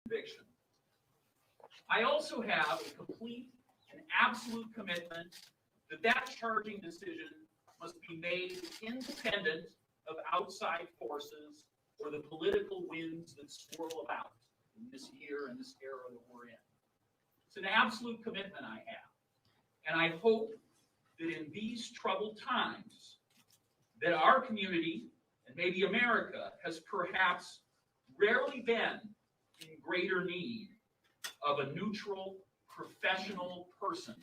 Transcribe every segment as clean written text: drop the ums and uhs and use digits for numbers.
conviction. I also have a complete and absolute commitment that that charging decision must be made independent of outside forces or the political winds that swirl about in this year and this era that we're in. It's an absolute commitment I have. And I hope that in these troubled times that our community, and maybe America, has perhaps rarely been in greater need of a neutral, professional person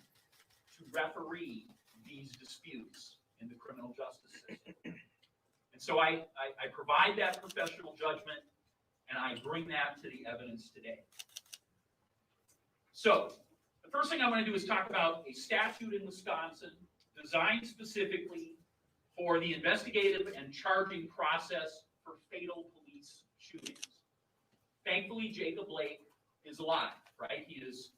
to referee these disputes in the criminal justice system. And so I provide that professional judgment, and I bring that to the evidence today. So the first thing I want to do is talk about a statute in Wisconsin designed specifically for the investigative and charging process for fatal police shootings. Thankfully, Jacob Blake is alive, right? He is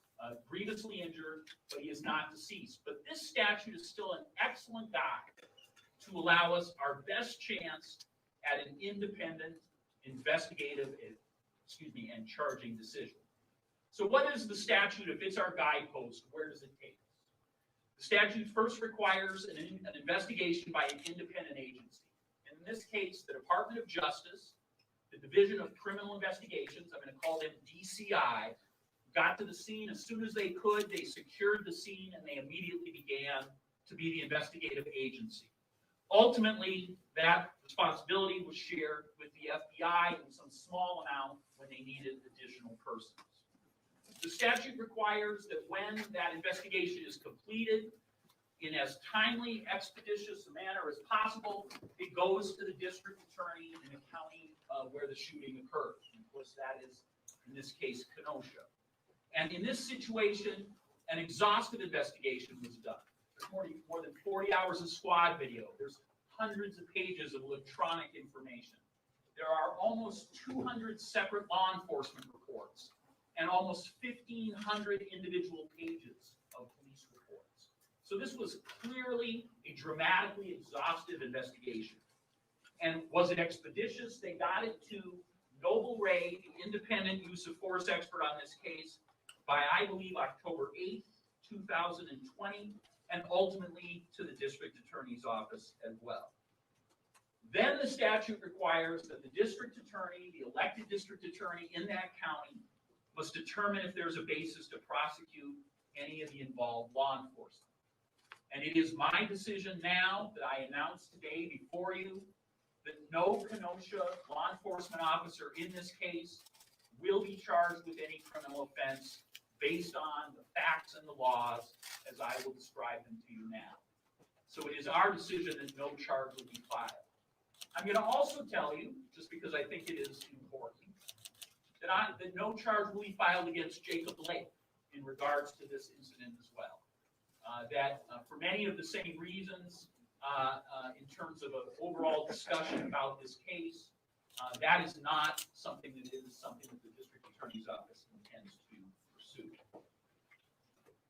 grievously injured, but he is not deceased. But this statute is still an excellent guide to allow us our best chance at an independent, investigative, and charging decision. So what is the statute? If it's our guidepost, where does it take us? The statute first requires an investigation by an independent agency. In this case, the Department of Justice, the Division of Criminal Investigations, I'm going to call them DCI, got to the scene as soon as they could. They secured the scene, and they immediately began to be the investigative agency. Ultimately, that responsibility was shared with the FBI in some small amount when they needed additional persons. The statute requires that when that investigation is completed in as timely, expeditious a manner as possible, it goes to the district attorney in the county where the shooting occurred. And of course, that is, in this case, Kenosha. And in this situation, an exhaustive investigation was done. There's more than 40 hours of squad video. There's hundreds of pages of electronic information. There are almost 200 separate law enforcement reports and almost 1,500 individual pages of police reports. So this was clearly a dramatically exhaustive investigation. And was it expeditious? They got it to Noble Ray, the independent use of force expert on this case, by, I believe, October 8th, 2020, and ultimately to the district attorney's office as well. Then the statute requires that the district attorney, the elected district attorney in that county, must determine if there's a basis to prosecute any of the involved law enforcement. And it is my decision now that I announce today before you that no Kenosha law enforcement officer in this case will be charged with any criminal offense based on the facts and the laws as I will describe them to you now. So it is our decision that no charge will be filed. I'm going to also tell you, just because I think it is important, that no charge will be filed against Jacob Blake in regards to this incident as well. For many of the same reasons, in terms of an overall discussion about this case, that is not something that the district attorney's office intends to pursue.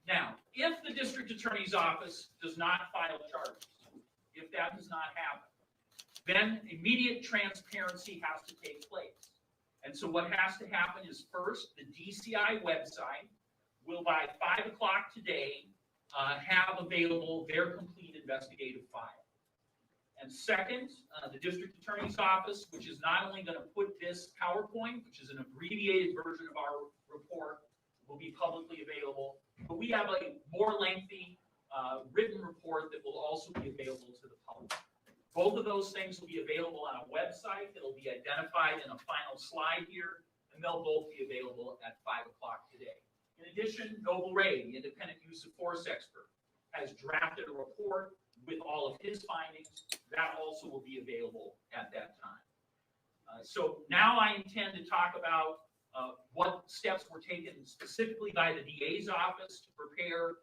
Now, if the district attorney's office does not file charges, if that does not happen, then immediate transparency has to take place. And so what has to happen is, first, the DCI website will by 5 o'clock today have available their complete investigative file. And second, the district attorney's office, which is not only going to put this PowerPoint, which is an abbreviated version of our report, will be publicly available, but we have a more lengthy written report that will also be available to the public. Both of those things will be available on a website that will be identified in a final slide here, and they'll both be available at 5 o'clock today. In addition, Noble Ray, the independent use of force expert, has drafted a report with all of his findings. That also will be available at that time. So now I intend to talk about what steps were taken specifically by the DA's office to prepare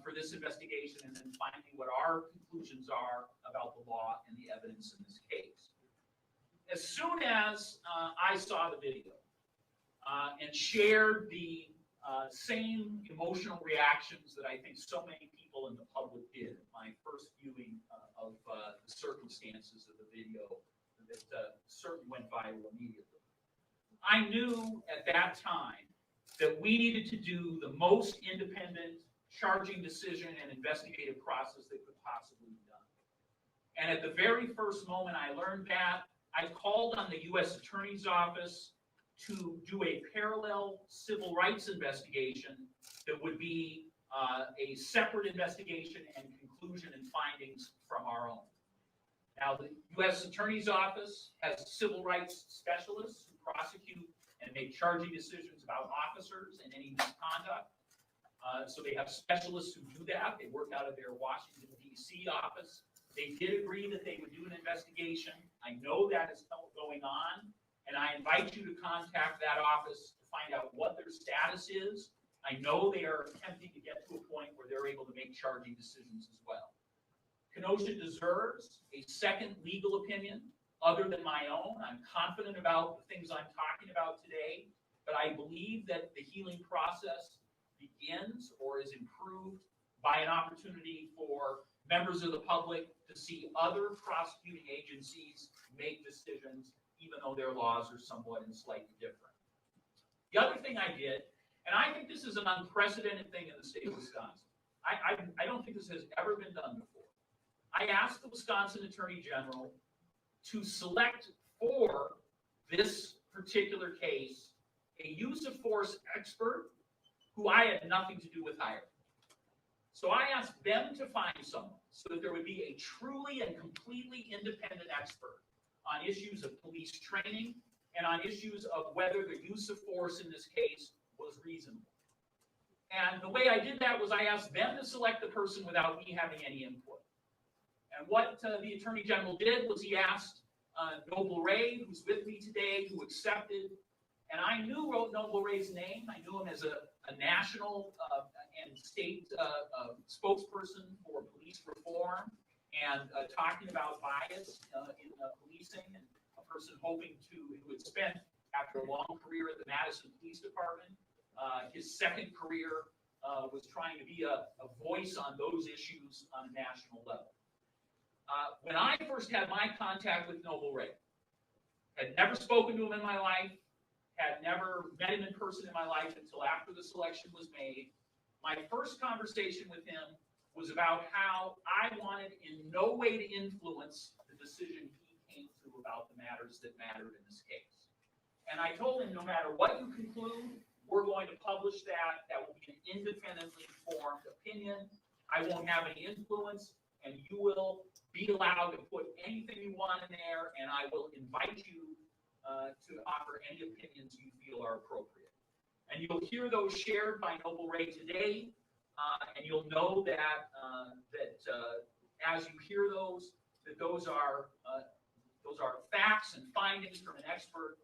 for this investigation, and then finally what our conclusions are about the law and the evidence in this case. As soon as I saw the video and shared the same emotional reactions that I think so many people in the public did, my first viewing of the circumstances of the video that certainly went viral immediately. I knew at that time that we needed to do the most independent charging decision and investigative process that could possibly be done. And at the very first moment I learned that, I called on the U.S. Attorney's Office to do a parallel civil rights investigation that would be a separate investigation and conclusion and findings from our own. Now, the U.S. Attorney's Office has civil rights specialists who prosecute and make charging decisions about officers and any misconduct. So they have specialists who do that. They work out of their Washington, D.C. office. They did agree that they would do an investigation. I know that is going on, and I invite you to contact that office to find out what their status is. I know they are attempting to get to a point where they're able to make charging decisions as well. Kenosha deserves a second legal opinion other than my own. I'm confident about the things I'm talking about today, but I believe that the healing process begins or is improved by an opportunity for members of the public to see other prosecuting agencies make decisions, even though their laws are somewhat and slightly different. The other thing I did, and I think this is an unprecedented thing in the state of Wisconsin. I don't think this has ever been done before. I asked the Wisconsin Attorney General to select for this particular case a use of force expert who I had nothing to do with hiring. So I asked them to find someone so that there would be a truly and completely independent expert on issues of police training and on issues of whether the use of force in this case was reasonable. And the way I did that was I asked them to select the person without me having any input. And what the Attorney General did was he asked Noble Ray, who's with me today, who accepted. And I knew Noble Ray's name. I knew him as a national and state spokesperson for police reform and talking about bias in policing, and a person who had spent, after a long career at the Madison Police Department, his second career was trying to be a voice on those issues on a national level. When I first had my contact with Noble Ray, had never spoken to him in my life, had never met him in person in my life until after the selection was made. My first conversation with him was about how I wanted in no way to influence the decision he came to about the matters that mattered in this case. And I told him, no matter what you conclude, we're going to publish that. That will be an independently formed opinion. I won't have any influence, and you will be allowed to put anything you want in there, and I will invite you to offer any opinions you feel are appropriate. And you'll hear those shared by Noble Ray today, and you'll know that as you hear those, that those are facts and findings from an expert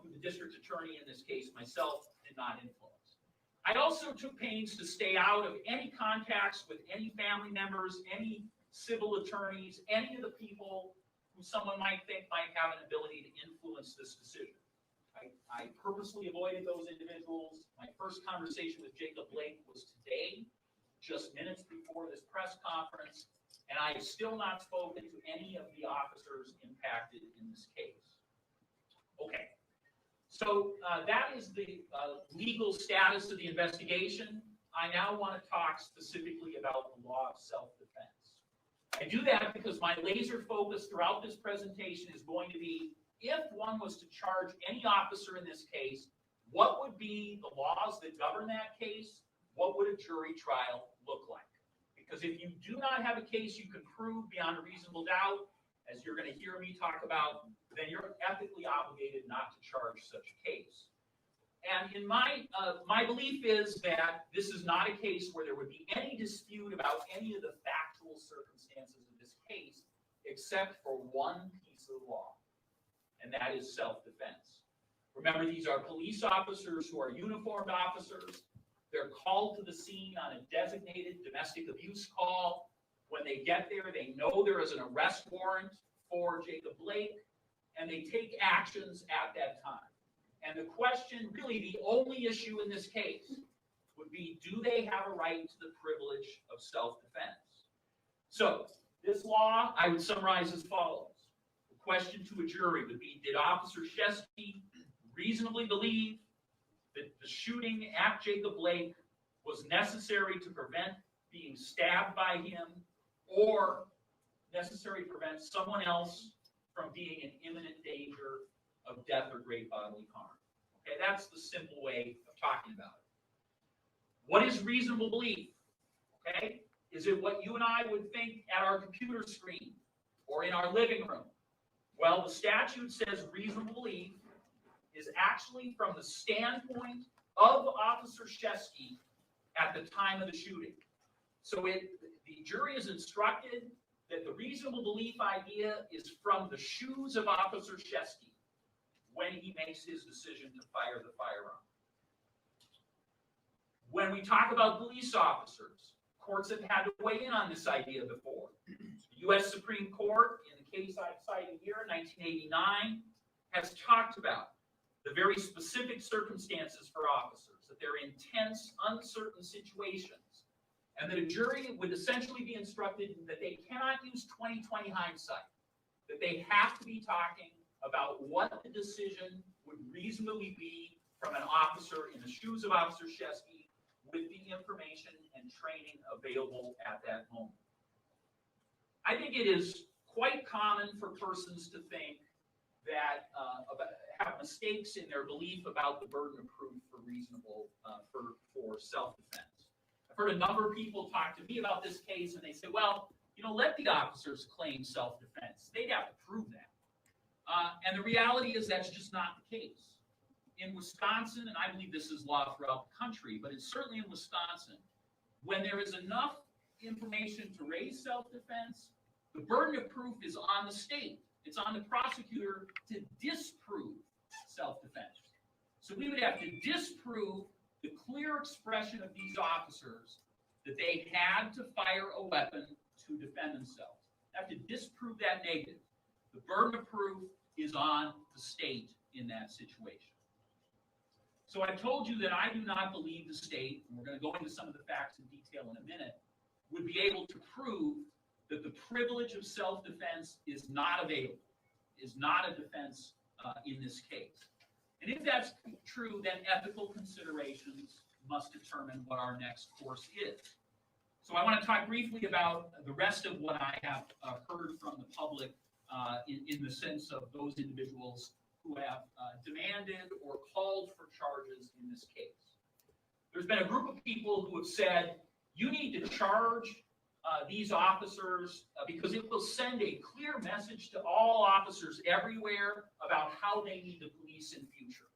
who the district attorney, in this case myself, did not influence. I also took pains to stay out of any contacts with any family members, any civil attorneys, any of the people who someone might think might have an ability to influence this decision. I purposely avoided those individuals. My first conversation with Jacob Blake was today, just minutes before this press conference, and I have still not spoken to any of the officers impacted in this case. Okay, so that is the legal status of the investigation. I now want to talk specifically about the law of self-defense. I do that because my laser focus throughout this presentation is going to be, if one was to charge any officer in this case, what would be the laws that govern that case? What would a jury trial look like? Because if you do not have a case you can prove beyond a reasonable doubt, as you're going to hear me talk about, then you're ethically obligated not to charge such a case. And in my belief is that this is not a case where there would be any dispute about any of the factual circumstances of this case, except for one piece of law, and that is self-defense. Remember, these are police officers who are uniformed officers. They're called to the scene on a designated domestic abuse call. When they get there, they know there is an arrest warrant for Jacob Blake, and they take actions at that time. And the question, really the only issue in this case, would be, do they have a right to the privilege of self-defense? So, this law, I would summarize as follows. The question to a jury would be, did Officer Shesky reasonably believe that the shooting at Jacob Blake was necessary to prevent being stabbed by him or necessary to prevent someone else from being in imminent danger of death or great bodily harm. Okay, that's the simple way of talking about it. What is reasonable belief? Okay, is it what you and I would think at our computer screen or in our living room? Well, the statute says reasonable belief is actually from the standpoint of Officer Shesky at the time of the shooting. So the jury is instructed that the reasonable belief idea is from the shoes of Officer Shesky when he makes his decision to fire the firearm. When we talk about police officers, courts have had to weigh in on this idea before. The U.S. Supreme Court, in the case I've cited here, 1989, has talked about the very specific circumstances for officers, that they're in tense, uncertain situations, and that a jury would essentially be instructed that they cannot use 20/20 hindsight, that they have to be talking about what the decision would reasonably be from an officer in the shoes of Officer Shesky with the information and training available at that moment. I think it is quite common for persons to think that have mistakes in their belief about the burden of proof for reasonable for self-defense. I've heard a number of people talk to me about this case, and they say, "Well, let the officers claim self-defense. They'd have to prove that." And the reality is that's just not the case. In Wisconsin, and I believe this is law throughout the country, but it's certainly in Wisconsin, when there is enough information to raise self-defense, the burden of proof is on the state. It's on the prosecutor to disprove self-defense. So we would have to disprove the clear expression of these officers that they had to fire a weapon to defend themselves. Have to disprove that negative. The burden of proof is on the state in that situation. So I told you that I do not believe the state, and we're going to go into some of the facts in detail in a minute, would be able to prove that the privilege of self-defense is not available, is not a defense in this case. And if that's true, then ethical considerations must determine what our next course is. So I want to talk briefly about the rest of what I have heard from the public in the sense of those individuals who have demanded or called for charges in this case. There's been a group of people who have said, you need to charge these officers because it will send a clear message to all officers everywhere about how they need to police in future.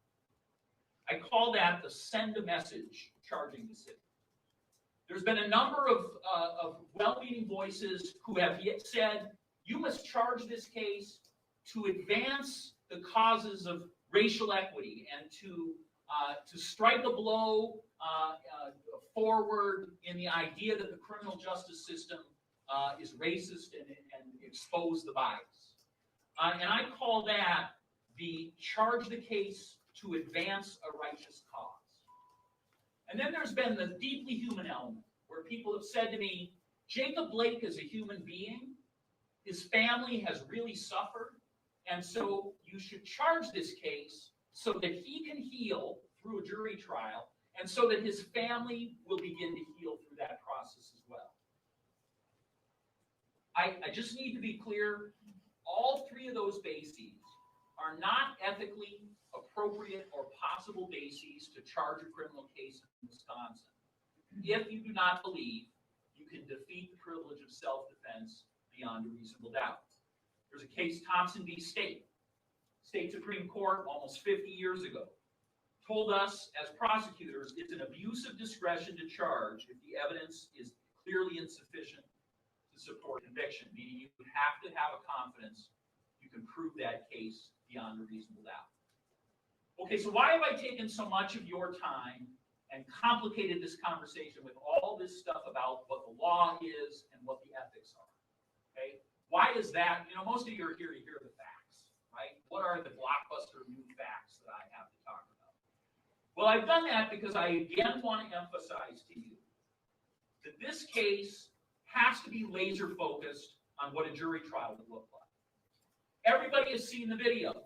I call that the send a message charging decision. There's been a number of well-meaning voices who have yet said, you must charge this case to advance the causes of racial equity and to strike a blow forward in the idea that the criminal justice system is racist and expose the bias. And I call that the charge the case to advance a righteous cause. And then there's been the deeply human element where people have said to me, Jacob Blake is a human being. His family has really suffered. And so you should charge this case so that he can heal through a jury trial and so that his family will begin to heal through that process as well. I just need to be clear, all three of those bases are not ethically appropriate or possible bases to charge a criminal case in Wisconsin. If you do not believe you can defeat the privilege of self-defense beyond a reasonable doubt. There's a case, Thompson v. State Supreme Court, almost 50 years ago, told us as prosecutors it's an abuse of discretion to charge if the evidence is clearly insufficient to support conviction, meaning you have to have a confidence you can prove that case beyond a reasonable doubt. Okay, so why have I taken so much of your time and complicated this conversation with all this stuff about what the law is and what the ethics are? Okay, why is that? Most of you are here to hear the facts, right? What are the blockbuster new facts that I have to talk about? Well, I've done that because I again want to emphasize to you that this case has to be laser focused on what a jury trial would look like. Everybody has seen the video.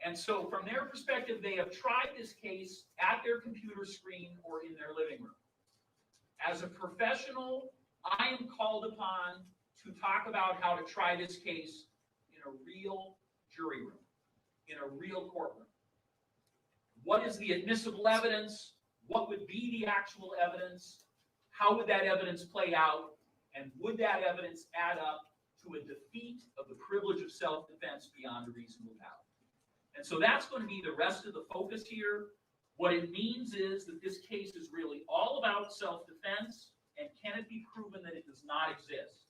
And so from their perspective, they have tried this case at their computer screen or in their living room. As a professional, I am called upon to talk about how to try this case in a real jury room, in a real courtroom. What is the admissible evidence? What would be the actual evidence? How would that evidence play out? And would that evidence add up to a defeat of the privilege of self-defense beyond a reasonable doubt? And so that's going to be the rest of the focus here. What it means is that this case is really all about self-defense, and can it be proven that it does not exist?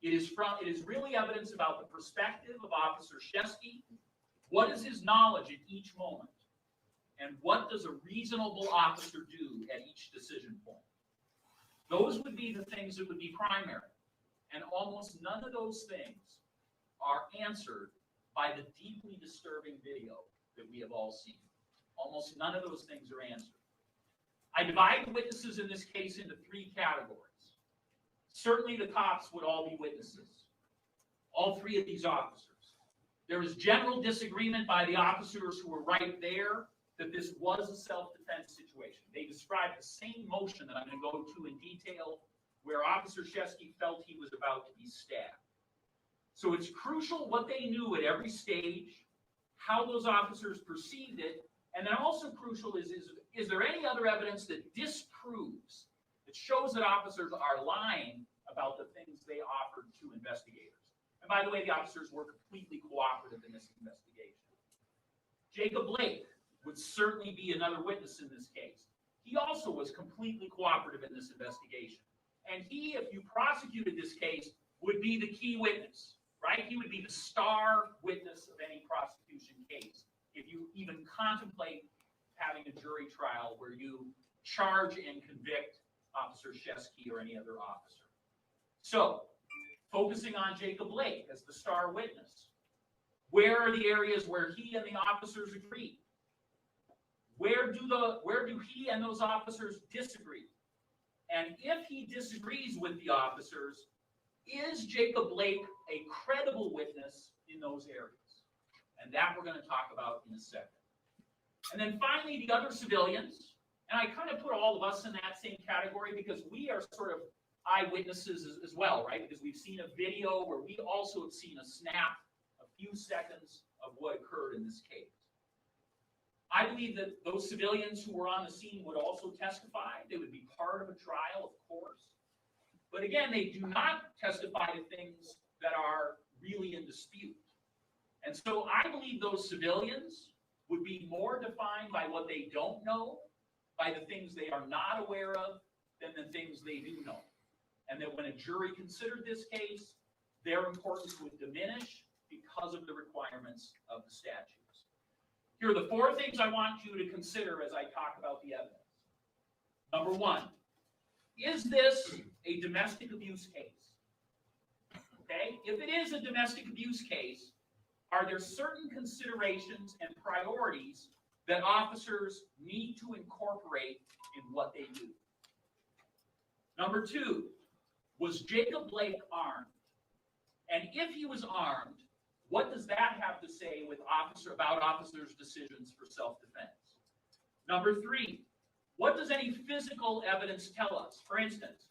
It is really evidence about the perspective of Officer Shesky. What is his knowledge at each moment? And what does a reasonable officer do at each decision point? Those would be the things that would be primary. And almost none of those things are answered by the deeply disturbing video that we have all seen. Almost none of those things are answered. I divide the witnesses in this case into three categories. Certainly the cops would all be witnesses, all three of these officers. There is general disagreement by the officers who were right there that this was a self-defense situation. They described the same motion that I'm going to go to in detail, where Officer Shesky felt he was about to be stabbed. So it's crucial what they knew at every stage, how those officers perceived it, and then also crucial is there any other evidence that disproves, that shows that officers are lying about the things they offered to investigators. And by the way, the officers were completely cooperative in this investigation. Jacob Blake would certainly be another witness in this case. He also was completely cooperative in this investigation. And he, if you prosecuted this case, would be the key witness, right? He would be the star witness of any prosecution case. If you even contemplate having a jury trial where you charge and convict Officer Shesky or any other officer. So, focusing on Jacob Blake as the star witness, where are the areas where he and the officers agree? Where do he and those officers disagree? And if he disagrees with the officers, is Jacob Blake a credible witness in those areas? And that we're going to talk about in a second. And then finally, the other civilians. And I kind of put all of us in that same category because we are sort of eyewitnesses as well, right? Because we've seen a video where we also have seen a snap, a few seconds of what occurred in this case. I believe that those civilians who were on the scene would also testify. They would be part of a trial, of course. But again, they do not testify to things that are really in dispute. And so I believe those civilians would be more defined by what they don't know, by the things they are not aware of, than the things they do know. And that when a jury considered this case, their importance would diminish because of the requirements of the statutes. Here are the four things I want you to consider as I talk about the evidence. Number one, is this a domestic abuse case? Okay, if it is a domestic abuse case, are there certain considerations and priorities that officers need to incorporate in what they do? Number two, was Jacob Blake armed? And if he was armed, what does that have to say about officers' decisions for self-defense? Number three, what does any physical evidence tell us? For instance,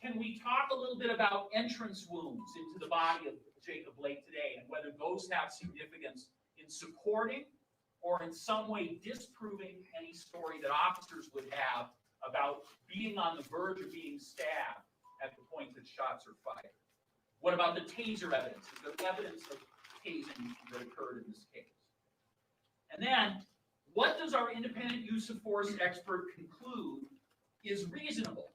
can we talk a little bit about entrance wounds into the body of Jacob Blake today and whether those have significance in supporting or in some way disproving any story that officers would have about being on the verge of being stabbed at the point that shots are fired? What about the taser evidence, the evidence of tasing that occurred in this case? And then, what does our independent use of force expert conclude is reasonable?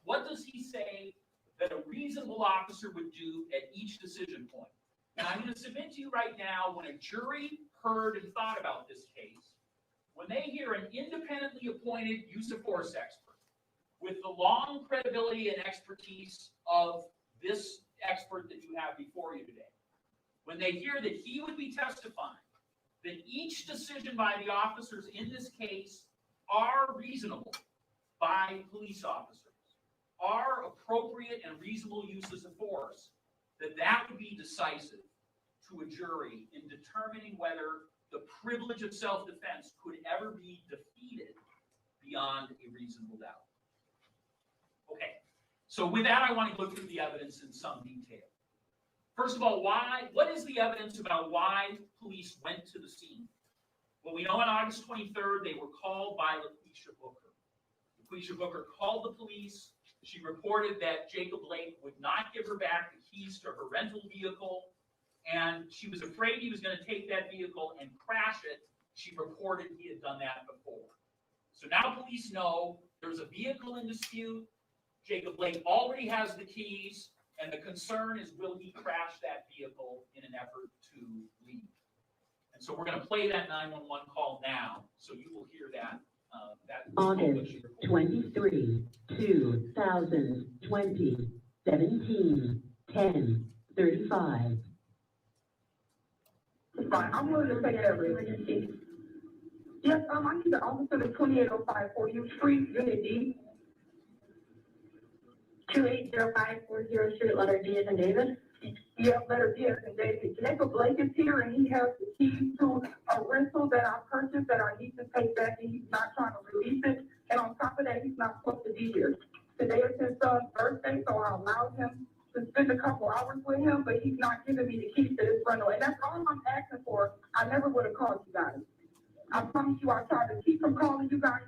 What does he say that a reasonable officer would do at each decision point? And I'm going to submit to you right now, when a jury heard and thought about this case, when they hear an independently appointed use of force expert with the long credibility and expertise of this expert that you have before you today, when they hear that he would be testifying that each decision by the officers in this case are reasonable by police officers, are appropriate and reasonable uses of force, that would be decisive to a jury in determining whether the privilege of self-defense could ever be defeated beyond a reasonable doubt. Okay, so with that, I want to go through the evidence in some detail. First of all, what is the evidence about why police went to the scene? Well, we know on August 23rd, they were called by LaQuisha Booker. LaQuisha Booker called the police. She reported that Jacob Blake would not give her back the keys to her rental vehicle, and she was afraid he was going to take that vehicle and crash it. She reported he had done that before. So now police know there's a vehicle in dispute. Jacob Blake already has the keys, and the concern is, will he crash that vehicle in an effort to leave? And so we're going to play that 911 call now, so you will hear that. August 23, 2020, 17, 10:35. Fine, I'm willing to take every. Yes, I need the officer to 2805 40 Street, Unit D. 2805 40 Street, letter D as in David. Yeah, letter D as in David. Jacob Blake is here and he has the keys to a rental that I purchased that I need to take back, and he's not trying to release it. And on top of that, he's not supposed to be here. Today is his son's birthday, so I allowed him to spend a couple hours with him, but he's not giving me the keys to this rental. And that's all I'm asking for. I never would have called you guys. I promise you, I tried to keep from calling you guys.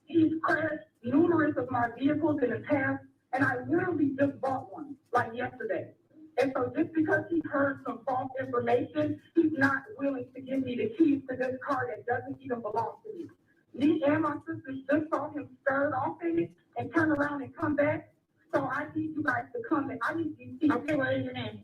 He's crashed numerous of my vehicles in the past, and I literally just bought one, like yesterday. And so just because he heard some false information, he's not willing to give me the keys to this car that doesn't even belong to me. Me and my sisters just saw him scared off in it and turn around and come back. So I need you guys to come and I need these keys. Okay, what is your name?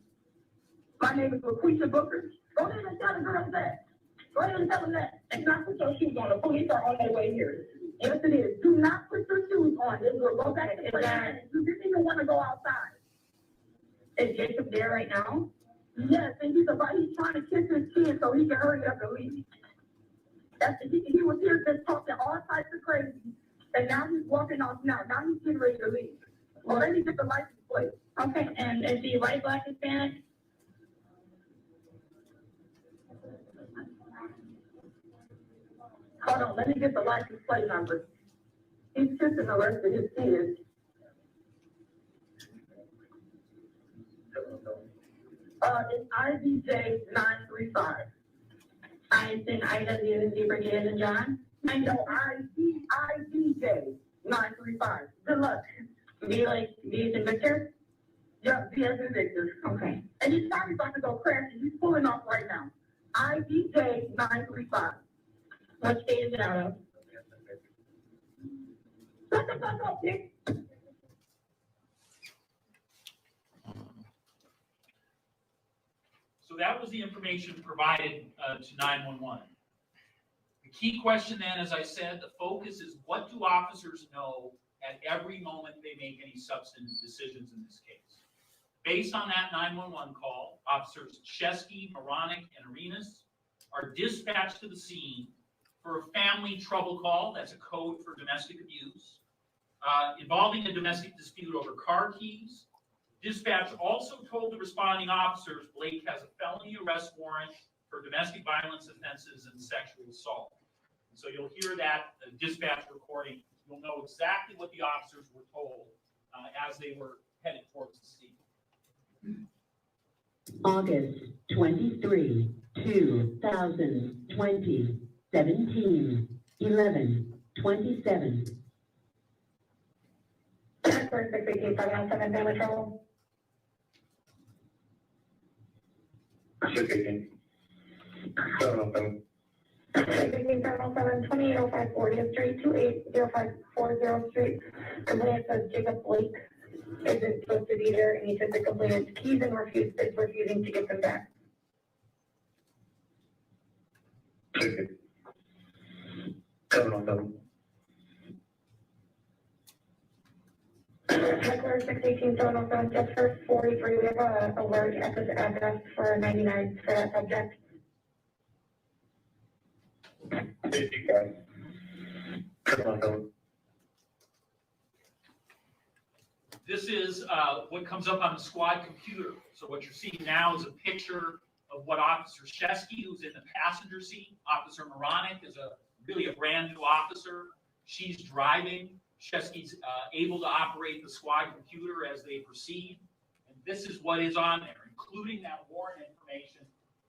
My name is LaQuisha Booker. Go ahead and tell the girls that. Go ahead and tell them that. And not put your shoes on. The police are on their way here. Yes, it is. Do not put your shoes on. It will go back to the place. You didn't even want to go outside. Is Jacob there right now? Yes, and he's trying to kiss his kid so he can hurry up and leave. He was here just talking all types of crazy, and now he's walking off now. Now he's getting ready to leave. Well, let me get the license plate. Okay, and is he white, black, Hispanic? Hold on, let me get the license plate number. He's kissing the rest of his kids. It's IDJ 935. I as in IW, Zebra, J as in John. I know IDJ 935. Good luck. V as in Victor? Yeah, V as in Victor. Okay. And he's probably about to go crash, and he's pulling off right now. IDJ 935. What state is it out of? Shut the fuck up, Dick. So that was the information provided to 911. The key question then, as I said, the focus is, what do officers know at every moment they make any substantive decisions in this case? Based on that 911 call, officers Chesky, Moronic, and Arenas are dispatched to the scene for a family trouble call. That's a code for domestic abuse, involving a domestic dispute over car keys. Dispatch also told the responding officers Blake has a felony arrest warrant for domestic violence offenses and sexual assault. And so you'll hear that dispatch recording. You'll know exactly what the officers were told as they were headed towards the scene. August 23, 2020, 17, 11:27. Transfer 618-707 family trouble. 618-707. 618-707, 2805 40th Street, 280540 Street. Complainant says Jacob Blake isn't supposed to be there, and he took the complainant's keys and is refusing to give them back. 707. Heckler 618-707, just for 43, we have a alert at this address for 99 for that subject. 55. 707. This is what comes up on the squad computer. So what you're seeing now is a picture of what Officer Shesky, who's in the passenger seat. Officer Moronic is really a brand new officer. She's driving. Shesky's able to operate the squad computer as they proceed. And this is what is on there, including that warrant information.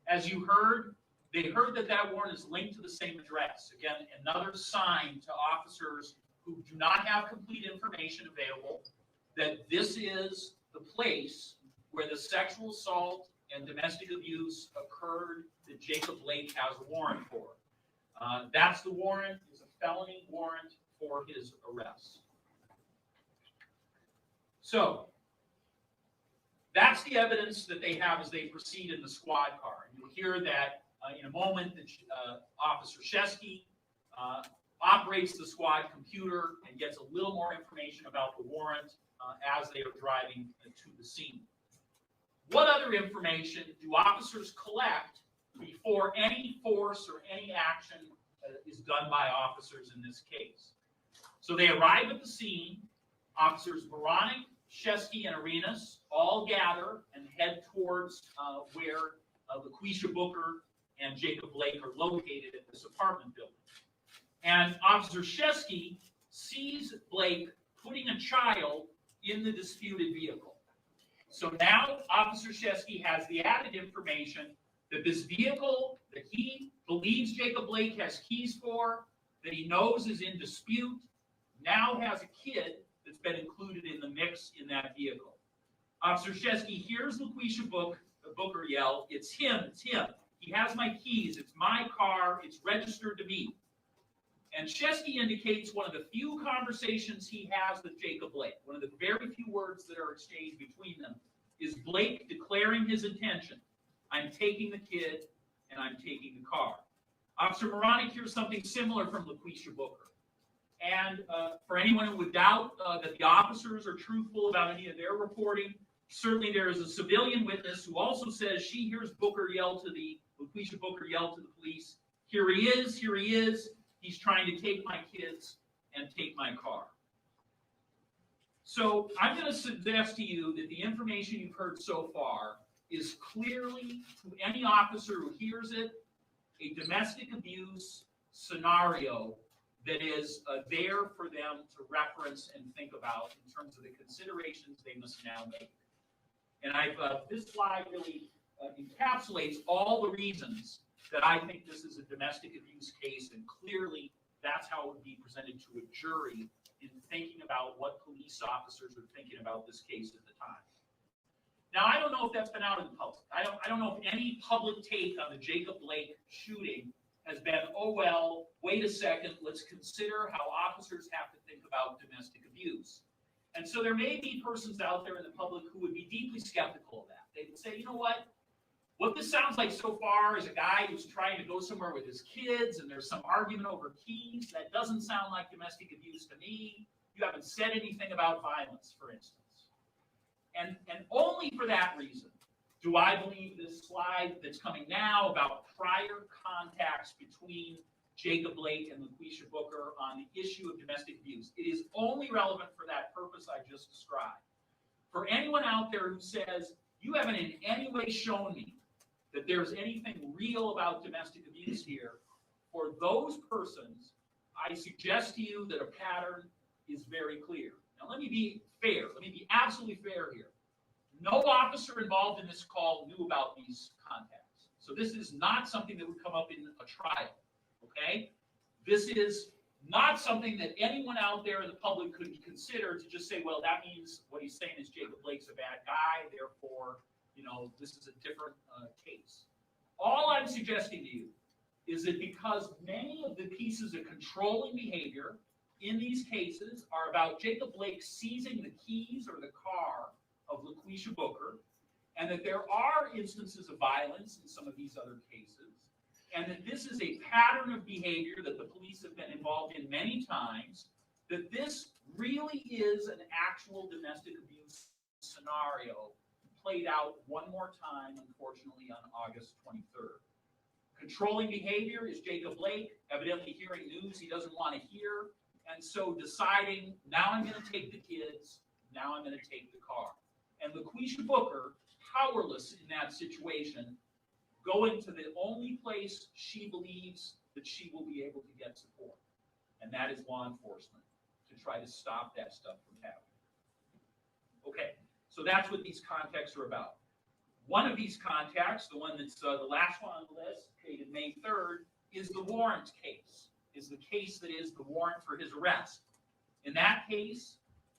As you heard, they heard that that warrant is linked to the same address. Again, another sign to officers who do not have complete information available that this is the place where the sexual assault and domestic abuse occurred that Jacob Blake has a warrant for. That's the warrant. It's a felony warrant for his arrest. So that's the evidence that they have as they proceed in the squad car. And you'll hear that in a moment that Officer Shesky operates the squad computer and gets a little more information about the warrant as they are driving to the scene. What other information do officers collect before any force or any action is done by officers in this case? So they arrive at the scene. Officers Moronic, Shesky, and Arenas all gather and head towards where LaQuisha Booker and Jacob Blake are located at this apartment building. And Officer Shesky sees Blake putting a child in the disputed vehicle. So now Officer Shesky has the added information that this vehicle that he believes Jacob Blake has keys for, that he knows is in dispute, now has a kid that's been included in the mix in that vehicle. Officer Shesky hears LaQuisha Booker yell, "It's him, it's him. He has my keys, it's my car, it's registered to me." And Shesky indicates one of the few conversations he has with Jacob Blake, one of the very few words that are exchanged between them, is Blake declaring his intention. I'm taking the kid and I'm taking the car. Officer Moronic hears something similar from LaQuisha Booker. And for anyone who would doubt that the officers are truthful about any of their reporting, certainly there is a civilian witness who also says she hears LaQuisha Booker yell to the police, here he is, he's trying to take my kids and take my car. So I'm going to suggest to you that the information you've heard so far is clearly, to any officer who hears it, a domestic abuse scenario that is there for them to reference and think about in terms of the considerations they must now make. And this slide really encapsulates all the reasons that I think this is a domestic abuse case, and clearly that's how it would be presented to a jury in thinking about what police officers are thinking about this case at the time. Now, I don't know if that's been out in the public. I don't know if any public take on the Jacob Blake shooting has been, oh, well, wait a second, let's consider how officers have to think about domestic abuse. And so there may be persons out there in the public who would be deeply skeptical of that. They would say, you know what this sounds like so far is a guy who's trying to go somewhere with his kids and there's some argument over keys. That doesn't sound like domestic abuse to me. You haven't said anything about violence, for instance. And only for that reason do I believe this slide that's coming now about prior contacts between Jacob Blake and LaQuisha Booker on the issue of domestic abuse. It is only relevant for that purpose I just described. For anyone out there who says, you haven't in any way shown me that there's anything real about domestic abuse here, for those persons, I suggest to you that a pattern is very clear. Now, let me be fair. Let me be absolutely fair here. No officer involved in this call knew about these contacts. So this is not something that would come up in a trial, okay? This is not something that anyone out there in the public could consider to just say, well, that means what he's saying is Jacob Blake's a bad guy, therefore, this is a different case. All I'm suggesting to you is that because many of the pieces of controlling behavior in these cases are about Jacob Blake seizing the keys or the car of LaQuisha Booker, and that there are instances of violence in some of these other cases, and that this is a pattern of behavior that the police have been involved in many times, that this really is an actual domestic abuse scenario played out one more time, unfortunately, on August 23rd. Controlling behavior is Jacob Blake, evidently hearing news he doesn't want to hear, and so deciding, now I'm going to take the kids, now I'm going to take the car. And LaQuisha Booker, powerless in that situation, going to the only place she believes that she will be able to get support, and that is law enforcement, to try to stop that stuff from happening. Okay, so that's what these contacts are about. One of these contacts, the one that's the last one on the list, dated May 3rd, is the warrant case, is the case that is the warrant for his arrest. In that case,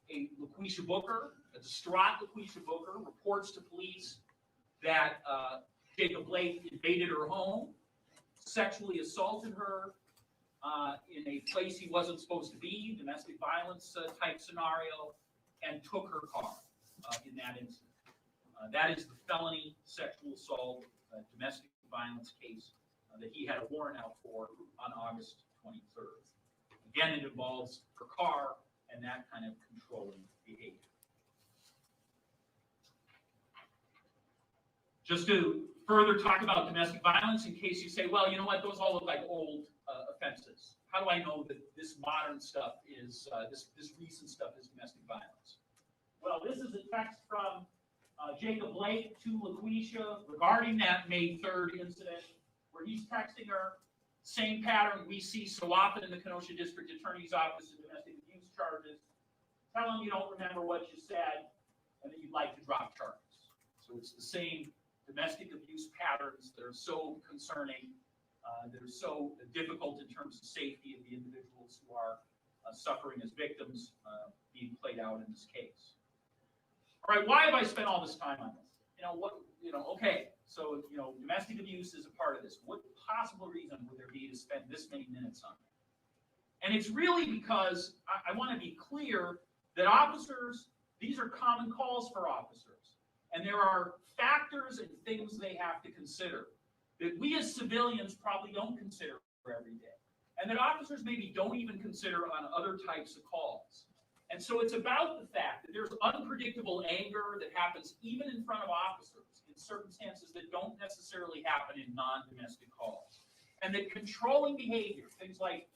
a LaQuisha Booker, a distraught LaQuisha Booker, reports to police that Jacob Blake invaded her home, sexually assaulted her in a place he wasn't supposed to be, domestic violence type scenario, and took her car in that incident. That is the felony sexual assault, domestic violence case that he had a warrant out for on August 23rd. Again, it involves her car and that kind of controlling behavior. Just to further talk about domestic violence, in case you say, well, you know what, those all look like old offenses. How do I know that this modern stuff is, this recent stuff is domestic violence? Well, this is a text from Jacob Blake to LaQuisha regarding that May 3rd incident, where he's texting her, same pattern we see so often in the Kenosha District Attorney's Office in domestic abuse charges. Tell them you don't remember what you said and that you'd like to drop charges. So it's the same domestic abuse patterns that are so concerning, that are so difficult in terms of safety of the individuals who are suffering as victims being played out in this case. All right, why have I spent all this time on this? Okay, so, domestic abuse is a part of this. What possible reason would there be to spend this many minutes on it? And it's really because I want to be clear that officers, these are common calls for officers. And there are factors and things they have to consider that we as civilians probably don't consider every day. And that officers maybe don't even consider on other types of calls. And so it's about the fact that there's unpredictable anger that happens even in front of officers in circumstances that don't necessarily happen in non-domestic calls. And that controlling behavior, things like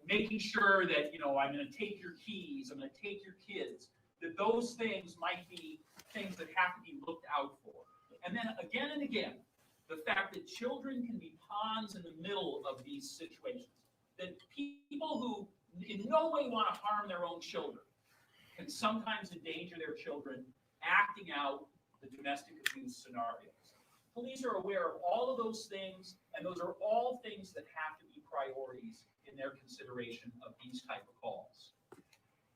making sure that, I'm going to take your keys, I'm going to take your kids, that those things might be things that have to be looked out for. And then again and again, the fact that children can be pawns in the middle of these situations, that people who in no way want to harm their own children can sometimes endanger their children acting out the domestic abuse scenarios. Police are aware of all of those things, and those are all things that have to be priorities in their consideration of these type of calls.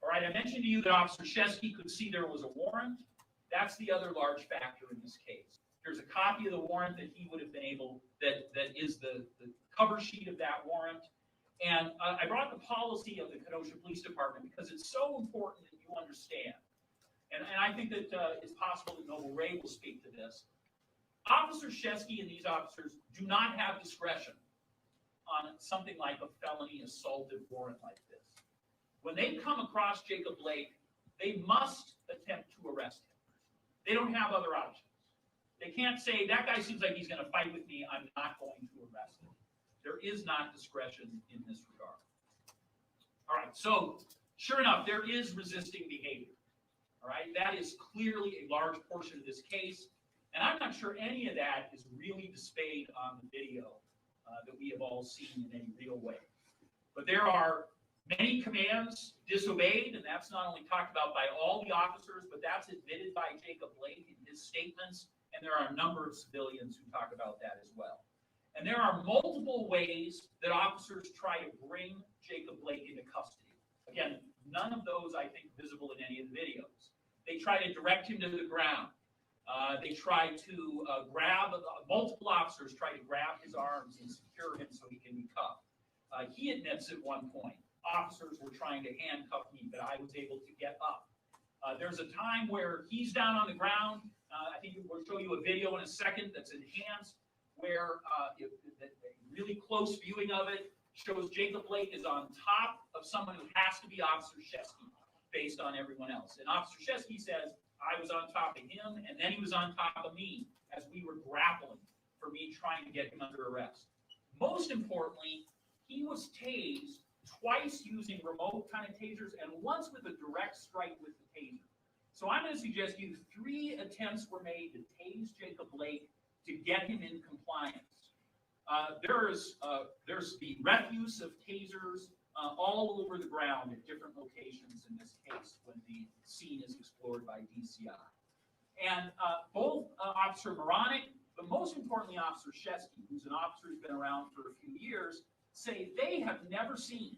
All right, I mentioned to you that Officer Shesky could see there was a warrant. That's the other large factor in this case. Here's a copy of the warrant that he would have been able, that is the cover sheet of that warrant. And I brought the policy of the Kenosha Police Department because it's so important that you understand. And I think that it's possible that Noble Ray will speak to this. Officer Shesky and these officers do not have discretion on something like a felony assaultive warrant like this. When they come across Jacob Blake, they must attempt to arrest him. They don't have other options. They can't say, that guy seems like he's going to fight with me, I'm not going to arrest him. There is not discretion in this regard. All right, so sure enough, there is resisting behavior. All right, that is clearly a large portion of this case, and I'm not sure any of that is really displayed on the video that we have all seen in any real way. But there are many commands disobeyed, and that's not only talked about by all the officers, but that's admitted by Jacob Blake in his statements, and there are a number of civilians who talk about that as well. And there are multiple ways that officers try to bring Jacob Blake into custody. Again, none of those, I think, visible in any of the videos. They try to direct him to the ground. They try to multiple officers try to grab his arms and secure him so he can be cuffed. He admits at one point, officers were trying to handcuff me, but I was able to get up. There's a time where he's down on the ground. I think we'll show you a video in a second that's enhanced, where a really close viewing of it shows Jacob Blake is on top of someone who has to be Officer Shesky based on everyone else. And Officer Shesky says, I was on top of him, and then he was on top of me as we were grappling for me trying to get him under arrest. Most importantly, he was tased twice using remote kind of tasers and once with a direct strike with the taser. So I'm going to suggest you 3 attempts were made to tase Jacob Blake. to get him in compliance. There's the refuse of tasers all over the ground at different locations in this case when the scene is explored by DCI. And both Officer Moronic, but most importantly Officer Shesky, who's an officer who's been around for a few years, say they have never seen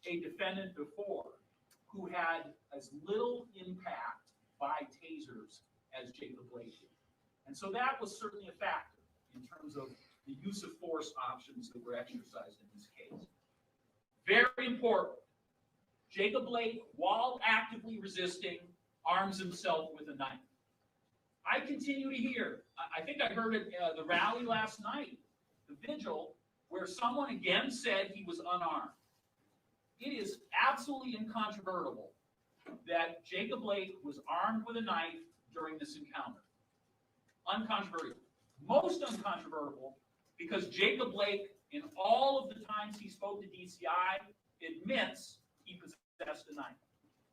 a defendant before who had as little impact by tasers as Jacob Blake did. And so that was certainly a factor in terms of the use of force options that were exercised in this case. Very important, Jacob Blake, while actively resisting, arms himself with a knife. I continue to hear, I think I heard it at the rally last night, the vigil, where someone again said he was unarmed. It is absolutely incontrovertible that Jacob Blake was armed with a knife during this encounter. Uncontrovertible. Most uncontrovertible because Jacob Blake, in all of the times he spoke to DCI, admits he possessed a knife.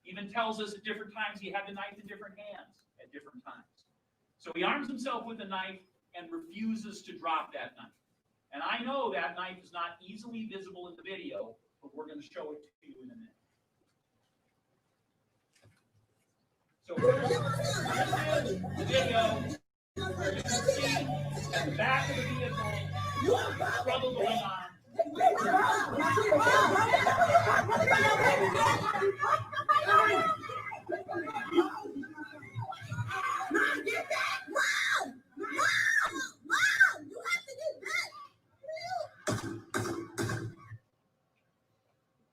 Even tells us at different times he had the knife in different hands at different times. So he arms himself with a knife and refuses to drop that knife. And I know that knife is not easily visible in the video, but we're going to show it to you in a minute. So this is the video where you can see in the back of the vehicle, struggle going on.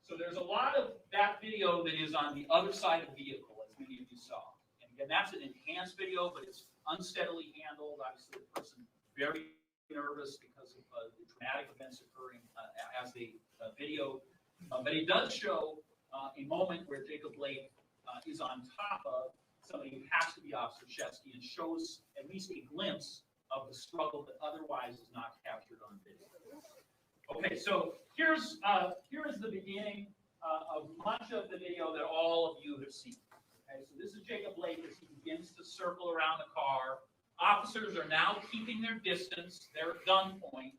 So there's a lot of that video that is on the other side of the vehicle, as many of you saw. And again, that's an enhanced video, but it's unsteadily handled. Obviously, the person very nervous because of the traumatic events occurring as they video. But it does show a moment where Jacob Blake is on top of somebody who has to be Officer Shesky and shows at least a glimpse of the struggle that otherwise is not captured on video. Okay, so here is the beginning of much of the video that all of you have seen. Okay, so this is Jacob Blake as he begins to circle around the car. Officers are now keeping their distance. They're at gunpoint.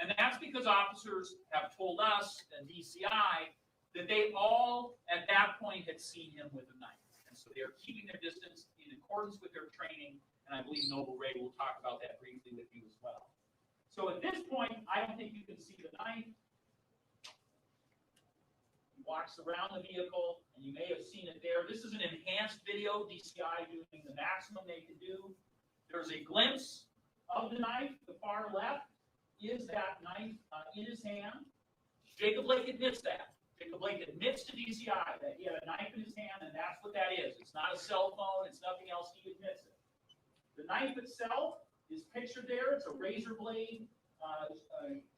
And that's because officers have told us and DCI that they all, at that point, had seen him with a knife. And so they're keeping their distance in accordance with their training. And I believe Noble Ray will talk about that briefly with you as well. So at this point, I don't think you can see the knife. He walks around the vehicle, and you may have seen it there. This is an enhanced video, DCI doing the maximum they can do. There's a glimpse of the knife. The far left is that knife in his hand. Jacob Blake admits that. Jacob Blake admits to DCI that he had a knife in his hand, and that's what that is. It's not a cell phone. It's nothing else. He admits it. The knife itself is pictured there. It's a razor blade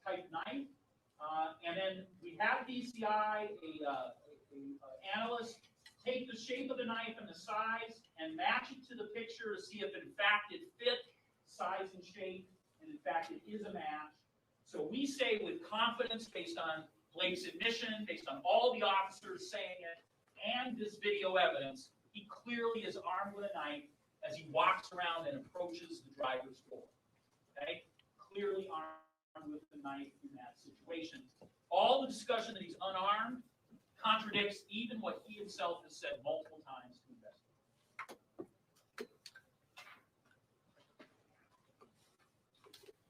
type knife. And then we have DCI, a analyst, take the shape of the knife and the size and match it to the picture to see if in fact it fit size and shape, and in fact it is a match. So we say with confidence, based on Blake's admission, based on all the officers saying it, and this video evidence, he clearly is armed with a knife as he walks around and approaches the driver's door. Okay? Clearly armed with a knife in that situation. All the discussion that he's unarmed contradicts even what he himself has said multiple times to investigators.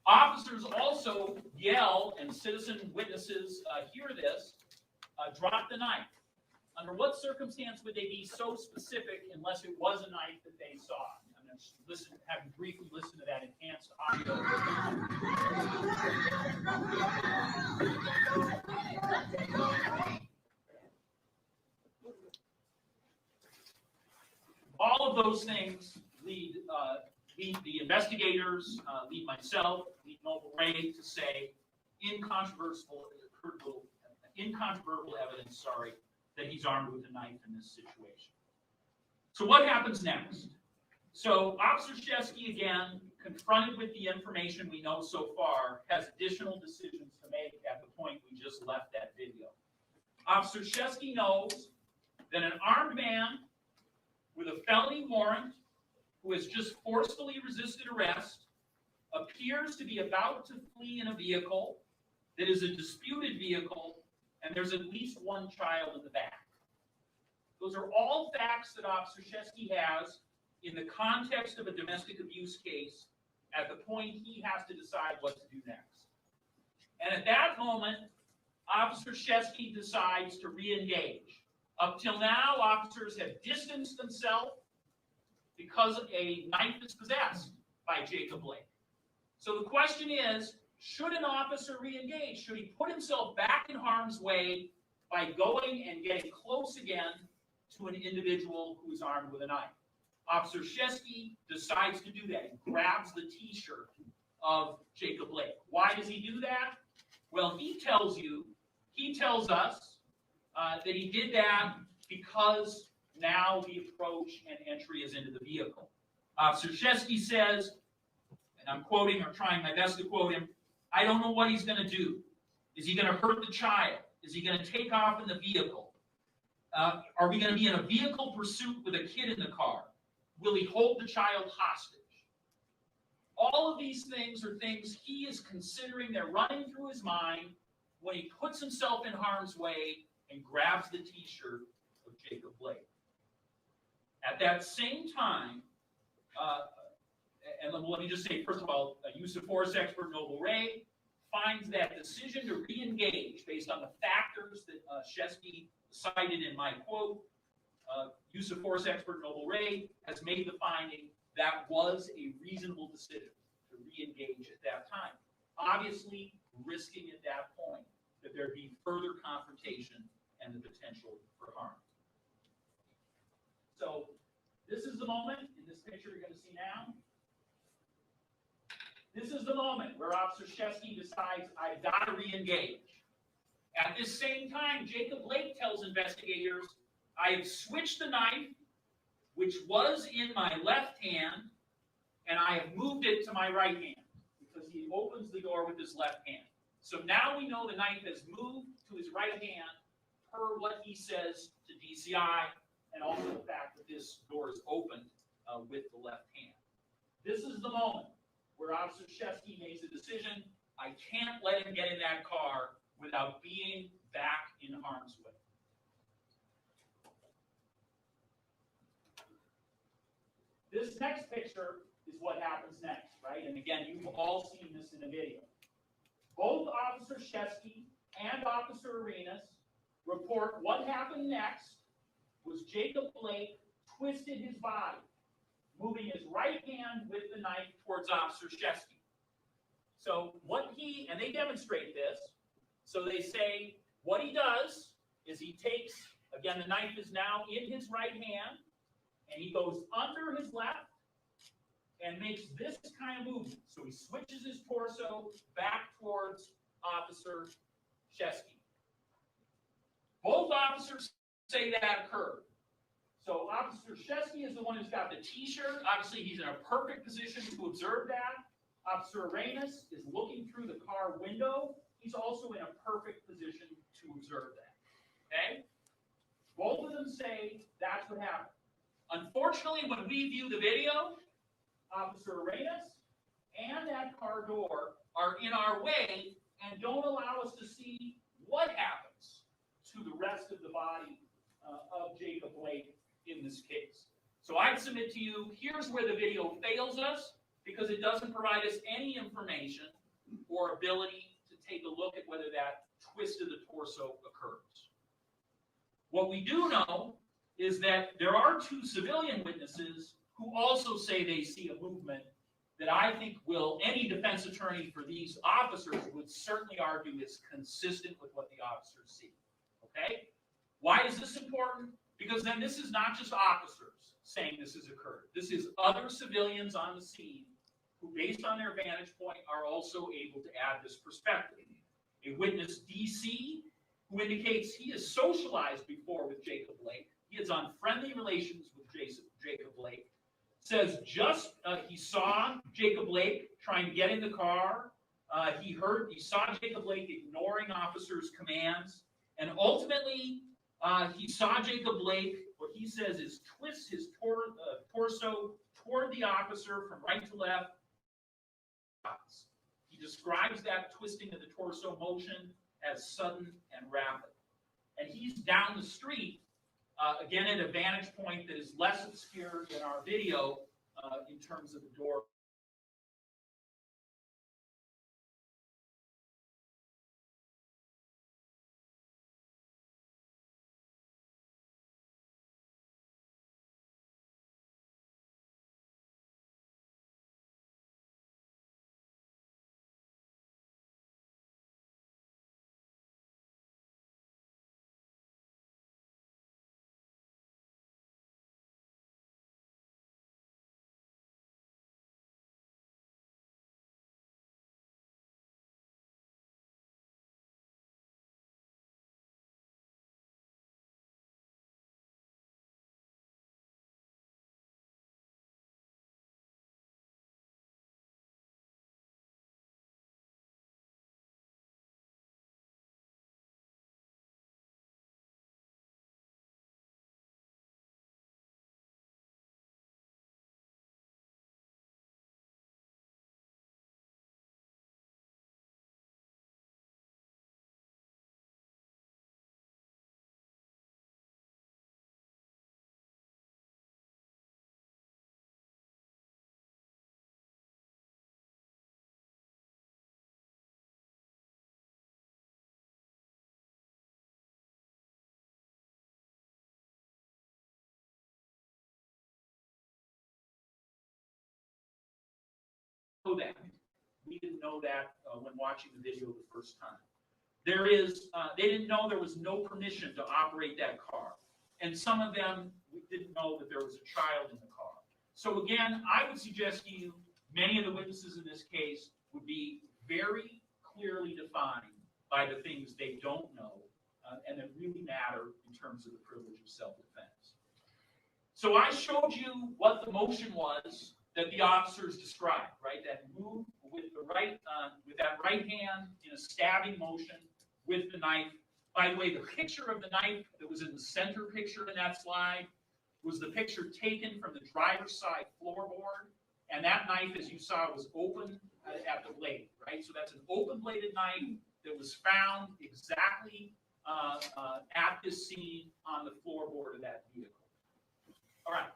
Officers also yell, and citizen witnesses hear this, drop the knife. Under what circumstance would they be so specific unless it was a knife that they saw? I'm going to have you briefly listen to that enhanced audio. All of those things lead the investigators, lead myself, lead Noble Ray to say incontrovertible evidence, that he's armed with a knife in this situation. So what happens next? So Officer Shesky, again, confronted with the information we know so far, has additional decisions to make at the point we just left that video. Officer Shesky knows that an armed man with a felony warrant who has just forcefully resisted arrest appears to be about to flee in a vehicle that is a disputed vehicle, and there's at least one child in the back. Those are all facts that Officer Shesky has in the context of a domestic abuse case at the point he has to decide what to do next. And at that moment, Officer Shesky decides to re-engage. Up till now, officers have distanced themselves because a knife is possessed by Jacob Blake. So the question is, should an officer re-engage? Should he put himself back in harm's way by going and getting close again to an individual who is armed with a knife? Officer Shesky decides to do that. He grabs the t-shirt of Jacob Blake. Why does he do that? Well, he tells us that he did that because now the approach and entry is into the vehicle. Officer Shesky says, and I'm quoting or trying my best to quote him, "I don't know what he's going to do. Is he going to hurt the child? Is he going to take off in the vehicle? Are we going to be in a vehicle pursuit with a kid in the car? Will he hold the child hostage?" All of these things are things he is considering. They're running through his mind when he puts himself in harm's way and grabs the t-shirt of Jacob Blake. At that same time, and let me just say, first of all, a use of force expert, Noble Ray, finds that decision to re-engage based on the factors that Shesky cited in my quote. Use of force expert Noble Ray has made the finding that was a reasonable decision to re-engage at that time. Obviously, risking at that point that there be further confrontation and the potential for harm. So this is the moment in this picture you're going to see now. This is the moment where Officer Shesky decides, I've got to re-engage. At this same time, Jacob Blake tells investigators, I have switched the knife, which was in my left hand, and I have moved it to my right hand, because he opens the door with his left hand. So now we know the knife has moved to his right hand per what he says to DCI, and also the fact that this door is opened with the left hand. This is the moment where Officer Shesky makes a decision. I can't let him get in that car without being back in harm's way. This next picture is what happens next, right? And again, you've all seen this in a video. Both Officer Shesky and Officer Arenas report what happened next was Jacob Blake twisted his body, moving his right hand with the knife towards Officer Shesky. So and they demonstrate this, so they say what he does is he takes, again, the knife is now in his right hand, and he goes under his left and makes this kind of movement. So he switches his torso back towards Officer Shesky. Both officers say that occurred. So Officer Shesky is the one who's got the t-shirt. Obviously, he's in a perfect position to observe that. Officer Arenas is looking through the car window. He's also in a perfect position to observe that. Okay? Both of them say that's what happened. Unfortunately, when we view the video, Officer Arenas and that car door are in our way and don't allow us to see what happens to the rest of the body of Jacob Blake in this case. So I'd submit to you, here's where the video fails us, because it doesn't provide us any information or ability to take a look at whether that twist of the torso occurs. What we do know is that there are two civilian witnesses who also say they see a movement that I think any defense attorney for these officers would certainly argue is consistent with what the officers see. Okay? Why is this important? Because then this is not just officers saying this has occurred. This is other civilians on the scene who, based on their vantage point, are also able to add this perspective. A witness, DC, who indicates he has socialized before with Jacob Blake, he is on friendly relations with Jacob Blake, says he saw Jacob Blake trying to get in the car. He saw Jacob Blake ignoring officers' commands, and ultimately he saw Jacob Blake, what he says is twist his torso toward the officer from right to left, shots. He describes that twisting of the torso motion as sudden and rapid. And he's down the street, again at a vantage point that is less obscure than our video in terms of the door. That. We didn't know that when watching the video the first time. There is, they didn't know there was no permission to operate that car. And some of them didn't know that there was a child in the car. So again, I would suggest to you, many of the witnesses in this case would be very clearly defined by the things they don't know and that really matter in terms of the privilege of self-defense. So I showed you what the motion was that the officers described, right? That move with the right, with that right hand in a stabbing motion with the knife. By the way, the picture of the knife that was in the center picture in that slide was the picture taken from the driver's side floorboard. And that knife, as you saw, was open at the blade, right? So that's an open-bladed knife that was found exactly at this scene on the floorboard of that vehicle. All right.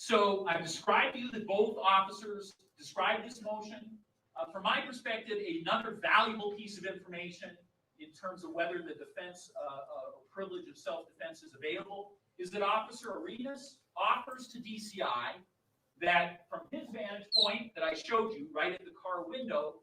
So I've described to you that both officers described this motion. From my perspective, another valuable piece of information in terms of whether the defense privilege of self-defense is available is that Officer Arenas offers to DCI that from his vantage point that I showed you right at the car window,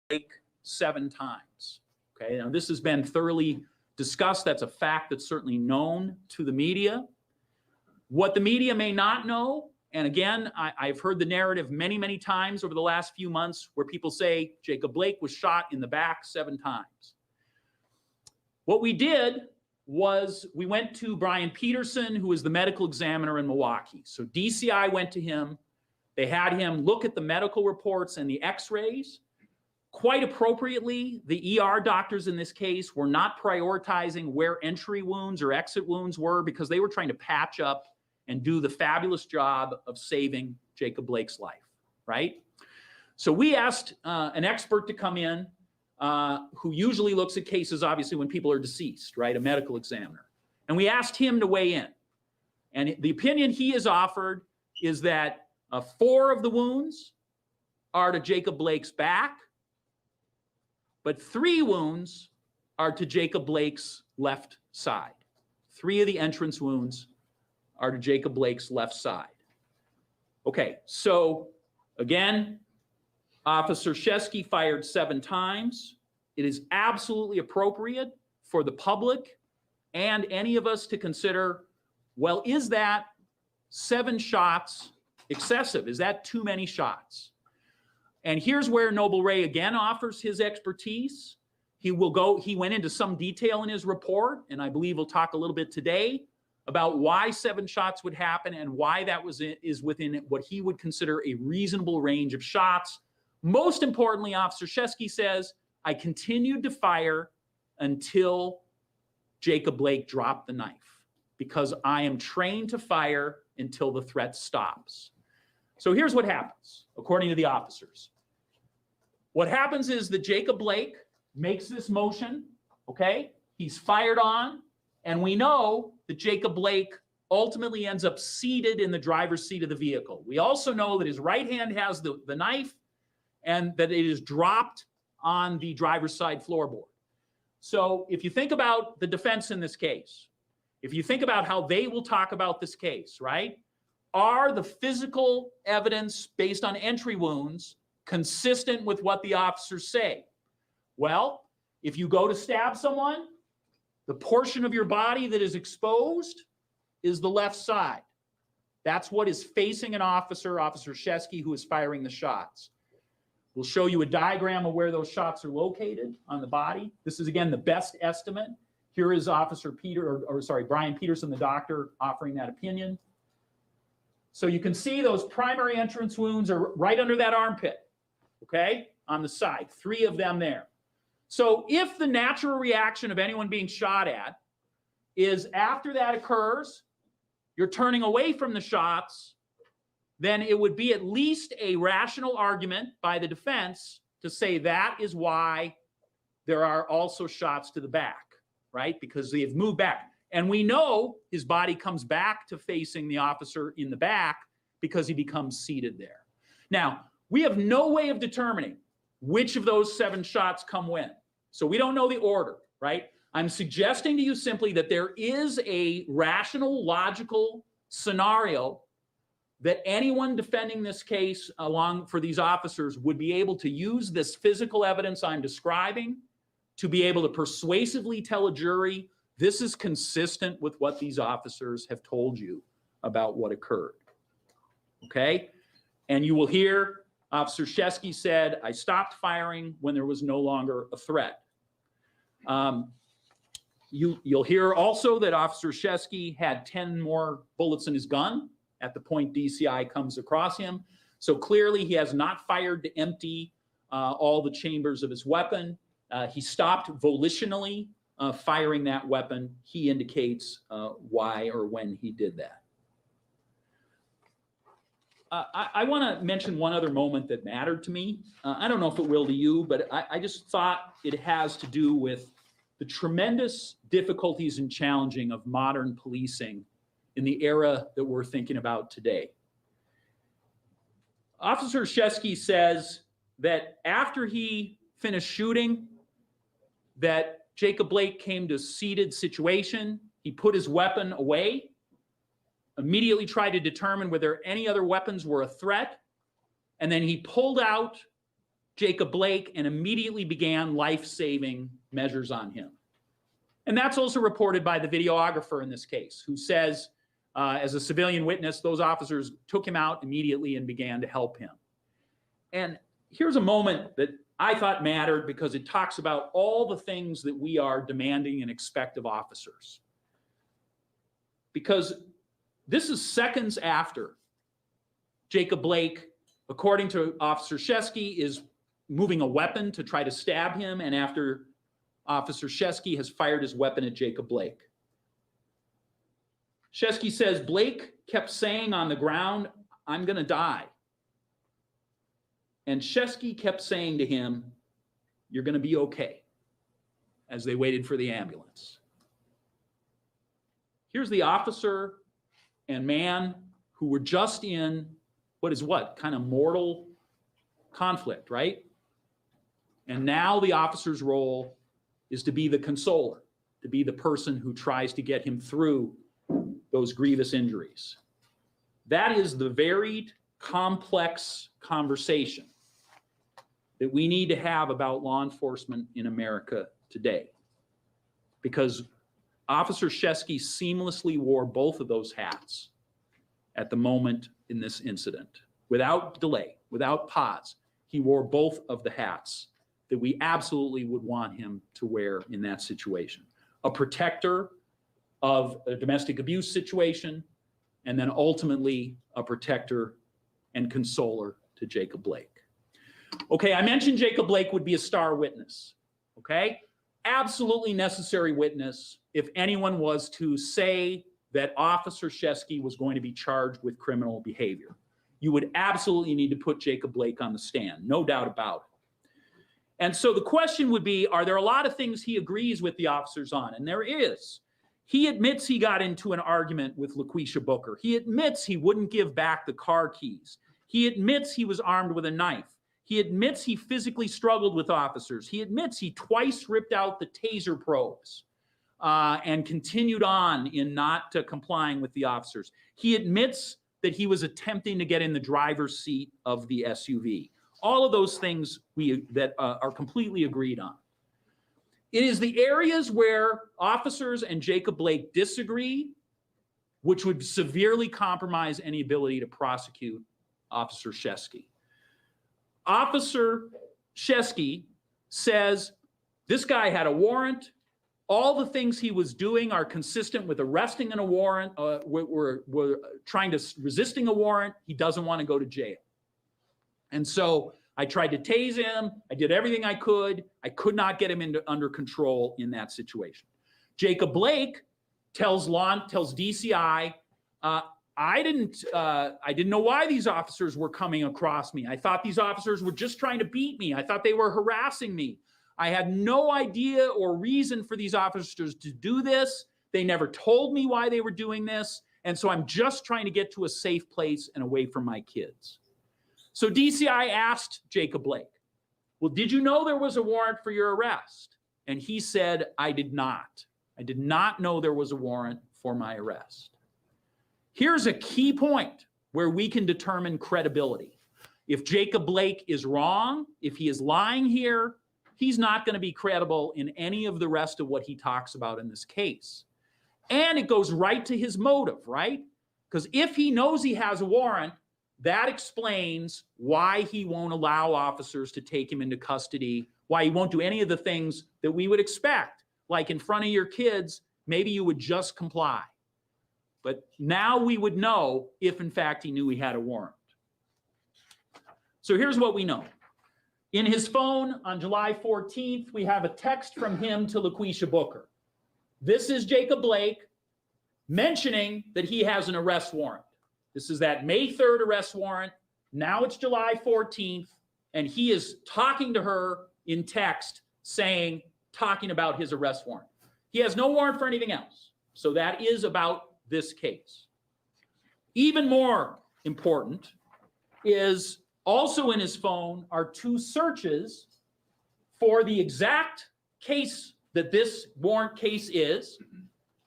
break 7 times. Okay, now this has been thoroughly discussed. That's a fact that's certainly known to the media. What the media may not know, and again, I've heard the narrative many, many times over the last few months where people say Jacob Blake was shot in the back 7 times. What we did was we went to Brian Peterson, who is the medical examiner in Milwaukee. So DCI went to him. They had him look at the medical reports and the x-rays. Quite appropriately, the ER doctors in this case were not prioritizing where entry wounds or exit wounds were because they were trying to patch up and do the fabulous job of saving Jacob Blake's life, right? So we asked an expert to come in who usually looks at cases, obviously, when people are deceased, right? A medical examiner. And we asked him to weigh in. And the opinion he has offered is that 4 of the wounds are to Jacob Blake's back, but 3 wounds are to Jacob Blake's left side. 3 of the entrance wounds are to Jacob Blake's left side. Okay, so again, Officer Shesky fired 7 times. It is absolutely appropriate for the public and any of us to consider, well, is that 7 shots excessive? Is that too many shots? And here's where Noble Ray again offers his expertise. He went into some detail in his report, and I believe we'll talk a little bit today about why 7 shots would happen and why that is within what he would consider a reasonable range of shots. Most importantly, Officer Shesky says, I continued to fire until Jacob Blake dropped the knife because I am trained to fire until the threat stops. So here's what happens, according to the officers. What happens is that Jacob Blake makes this motion, okay? He's fired on, and we know that Jacob Blake ultimately ends up seated in the driver's seat of the vehicle. We also know that his right hand has the knife and that it is dropped on the driver's side floorboard. So if you think about the defense in this case, if you think about how they will talk about this case, right? Are the physical evidence based on entry wounds consistent with what the officers say? Well, if you go to stab someone, the portion of your body that is exposed is the left side. That's what is facing an officer, Officer Shesky, who is firing the shots. We'll show you a diagram of where those shots are located on the body. This is, again, the best estimate. Here is Brian Peterson, the doctor, offering that opinion. So you can see those primary entrance wounds are right under that armpit, okay, on the side, 3 of them there. So if the natural reaction of anyone being shot at is after that occurs, you're turning away from the shots, then it would be at least a rational argument by the defense to say that is why there are also shots to the back, right? Because they have moved back. And we know his body comes back to facing the officer in the back because he becomes seated there. Now, we have no way of determining which of those 7 shots come when. So we don't know the order, right? I'm suggesting to you simply that there is a rational, logical scenario that anyone defending this case for these officers would be able to use this physical evidence I'm describing to be able to persuasively tell a jury this is consistent with what these officers have told you about what occurred, okay? And you will hear Officer Shesky said, I stopped firing when there was no longer a threat. You'll hear also that Officer Shesky had 10 more bullets in his gun at the point DCI comes across him. So clearly he has not fired to empty all the chambers of his weapon. He stopped volitionally firing that weapon. He indicates why or when he did that. I want to mention one other moment that mattered to me. I don't know if it will to you, but I just thought it has to do with the tremendous difficulties and challenging of modern policing in the era that we're thinking about today. Officer Shesky says that after he finished shooting, that Jacob Blake came to a seated situation. He put his weapon away, immediately tried to determine whether any other weapons were a threat, and then he pulled out Jacob Blake and immediately began life-saving measures on him. And that's also reported by the videographer in this case, who says, as a civilian witness, those officers took him out immediately and began to help him. And here's a moment that I thought mattered because it talks about all the things that we are demanding and expect of officers. Because this is seconds after Jacob Blake, according to Officer Shesky, is moving a weapon to try to stab him, and after Officer Shesky has fired his weapon at Jacob Blake. Shesky says, Blake kept saying on the ground, I'm going to die. And Shesky kept saying to him, you're going to be okay, as they waited for the ambulance. Here's the officer and man who were just in kind of mortal conflict, right? And now the officer's role is to be the consoler, to be the person who tries to get him through those grievous injuries. That is the varied, complex conversation that we need to have about law enforcement in America today. Because Officer Shesky seamlessly wore both of those hats at the moment in this incident. Without delay, without pause, he wore both of the hats that we absolutely would want him to wear in that situation. A protector of a domestic abuse situation, and then ultimately a protector and consoler to Jacob Blake. Okay, I mentioned Jacob Blake would be a star witness, okay? Absolutely necessary witness if anyone was to say that Officer Shesky was going to be charged with criminal behavior. You would absolutely need to put Jacob Blake on the stand, no doubt about it. And so the question would be, are there a lot of things he agrees with the officers on? And there is. He admits he got into an argument with LaQuisha Booker. He admits he wouldn't give back the car keys. He admits he was armed with a knife. He admits he physically struggled with officers. He admits he twice ripped out the taser probes and continued on in not complying with the officers. He admits that he was attempting to get in the driver's seat of the SUV. All of those things that are completely agreed on. It is the areas where officers and Jacob Blake disagree, which would severely compromise any ability to prosecute Officer Shesky. Officer Shesky says this guy had a warrant. All the things he was doing are consistent with arresting in a warrant. We're trying to resisting a warrant. He doesn't want to go to jail. And so I tried to tase him. I did everything I could. I could not get him under control in that situation. Jacob Blake tells DCI, I didn't know why these officers were coming across me. I thought these officers were just trying to beat me. I thought they were harassing me. I had no idea or reason for these officers to do this. They never told me why they were doing this. And so I'm just trying to get to a safe place and away from my kids. So DCI asked Jacob Blake, well, did you know there was a warrant for your arrest? And he said, I did not. I did not know there was a warrant for my arrest. Here's a key point where we can determine credibility. If Jacob Blake is wrong, if he is lying here, he's not going to be credible in any of the rest of what he talks about in this case. And it goes right to his motive, right? Because if he knows he has a warrant, that explains why he won't allow officers to take him into custody, why he won't do any of the things that we would expect. Like in front of your kids, maybe you would just comply. But now we would know if, in fact, he knew he had a warrant. So here's what we know. In his phone on July 14th, we have a text from him to LaQuisha Booker. This is Jacob Blake mentioning that he has an arrest warrant. This is that May 3rd arrest warrant. Now it's July 14th, and he is talking to her in text talking about his arrest warrant. He has no warrant for anything else. So that is about this case. Even more important is also in his phone are two searches for the exact case that this warrant case is.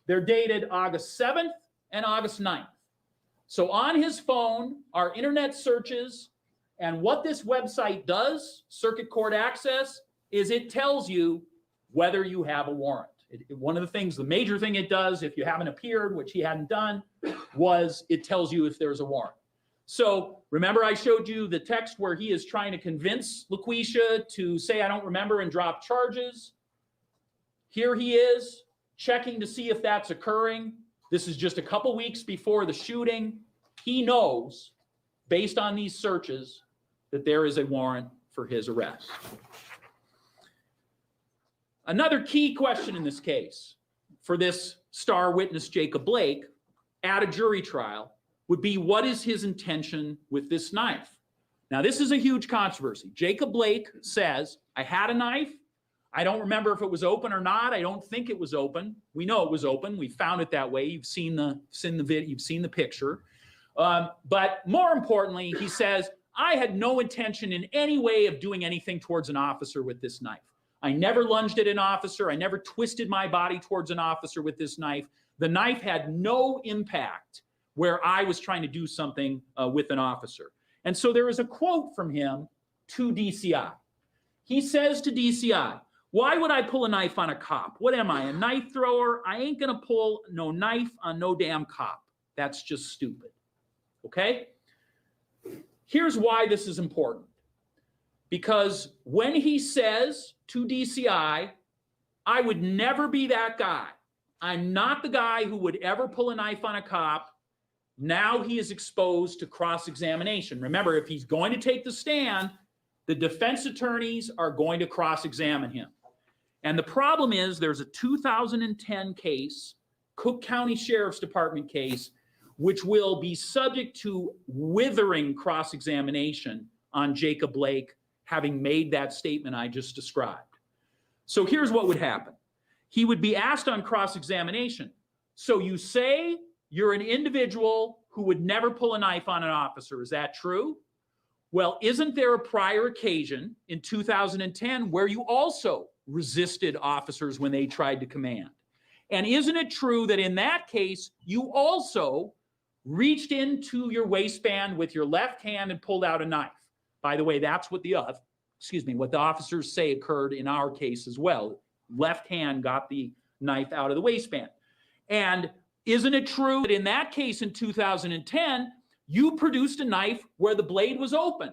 They're dated August 7th and August 9th. So on his phone are internet searches, and what this website does, Circuit Court Access, is it tells you whether you have a warrant. One of the things, the major thing it does, if you haven't appeared, which he hadn't done, was it tells you if there's a warrant. So remember I showed you the text where he is trying to convince LaQuisha to say, I don't remember, and drop charges. Here he is checking to see if that's occurring. This is just a couple weeks before the shooting. He knows, based on these searches, that there is a warrant for his arrest. Another key question in this case for this star witness, Jacob Blake, at a jury trial would be, what is his intention with this knife? Now, this is a huge controversy. Jacob Blake says, I had a knife. I don't remember if it was open or not. I don't think it was open. We know it was open. We found it that way. You've seen the video. You've seen the picture. But more importantly, he says, I had no intention in any way of doing anything towards an officer with this knife. I never lunged at an officer. I never twisted my body towards an officer with this knife. The knife had no impact where I was trying to do something with an officer. And so there is a quote from him to DCI. He says to DCI, why would I pull a knife on a cop? What am I, a knife thrower? I ain't gonna pull no knife on no damn cop. That's just stupid, okay? Here's why this is important. Because when he says to DCI, I would never be that guy. I'm not the guy who would ever pull a knife on a cop. Now he is exposed to cross-examination. Remember, if he's going to take the stand, the defense attorneys are going to cross-examine him. And the problem is there's a 2010 case, Cook County Sheriff's Department case, which will be subject to withering cross-examination on Jacob Blake having made that statement I just described. So here's what would happen. He would be asked on cross-examination, so you say you're an individual who would never pull a knife on an officer, is that true? Well, isn't there a prior occasion in 2010 where you also resisted officers when they tried to command? And isn't it true that in that case, you also reached into your waistband with your left hand and pulled out a knife? By the way, that's what what the officers say occurred in our case as well. Left hand got the knife out of the waistband. And isn't it true that in that case in 2010, you produced a knife where the blade was open?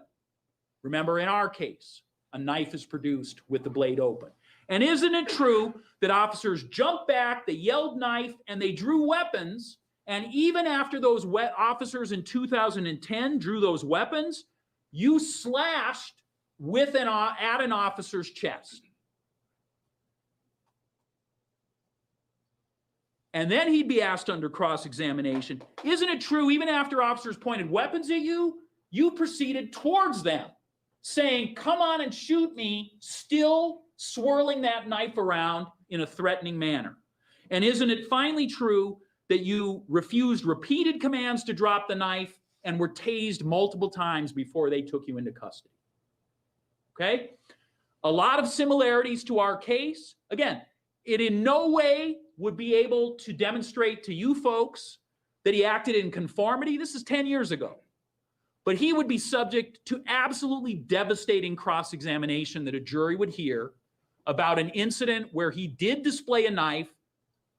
Remember, in our case, a knife is produced with the blade open. And isn't it true that officers jumped back, they yelled knife, and they drew weapons? And even after those officers in 2010 drew those weapons, you slashed with at an officer's chest. And then he'd be asked under cross-examination, isn't it true even after officers pointed weapons at you, you proceeded towards them, saying, come on and shoot me, still swirling that knife around in a threatening manner? And isn't it finally true that you refused repeated commands to drop the knife and were tased multiple times before they took you into custody? Okay? A lot of similarities to our case. Again, it in no way would be able to demonstrate to you folks that he acted in conformity. This is 10 years ago. But he would be subject to absolutely devastating cross-examination that a jury would hear about an incident where he did display a knife.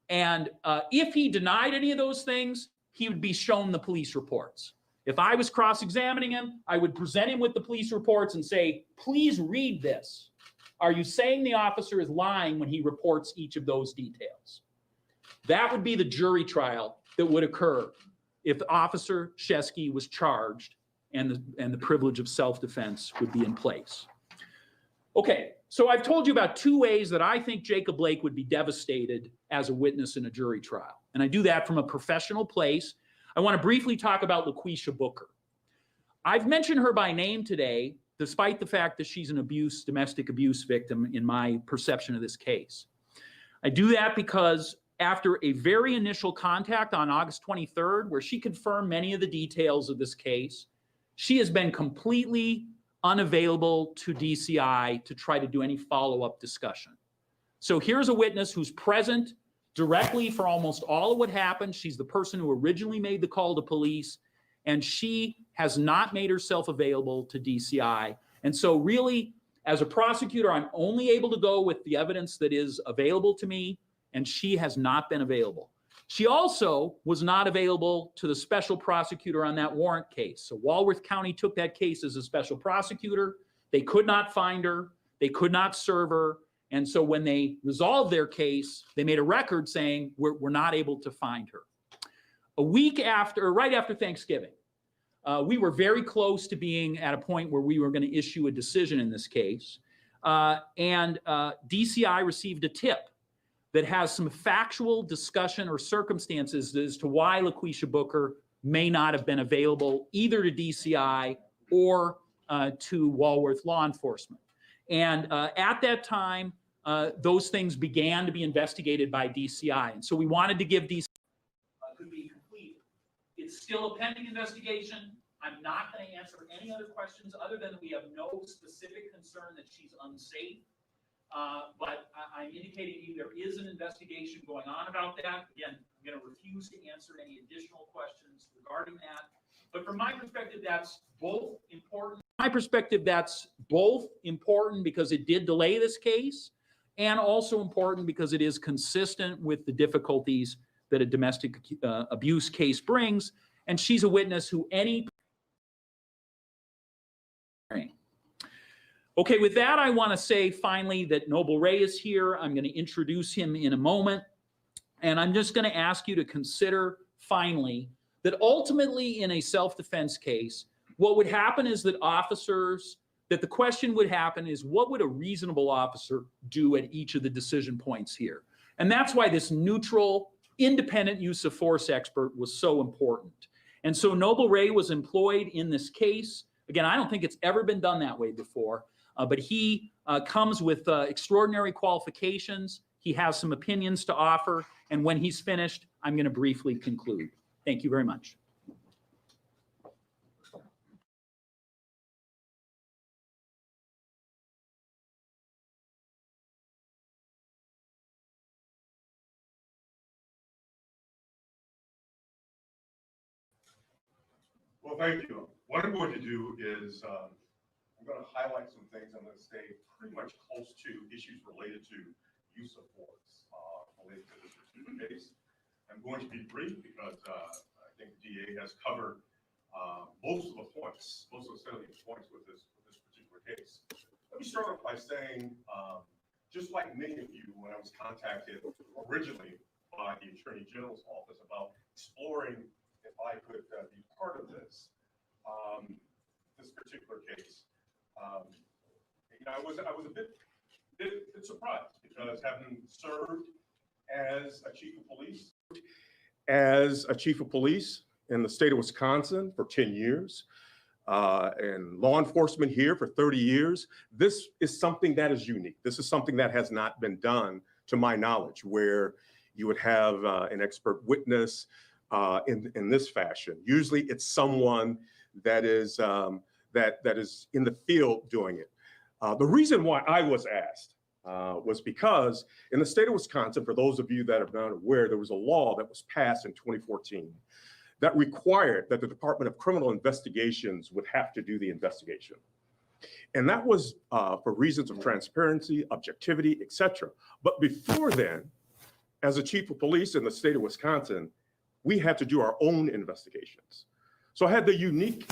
And if he denied any of those things, he would be shown the police reports. If I was cross-examining him, I would present him with the police reports and say, please read this. Are you saying the officer is lying when he reports each of those details? That would be the jury trial that would occur if Officer Shesky was charged and the privilege of self-defense would be in place. Okay, so I've told you about two ways that I think Jacob Blake would be devastated as a witness in a jury trial. And I do that from a professional place. I want to briefly talk about LaQuisha Booker. I've mentioned her by name today, despite the fact that she's an domestic abuse victim in my perception of this case. I do that because after a very initial contact on August 23rd, where she confirmed many of the details of this case, she has been completely unavailable to DCI to try to do any follow-up discussion. So here's a witness who's present directly for almost all of what happened. She's the person who originally made the call to police, and she has not made herself available to DCI. And so really, as a prosecutor, I'm only able to go with the evidence that is available to me, and she has not been available. She also was not available to the special prosecutor on that warrant case. So Walworth County took that case as a special prosecutor. They could not find her. They could not serve her. And so when they resolved their case, they made a record saying, we're not able to find her. A week after, right after Thanksgiving, we were very close to being at a point where we were going to issue a decision in this case. And DCI received a tip that has some factual discussion or circumstances as to why LaQuisha Booker may not have been available either to DCI or to Walworth law enforcement. And at that time, those things began to be investigated by DCI. And so we wanted to give DCI could be completed. It's still a pending investigation. I'm not going to answer any other questions other than we have no specific concern that she's unsafe. But I'm indicating to you there is an investigation going on about that. Again, I'm going to refuse to answer any additional questions regarding that. But from my perspective, that's both important. From my perspective, that's both important because it did delay this case, and also important because it is consistent with the difficulties that a domestic abuse case brings. And she's a witness who any... Okay, with that, I want to say finally that Noble Ray is here. I'm going to introduce him in a moment. And I'm just going to ask you to consider finally that ultimately in a self-defense case, what would happen is that the question would happen is, what would a reasonable officer do at each of the decision points here? And that's why this neutral, independent use of force expert was so important. And so Noble Ray was employed in this case. Again, I don't think it's ever been done that way before, but he comes with extraordinary qualifications. He has some opinions to offer. And when he's finished, I'm going to briefly conclude. Thank you very much. Well, thank you. What I'm going to do is I'm going to highlight some things. I'm going to stay pretty much close to issues related to use of force related to this particular case. I'm going to be brief because I think the DA has covered most of the points, most of the salient points with this particular case. Let me start off by saying, just like many of you, when I was contacted originally by the Attorney General's office about exploring if I could be part of this particular case, I was a bit surprised because having served as a chief of police in the state of Wisconsin for 10 years, and law enforcement here for 30 years, this is something that is unique. This is something that has not been done, to my knowledge, where you would have an expert witness in this fashion. Usually it's someone that is in the field doing it. The reason why I was asked was because in the state of Wisconsin, for those of you that are not aware, there was a law that was passed in 2014 that required that the Department of Criminal Investigations would have to do the investigation. And that was for reasons of transparency, objectivity, etc. But before then, as a chief of police in the state of Wisconsin, we had to do our own investigations. So I had the unique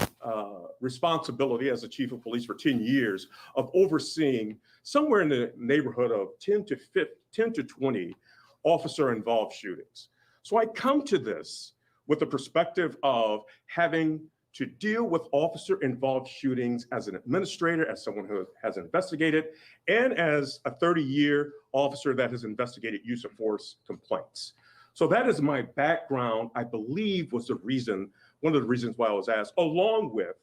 responsibility as a chief of police for 10 years of overseeing somewhere in the neighborhood of 10 to 20 officer-involved shootings. So I come to this with the perspective of having to deal with officer-involved shootings as an administrator, as someone who has investigated, and as a 30-year officer that has investigated use of force complaints. So that is my background, I believe, was the reason, one of the reasons why I was asked, along with,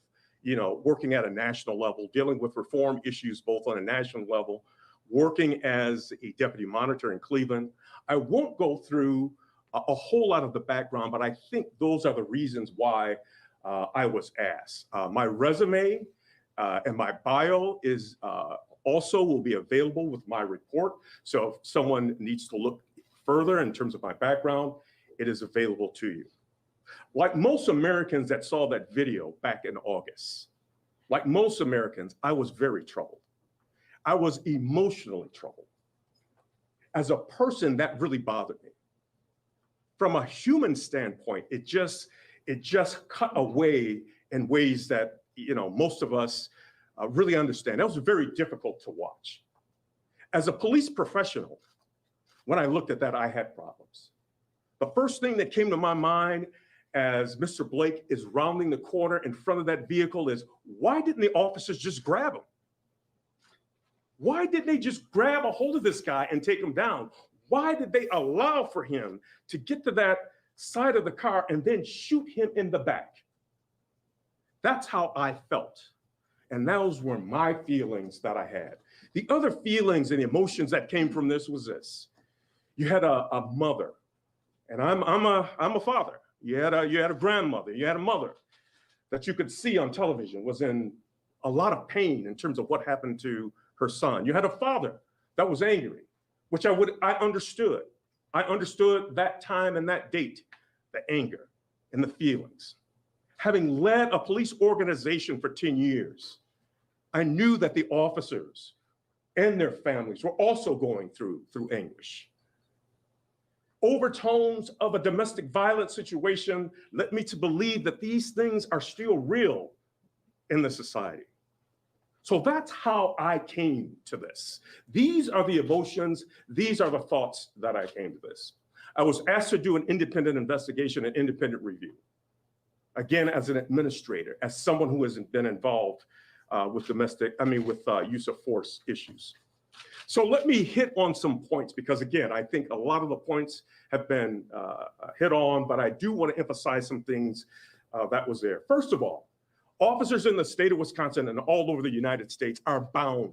working at a national level, dealing with reform issues, both on a national level, working as a deputy monitor in Cleveland. I won't go through a whole lot of the background, but I think those are the reasons why I was asked. My resume and my bio is also will be available with my report. So if someone needs to look further in terms of my background, it is available to you. Like most Americans that saw that video back in August, like most Americans, I was very troubled. I was emotionally troubled. As a person, that really bothered me. From a human standpoint, it just cut away in ways that most of us really understand. That was very difficult to watch. As a police professional, when I looked at that, I had problems. The first thing that came to my mind as Mr. Blake is rounding the corner in front of that vehicle is, why didn't the officers just grab him? Why didn't they just grab a hold of this guy and take him down? Why did they allow for him to get to that side of the car and then shoot him in the back? That's how I felt. And those were my feelings that I had. The other feelings and emotions that came from this was this. You had a mother, and I'm a father. You had a grandmother, you had a mother that you could see on television was in a lot of pain in terms of what happened to her son. You had a father that was angry, which I understood. I understood that time and that date, the anger and the feelings. Having led a police organization for 10 years, I knew that the officers and their families were also going through anguish. Overtones of a domestic violence situation led me to believe that these things are still real in the society. So that's how I came to this. These are the emotions, these are the thoughts that I came to this. I was asked to do an independent investigation, an independent review. Again, as an administrator, as someone who hasn't been involved with use of force issues. So let me hit on some points because again, I think a lot of the points have been hit on, but I do want to emphasize some things that was there. First of all, officers in the state of Wisconsin and all over the United States are bound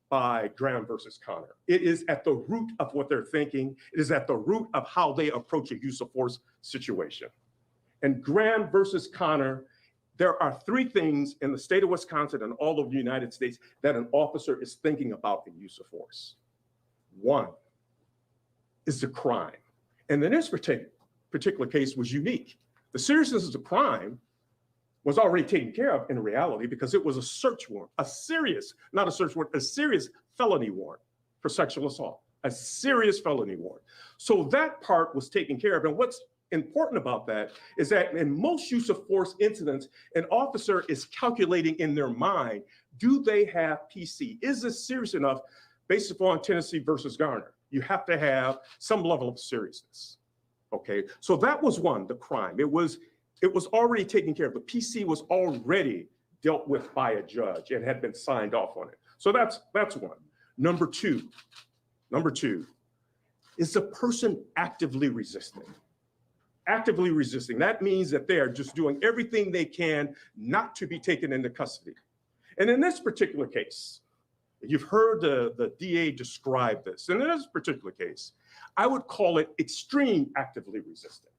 by Graham versus Connor. It is at the root of what they're thinking. It is at the root of how they approach a use of force situation. And Graham versus Connor, there are three things in the state of Wisconsin and all over the United States that an officer is thinking about in use of force. One is the crime. And in this particular case was unique. The seriousness of the crime was already taken care of in reality because it was a search warrant, a serious felony warrant for sexual assault, a serious felony warrant. So that part was taken care of. And what's important about that is that in most use of force incidents, an officer is calculating in their mind, do they have PC? Is this serious enough based upon Tennessee versus Garner? You have to have some level of seriousness, okay? So that was one, the crime. It was already taken care of. The PC was already dealt with by a judge and had been signed off on it. So that's one. Number two is the person actively resisting. Actively resisting. That means that they are just doing everything they can not to be taken into custody. And in this particular case, you've heard the DA describe this. And in this particular case, I would call it extreme actively resisting.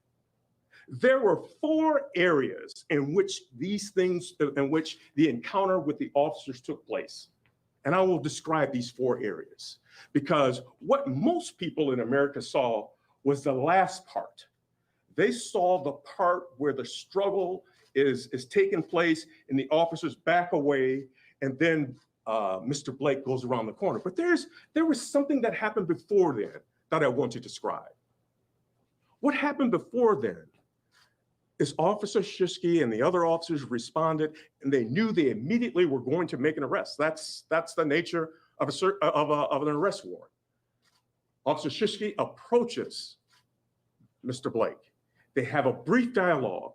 There were 4 areas in which the encounter with the officers took place. And I will describe these 4 areas because what most people in America saw was the last part. They saw the part where the struggle is taking place and the officers back away and then Mr. Blake goes around the corner. But there was something that happened before then that I want to describe. What happened before then is Officer Shishke and the other officers responded and they knew they immediately were going to make an arrest. That's the nature of an arrest warrant. Officer Shishke approaches Mr. Blake. They have a brief dialogue.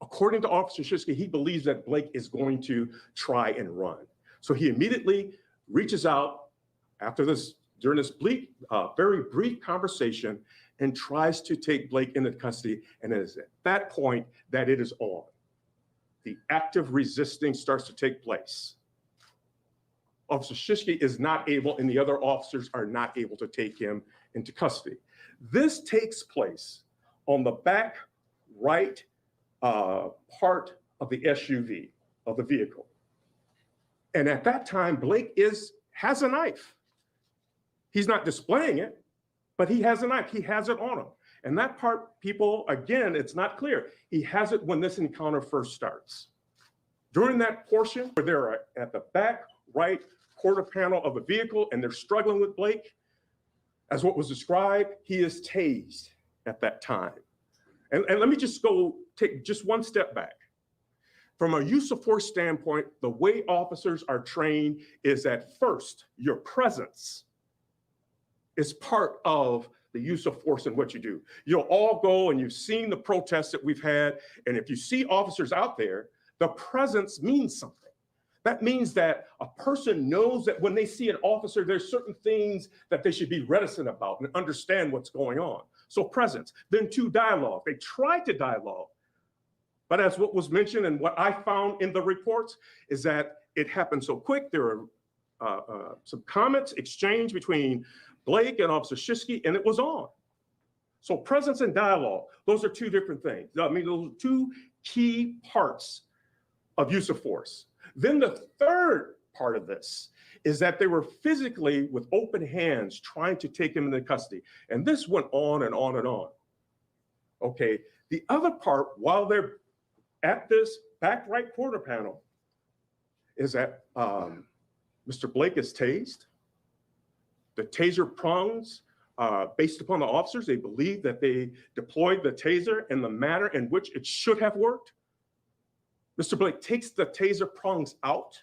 According to Officer Shishke, he believes that Blake is going to try and run. So he immediately reaches out during this very brief conversation and tries to take Blake into custody. And it is at that point that it is on. The active resisting starts to take place. Officer Shishke is not able, and the other officers are not able to take him into custody. This takes place on the back right part of the SUV, of the vehicle. And at that time, Blake has a knife. He's not displaying it, but he has a knife. He has it on him. And that part, people, again, it's not clear. He has it when this encounter first starts. During that portion where they're at the back right quarter panel of the vehicle and they're struggling with Blake, as what was described, he is tased at that time. And let me just take just one step back. From a use of force standpoint, the way officers are trained is that first, your presence is part of the use of force and what you do. You'll all go and you've seen the protests that we've had. And if you see officers out there, the presence means something. That means that a person knows that when they see an officer, there's certain things that they should be reticent about and understand what's going on. So presence. Then two, dialogue. They try to dialogue. But as what was mentioned and what I found in the reports is that it happened so quick. There were some comments exchanged between Blake and Officer Shishki, and it was on. So presence and dialogue, those are two different things. I mean, those are two key parts of use of force. Then the third part of this is that they were physically with open hands trying to take him into custody. And this went on and on and on. Okay, the other part, while they're at this back right corner panel, is that Mr. Blake is tased. The taser prongs, based upon the officers, they believe that they deployed the taser in the manner in which it should have worked. Mr. Blake takes the taser prongs out.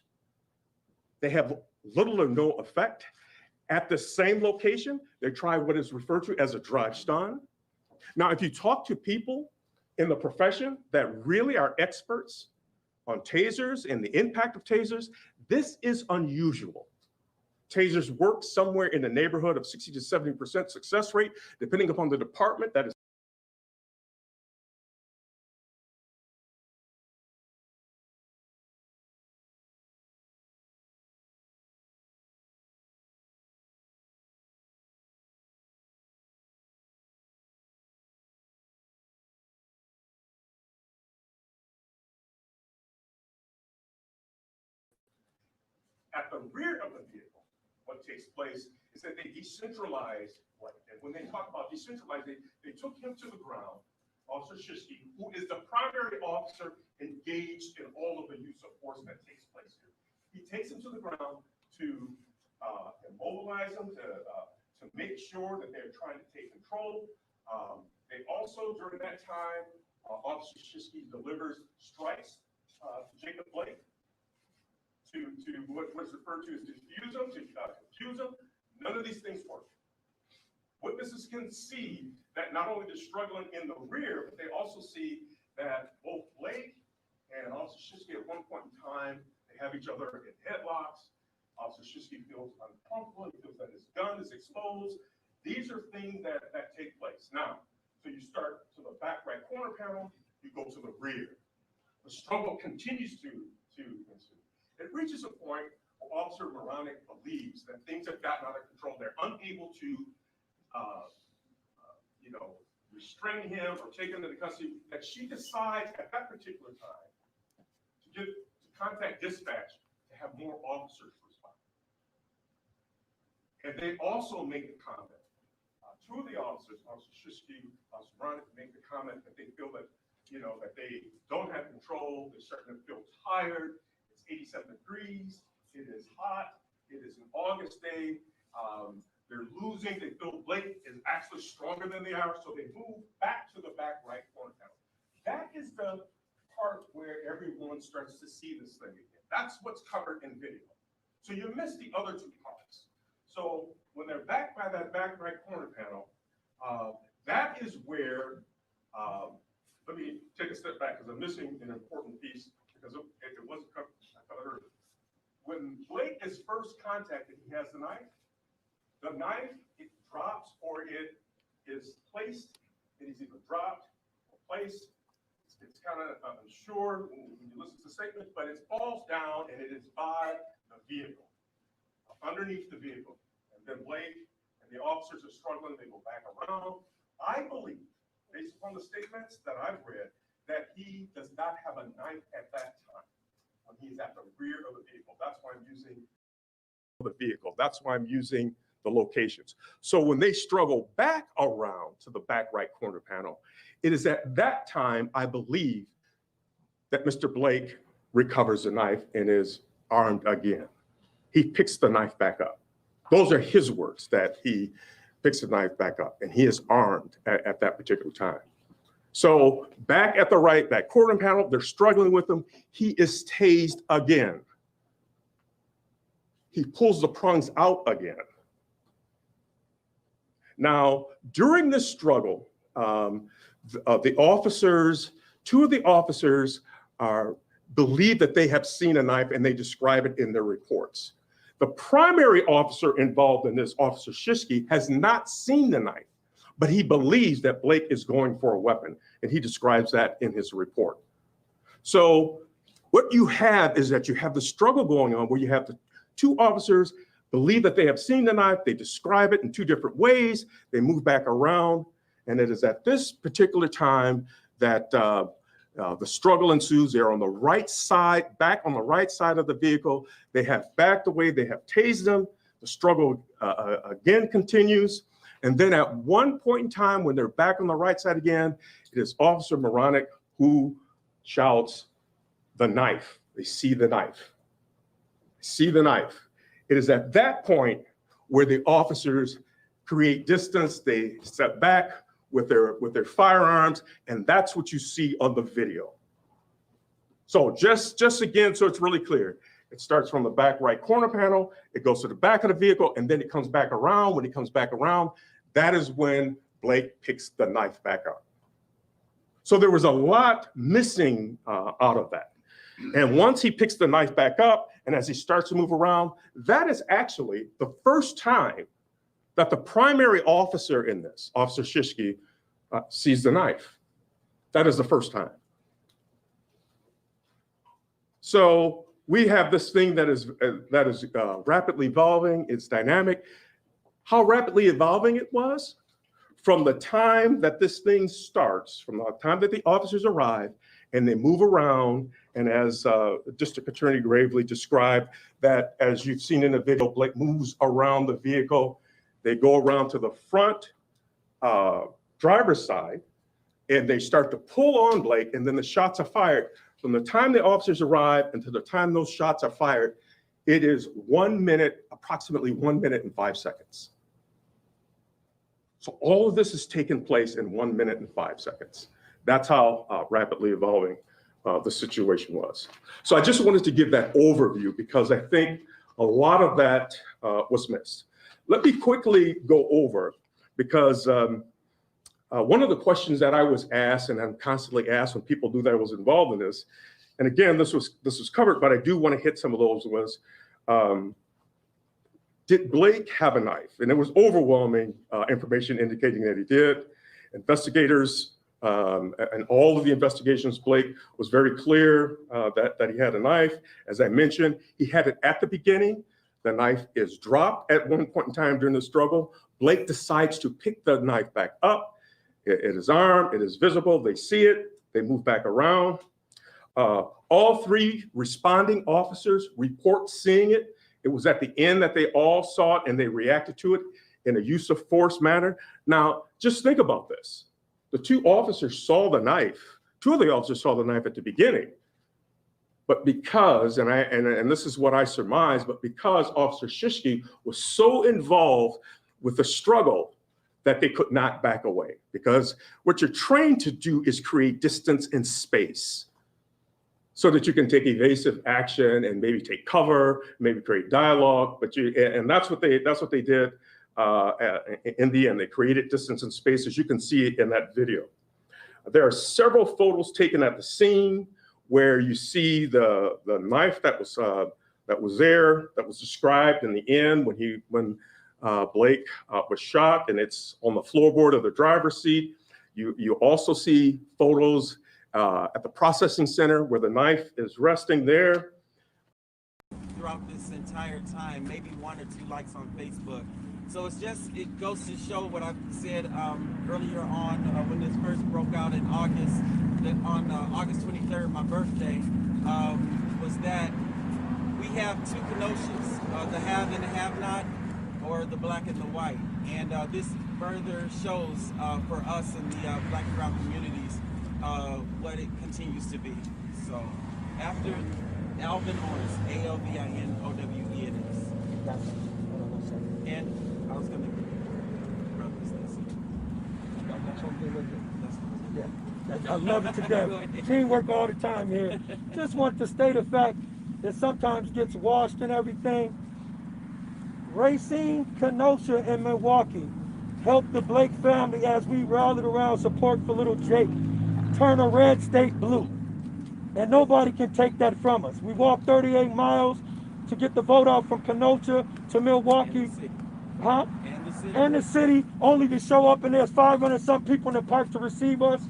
They have little or no effect. At the same location, they try what is referred to as a drive stun. Now, if you talk to people in the profession that really are experts on tasers and the impact of tasers, this is unusual. Tasers work somewhere in the neighborhood of 60 to 70% success rate, depending upon the department that is. At the rear of the vehicle, what takes place is that they decentralize Blake. And when they talk about decentralize, they took him to the ground, Officer Shishki, who is the primary officer engaged in all of the use of force that takes place here. He takes him to the ground to immobilize him, to make sure that they're trying to take control. They also, during that time, Officer Shishki delivers strikes to Jacob Blake. To what's referred to as diffuse them, to confuse them. None of these things work. Witnesses can see that not only they're struggling in the rear, but they also see that both Blake and Officer Shishki at one point in time, they have each other in headlocks. Officer Shishki feels uncomfortable, he feels that his gun is exposed. These are things that take place. Now, so you start to the back right corner panel, you go to the rear. The struggle continues to ensue. It reaches a point where Officer Moronic believes that things have gotten out of control. They're unable to, restrain him or take him into custody. That she decides at that particular time to contact dispatch to have more officers respond. And they also make the comment. Two of the officers, Officer Shishki, Officer Moronic, make the comment that they feel that, that they don't have control. They're starting to feel tired. 87 degrees, it is hot, it is an August day, they're losing, they feel Blake is actually stronger than they are, so they move back to the back right corner panel. That is the part where everyone starts to see this thing again. That's what's covered in video. So you miss the other two parts. So when they're back by that back right corner panel, that is where, let me take a step back because I'm missing an important piece because it wasn't covered. When Blake is first contacted, he has the knife. The knife, it drops or it is placed. It is either dropped or placed. It's kind of unsure when you listen to the statement, but it falls down and it is by the vehicle, underneath the vehicle. And then Blake and the officers are struggling. They go back around. I believe, based upon the statements that I've read, that he does not have a knife at that time. When he's at the rear of the vehicle. That's why I'm using the vehicle. That's why I'm using the locations. So when they struggle back around to the back right corner panel, it is at that time, I believe, that Mr. Blake recovers the knife and is armed again. He picks the knife back up. Those are his words, that he picks the knife back up and he is armed at that particular time. So back at the right, that corner panel, they're struggling with him. He is tased again. He pulls the prongs out again. Now, during this struggle, the officers, two of the officers believe that they have seen a knife and they describe it in their reports. The primary officer involved in this, Officer Shishki, has not seen the knife, but he believes that Blake is going for a weapon, and he describes that in his report. So what you have is that you have the struggle going on where you have the two officers believe that they have seen the knife, they describe it in two different ways, they move back around, and it is at this particular time that the struggle ensues. They're on the right side, back on the right side of the vehicle. They have backed away, they have tased them. The struggle again continues. And then at one point in time, when they're back on the right side again, it is Officer Moronic who shouts, "The knife." They see the knife. See the knife. It is at that point where the officers create distance. They step back with their firearms, and that's what you see on the video. So just again, so it's really clear, it starts from the back right corner panel, it goes to the back of the vehicle, and then it comes back around. When it comes back around, that is when Blake picks the knife back up. So there was a lot missing out of that. And once he picks the knife back up, and as he starts to move around, that is actually the first time that the primary officer in this, Officer Shishki, sees the knife. That is the first time. So we have this thing that is rapidly evolving. It's dynamic. How rapidly evolving it was? From the time that this thing starts, from the time that the officers arrive and they move around, and as District Attorney Gravely described, that as you've seen in the video, Blake moves around the vehicle. They go around to the front driver's side, and they start to pull on Blake, and then the shots are fired. From the time the officers arrive until the time those shots are fired, it is 1 minute, approximately 1 minute and 5 seconds. So all of this has taken place in 1 minute and 5 seconds. That's how rapidly evolving the situation was. So I just wanted to give that overview because I think a lot of that was missed. Let me quickly go over, because one of the questions that I was asked, and I'm constantly asked when people knew that I was involved in this, and again, this was covered, but I do want to hit some of those, was, did Blake have a knife? And it was overwhelming information indicating that he did. Investigators, and all of the investigations, Blake was very clear that he had a knife. As I mentioned, he had it at the beginning. The knife is dropped at one point in time during the struggle. Blake decides to pick the knife back up. It is armed, it is visible, they see it, they move back around. All three responding officers report seeing it. It was at the end that they all saw it and they reacted to it in a use of force manner. Now, just think about this. The two officers saw the knife. Two of the officers saw the knife at the beginning. But because, and this is what I surmise, but because Officer Shishki was so involved with the struggle that they could not back away. Because what you're trained to do is create distance and space so that you can take evasive action and maybe take cover, maybe create dialogue. And that's what they did in the end. They created distance and space, as you can see in that video. There are several photos taken at the scene where you see the knife that was there, that was described in the end when Blake was shot, and it's on the floorboard of the driver's seat. You also see photos at the processing center where the knife is resting there. Throughout this entire time, maybe 1 or 2 likes on Facebook. So it goes to show what I said earlier on when this first broke out in August, that on August 23rd, my birthday, was that we have two Kenoshas, the have and the have not, or the black and the white. And this further shows for us in the black and brown communities what it continues to be. So after Alvin Owens, ALVINOWENS. And I was going to I love it to death. Teamwork all the time here. Just want to state a fact that sometimes gets washed and everything. Racine, Kenosha, and Milwaukee help the Blake family as we rallied around support for little Jake turn a red state blue. And nobody can take that from us. We walked 38 miles to get the vote out from Kenosha to Milwaukee, huh? And the city, only to show up and there's 500 some people in the park to receive us.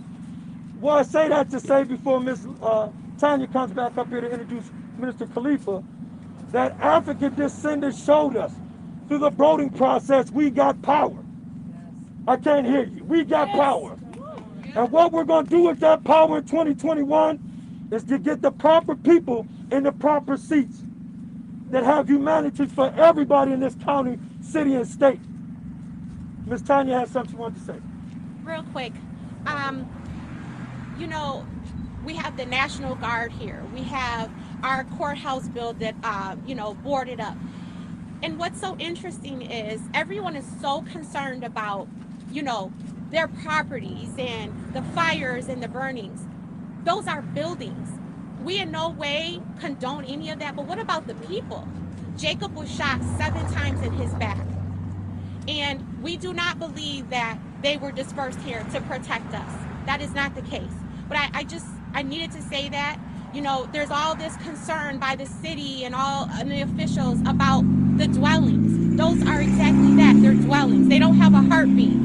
Well, I say that to say before Ms. Tanya comes back up here to introduce Minister Khalifa, that African descendants showed us through the voting process we got power. I can't hear you. We got power. And what we're going to do with that power in 2021 is to get the proper people in the proper seats that have humanity for everybody in this county, city, and state. Ms. Tanya has something she wanted to say. Real quick, you know, we have the National Guard here. We have our courthouse built that, you know, boarded up. And what's so interesting is everyone is so concerned about, you know, their properties and the fires and the burnings. Those are buildings. We in no way condone any of that, but what about the people? Jacob was shot 7 times in his back. And we do not believe that they were dispersed here to protect us. That is not the case. But I needed to say that. You know, there's all this concern by the city and all the officials about the dwellings. Those are exactly that. They're dwellings. They don't have a heartbeat.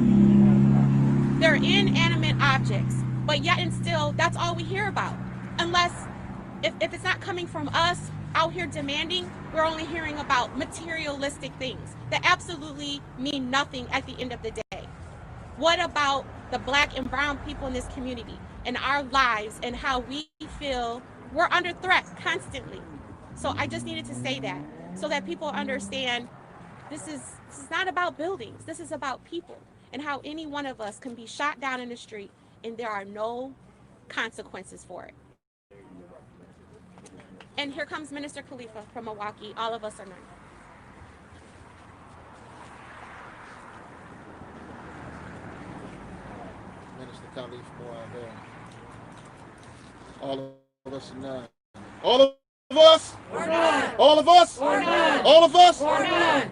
They're inanimate objects. But yet and still, that's all we hear about. Unless, if it's not coming from us out here demanding, we're only hearing about materialistic things that absolutely mean nothing at the end of the day. What about the Black and brown people in this community and our lives and how we feel we're under threat constantly? So I just needed to say that so that people understand this is not about buildings. This is about people and how any one of us can be shot down in the street and there are no consequences for it. And here comes Minister Khalifa from Milwaukee. All of us are not. Minister Khalifa, all of us are none. All of us? We're none. All of us? We're none. All of us? We're none.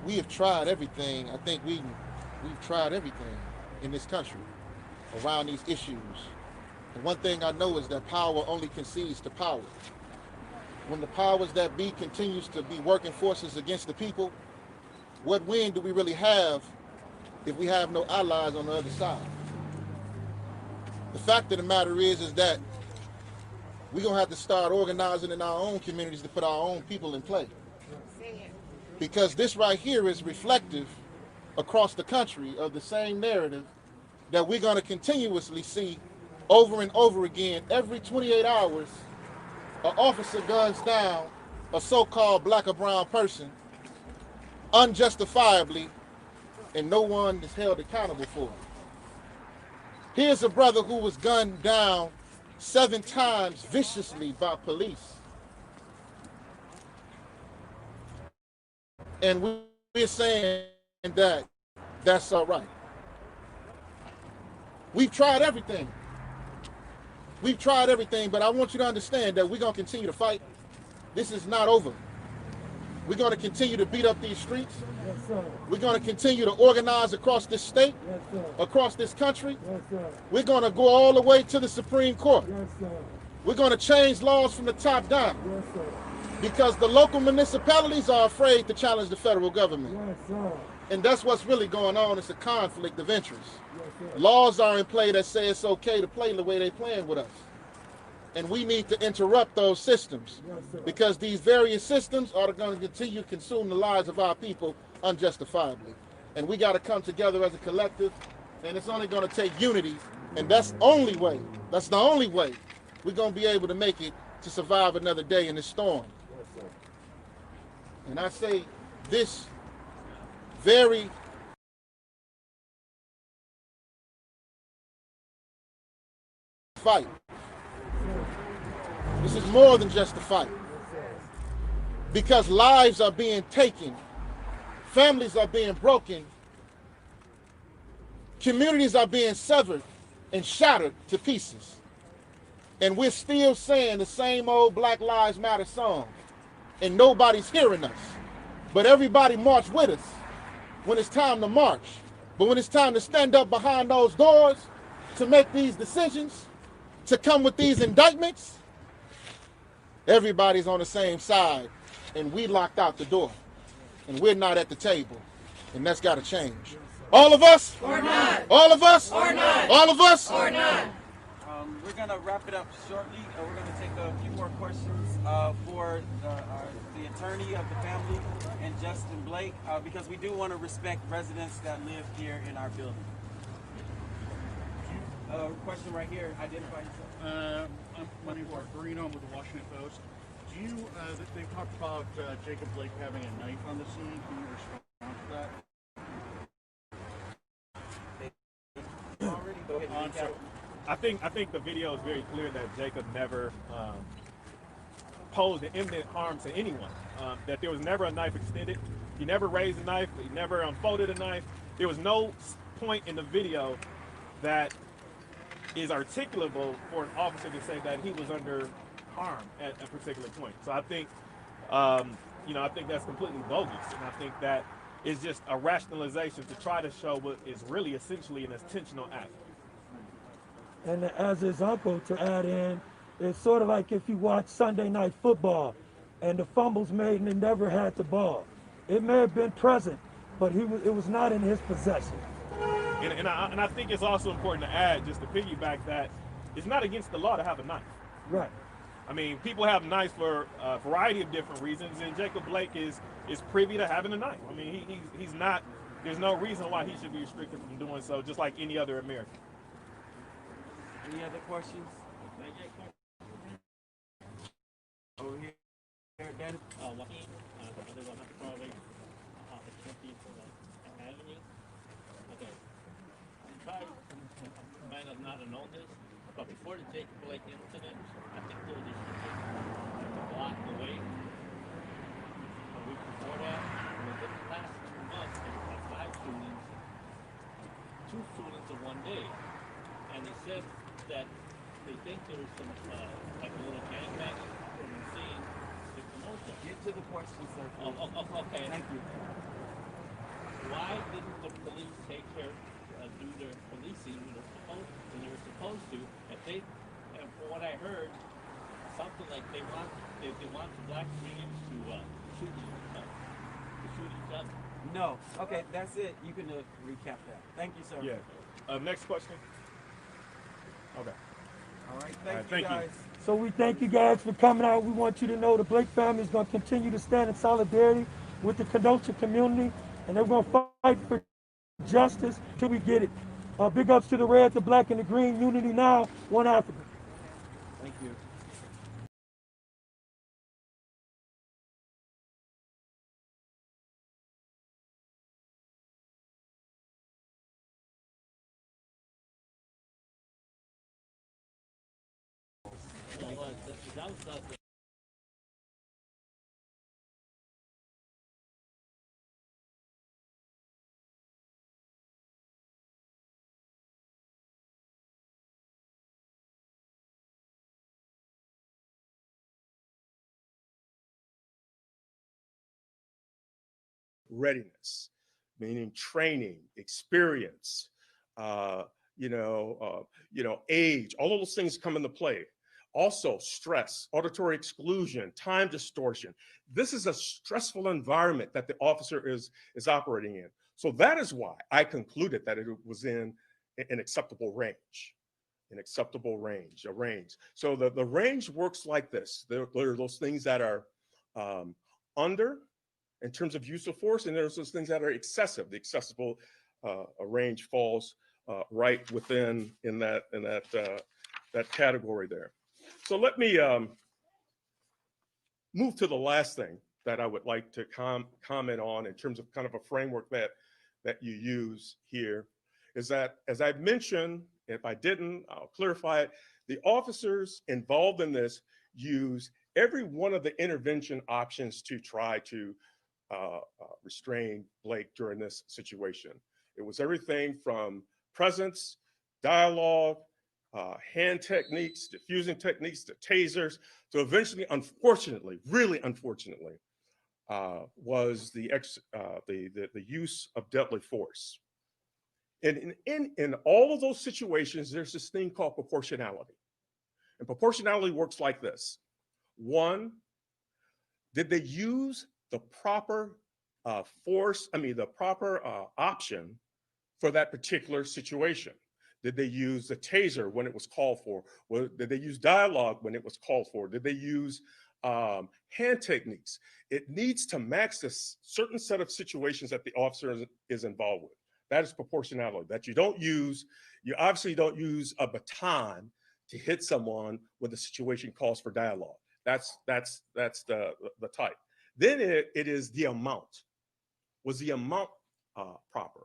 We have tried everything. I think we've tried everything in this country around these issues. And one thing I know is that power only concedes to power. When the powers that be continues to be working forces against the people, what win do we really have if we have no allies on the other side? The fact of the matter is that we're gonna have to start organizing in our own communities to put our own people in play. Because this right here is reflective across the country of the same narrative that we're gonna continuously see over and over again. Every 28 hours, an officer guns down a so-called Black or brown person unjustifiably, and no one is held accountable for it. Here's a brother who was gunned down 7 times viciously by police. And we're saying that that's all right. We've tried everything. We've tried everything, but I want you to understand that we're going to continue to fight. This is not over. We're going to continue to beat up these streets. Yes, sir. We're going to continue to organize across this state, Yes, sir. across this country. Yes, sir. We're going to go all the way to the Supreme Court. Yes, sir. We're going to change laws from the top down Yes, sir. because the local municipalities are afraid to challenge the federal government. Yes, sir. And that's what's really going on. It's a conflict of interest. Yes, sir. Laws are in play that say it's okay to play the way they're playing with us. And we need to interrupt those systems Yes, sir. because these various systems are going to continue to consume the lives of our people unjustifiably. And we got to come together as a collective, and it's only going to take unity. And that's the only way we're going to be able to make it to survive another day in this storm. Yes, sir. And I say this very fight. This is more than just a fight. Because lives are being taken, families are being broken, communities are being severed and shattered to pieces. And we're still saying the same old Black Lives Matter song, and nobody's hearing us. But everybody march with us when it's time to march. But when it's time to stand up behind those doors, to make these decisions, to come with these indictments, everybody's on the same side, and we locked out the door, and we're not at the table, and that's got to change. All of us? Or none. All of us? Or none. All of us? Or none. We're going to wrap it up shortly. We're going to take a few more questions for the attorney of the family and Justin Blake, because we do want to respect residents that live here in our building. Question right here. Identify yourself. My name is Margarino. I'm with the Washington Post. Do you, they talked about Jacob Blake having a knife on the scene. Can you respond to that? I think the video is very clear that Jacob never posed an imminent harm to anyone. That there was never a knife extended. He never raised a knife. He never unfolded a knife. There was no point in the video that is articulable for an officer to say that he was under harm at a particular point. So I think, I think that's completely bogus, and I think that is just a rationalization to try to show what is really essentially an intentional act. And as his uncle, to add in, it's sort of like if you watch Sunday Night Football and the fumbles made and he never had the ball. It may have been present, but it was not in his possession. And I think it's also important to add, just to piggyback, that it's not against the law to have a knife. Right. I mean, people have knives for a variety of different reasons, and Jacob Blake is privy to having a knife. I mean, he's not, there's no reason why he should be restricted from doing so, just like any other American. Any other questions? Over here, Dennis. Might have not known this, but before the Jacob Blake incident, I think there was a block away. A week before that, within the last 2 months, there were 5 shootings, 2 shootings in one day. And they said that they think there was some, like a little gangbanging from the scene in Kenosha. Get to the question, sir. Okay. Thank you. Why didn't the police take care, do their policing when they were supposed to? If they, and from what I heard, something like they want the black communities to shoot each other. No. Okay, that's it. You can recap that. Thank you, sir. Yeah. Next question. Okay. All right. Thank you, guys. So we thank you guys for coming out. We want you to know the Blake family is going to continue to stand in solidarity with the Kenosha community, and they're going to fight for justice till we get it. Big ups to the red, the black, and the green. Unity now, one Africa. Thank you. Readiness, meaning training, experience, age, all of those things come into play. Also, stress, auditory exclusion, time distortion. This is a stressful environment that the officer is operating in. So that is why I concluded that it was in an acceptable range. A range. So the range works like this. There are those things that are under in terms of use of force, and there's those things that are excessive. The accessible range falls right within that category there. So let me move to the last thing that I would like to comment on in terms of kind of a framework that you use here, is that, as I've mentioned, if I didn't, I'll clarify it, the officers involved in this use every one of the intervention options to try to restrain Blake during this situation. It was everything from presence, dialogue, hand techniques, diffusing techniques, to tasers, to eventually, unfortunately, really unfortunately, was the use of deadly force. And in all of those situations, there's this thing called proportionality. And proportionality works like this. One, did they use the proper option for that particular situation? Did they use the taser when it was called for? Did they use dialogue when it was called for? Did they use hand techniques? It needs to match this certain set of situations that the officer is involved with. That is proportionality. That you obviously don't use a baton to hit someone when the situation calls for dialogue. That's the type. Then it is the amount. Was the amount proper?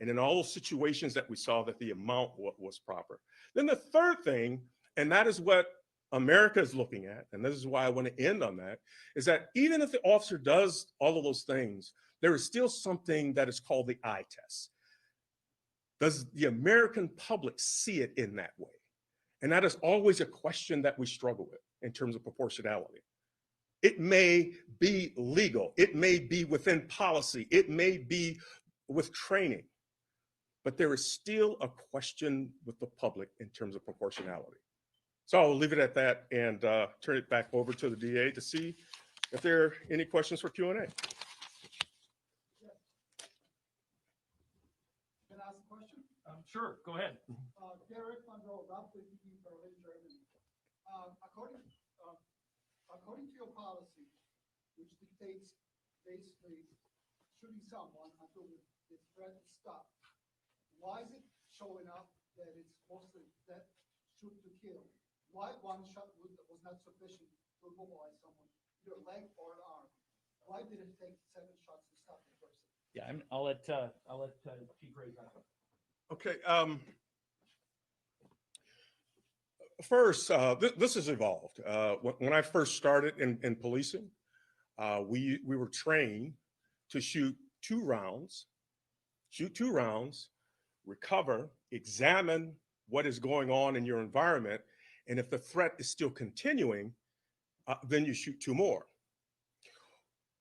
And in all those situations that we saw, that the amount was proper. Then the third thing, and that is what America is looking at, and this is why I want to end on that, is that even if the officer does all of those things, there is still something that is called the eye test. Does the American public see it in that way? And that is always a question that we struggle with in terms of proportionality. It may be legal, it may be within policy, it may be with training, but there is still a question with the public in terms of proportionality. So I'll leave it at that and turn it back over to the DA to see if there are any questions for Q&A. Can I ask a question? Sure, go ahead. Derek Monroe, Rapid TV, Berlin, Germany. According to your policy, which dictates basically shooting someone until the threat is stopped, why is it showing up that it's mostly that shoot to kill? Why one shot was not sufficient to immobilize someone, either leg or arm? Why did it take 7 shots to stop the person? Yeah, I'll let Chief Ray talk. Okay. First, this has evolved. When I first started in policing, we were trained to shoot 2 rounds, recover, examine what is going on in your environment, and if the threat is still continuing, then you shoot 2 more.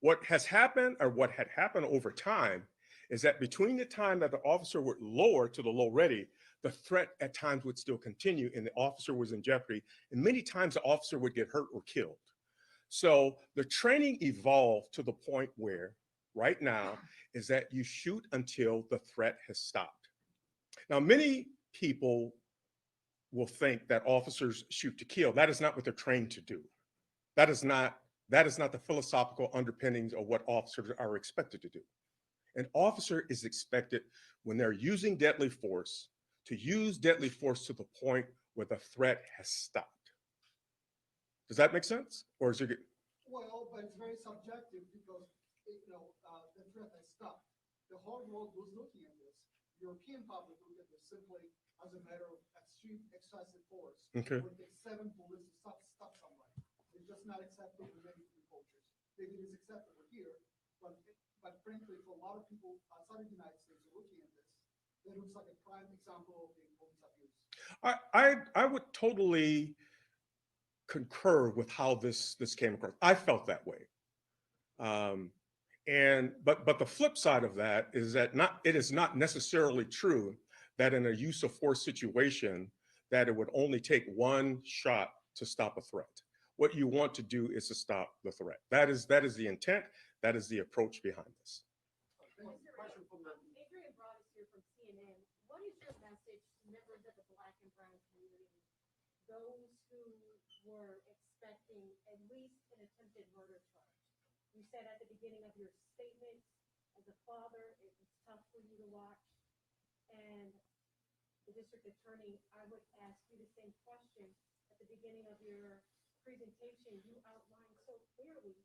What has happened, or what had happened over time, is that between the time that the officer would lower to the low ready, the threat at times would still continue and the officer was in jeopardy. And many times the officer would get hurt or killed. So the training evolved to the point where right now is that you shoot until the threat has stopped. Now, many people will think that officers shoot to kill. That is not what they're trained to do. That is not the philosophical underpinnings of what officers are expected to do. An officer is expected, when they're using deadly force, to use deadly force to the point where the threat has stopped. Does that make sense? Or is it? Well, but it's very subjective because, the threat has stopped. The whole world was looking at this. European public looked at this simply as a matter of extreme excessive force. Okay. It would take 7 bullets to stop somebody. It's just not acceptable in many cultures. Maybe it is acceptable here, but frankly, for a lot of people outside of the United States who are looking at this, that looks like a prime example of the police abuse. I would totally concur with how this came across. I felt that way. But the flip side of that is that it is not necessarily true that in a use of force situation that it would only take 1 shot to stop a threat. What you want to do is to stop the threat. That is the intent. That is the approach behind this. Adrian Broad is here from CNN. What is your message to members of the Black and brown community, those who were expecting at least an attempted murder charge? You said at the beginning of your statement, as a father, it was tough for you to watch. And the district attorney, I would ask you the same question. At the beginning of your presentation, you outlined so clearly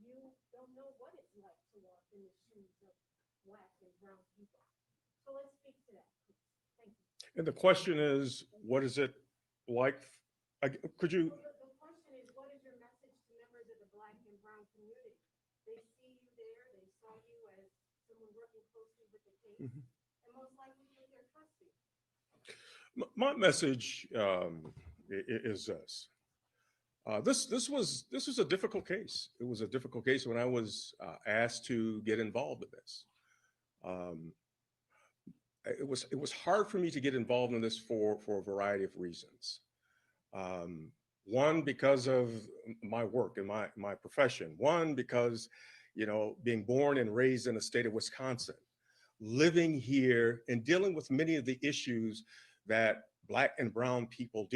you don't know what it's like to walk in the shoes of Black and brown people. So let's speak to that, please. Thank you. And the question is, what is it like? Could you? Well, the question is, what is your message to members of the Black and brown community? They see you there, they saw you as someone working closely with the case, and most likely they're trusting. My message is this. This was a difficult case. It was a difficult case when I was asked to get involved in this. It was hard for me to get involved in this for a variety of reasons. One, because of my work and my profession. One, because, you know, being born and raised in the state of Wisconsin, living here and dealing with many of the issues that Black and brown people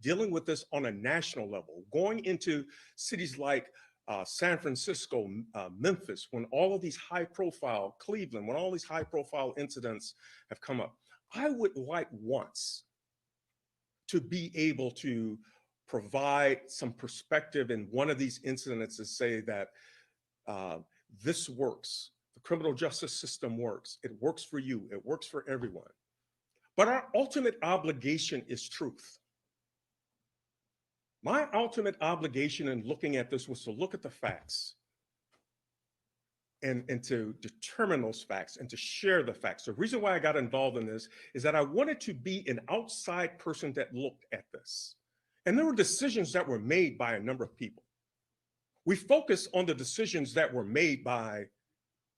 dealing with this on a national level, going into cities like San Francisco, Memphis, when all of these high profile, Cleveland, when all these high profile incidents have come up. I would like once to be able to provide some perspective in one of these incidents to say that this works. The criminal justice system works. It works for you. It works for everyone. But our ultimate obligation is truth. My ultimate obligation in looking at this was to look at the facts and to determine those facts and to share the facts. The reason why I got involved in this is that I wanted to be an outside person that looked at this. And there were decisions that were made by a number of people. We focus on the decisions that were made by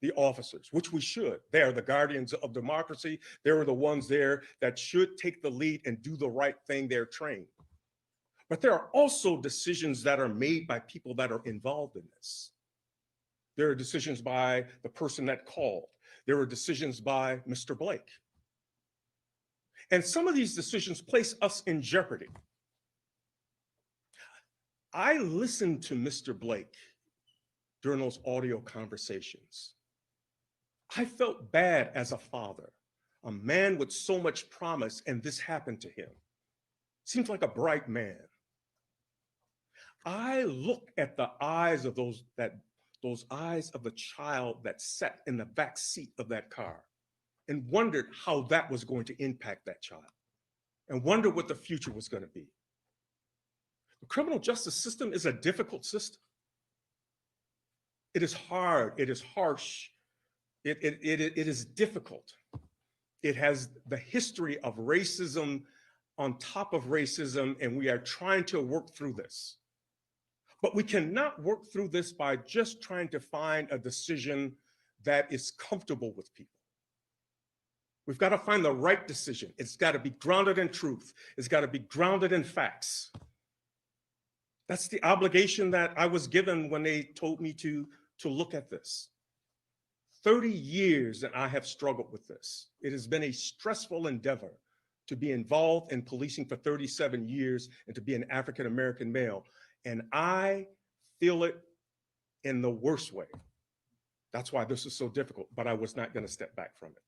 the officers, which we should. They are the guardians of democracy. They are the ones there that should take the lead and do the right thing. They're trained. But there are also decisions that are made by people that are involved in this. There are decisions by the person that called. There were decisions by Mr. Blake. And some of these decisions place us in jeopardy. I listened to Mr. Blake during those audio conversations. I felt bad as a father, a man with so much promise, and this happened to him. Seems like a bright man. I look at the eyes of those eyes of the child that sat in the back seat of that car and wondered how that was going to impact that child and wondered what the future was going to be. The criminal justice system is a difficult system. It is hard. It is harsh. It is difficult. It has the history of racism on top of racism, and we are trying to work through this. But we cannot work through this by just trying to find a decision that is comfortable with people. We've got to find the right decision. It's got to be grounded in truth. It's got to be grounded in facts. That's the obligation that I was given when they told me to look at this. 30 years that I have struggled with this. It has been a stressful endeavor to be involved in policing for 37 years and to be an African-American male. And I feel it in the worst way. That's why this is so difficult, but I was not going to step back from it.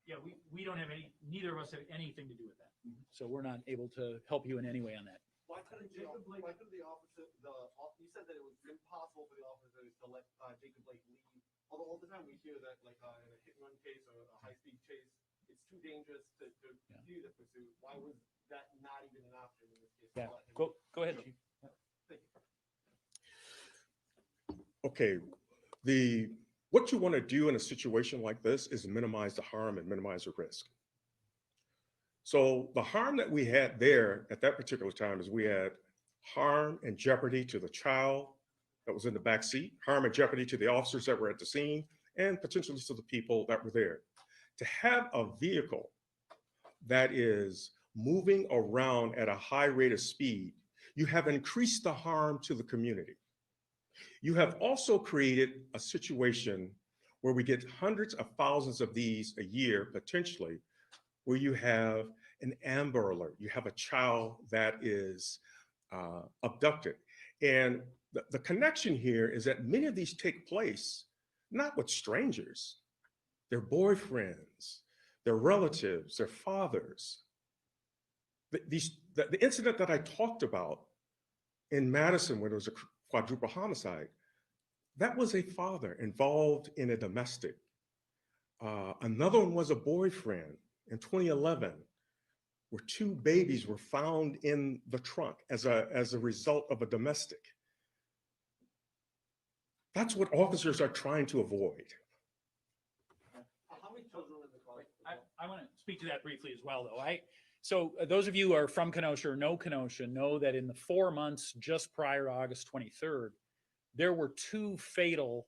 Yeah, we don't have any, neither of us have anything to do with that. So we're not able to help you in any way on that. Why couldn't the officer, you said that it was impossible for the officers to let Jacob Blake leave. Although all the time we hear that, like in a hit and run case or a high speed chase, it's too dangerous to continue the pursuit. Why was that not even an option in this case? Yeah, go ahead, Chief. Thank you. Okay, what you want to do in a situation like this is minimize the harm and minimize the risk. So the harm that we had there at that particular time is we had harm and jeopardy to the child that was in the back seat, harm and jeopardy to the officers that were at the scene, and potentially to the people that were there. To have a vehicle that is moving around at a high rate of speed, you have increased the harm to the community. You have also created a situation where we get hundreds of thousands of these a year, potentially, where you have an Amber Alert, you have a child that is abducted. And the connection here is that many of these take place not with strangers, their boyfriends, their relatives, their fathers. The incident that I talked about in Madison, when there was a quadruple homicide, that was a father involved in a domestic. Another one was a boyfriend in 2011, where 2 babies were found in the trunk as a result of a domestic. That's what officers are trying to avoid. How many children in the car? I want to speak to that briefly as well, though. So those of you who are from Kenosha or know Kenosha know that in the 4 months just prior to August 23rd, there were 2 fatal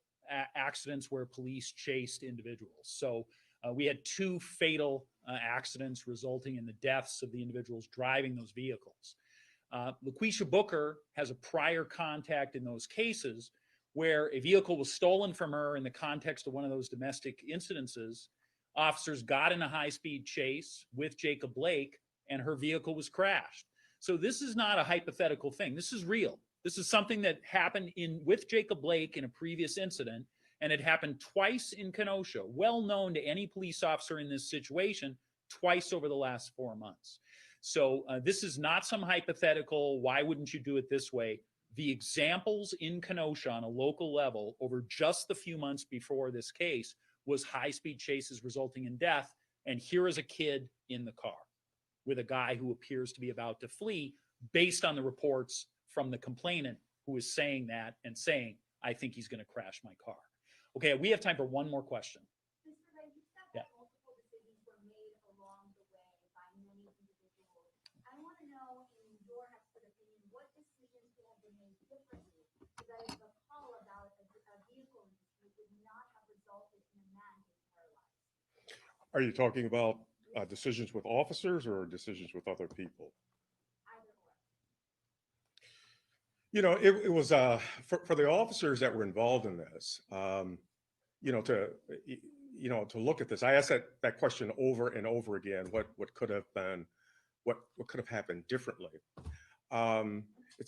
accidents where police chased individuals. So we had 2 fatal accidents resulting in the deaths of the individuals driving those vehicles. LaQuisha Booker has a prior contact in those cases where a vehicle was stolen from her in the context of one of those domestic incidences. Officers got in a high-speed chase with Jacob Blake, and her vehicle was crashed. So this is not a hypothetical thing. This is real. This is something that happened with Jacob Blake in a previous incident, and it happened twice in Kenosha, well known to any police officer in this situation, twice over the last 4 months. So this is not some hypothetical, why wouldn't you do it this way? The examples in Kenosha on a local level over just the few months before this case was high-speed chases resulting in death. And here is a kid in the car with a guy who appears to be about to flee based on the reports from the complainant who is saying that and saying, I think he's going to crash my car. Okay, we have time for one more question. Mr. Ray, you said that multiple decisions were made along the way by many individuals. I want to know, in your expert opinion, what decisions could have been made differently so that if a call about a vehicle industry would not have resulted in a man being paralyzed? Are you talking about decisions with officers or decisions with other people? Either or. You know, it was for the officers that were involved in this, you know, to look at this. I asked that question over and over again. What could have been, what could have happened differently?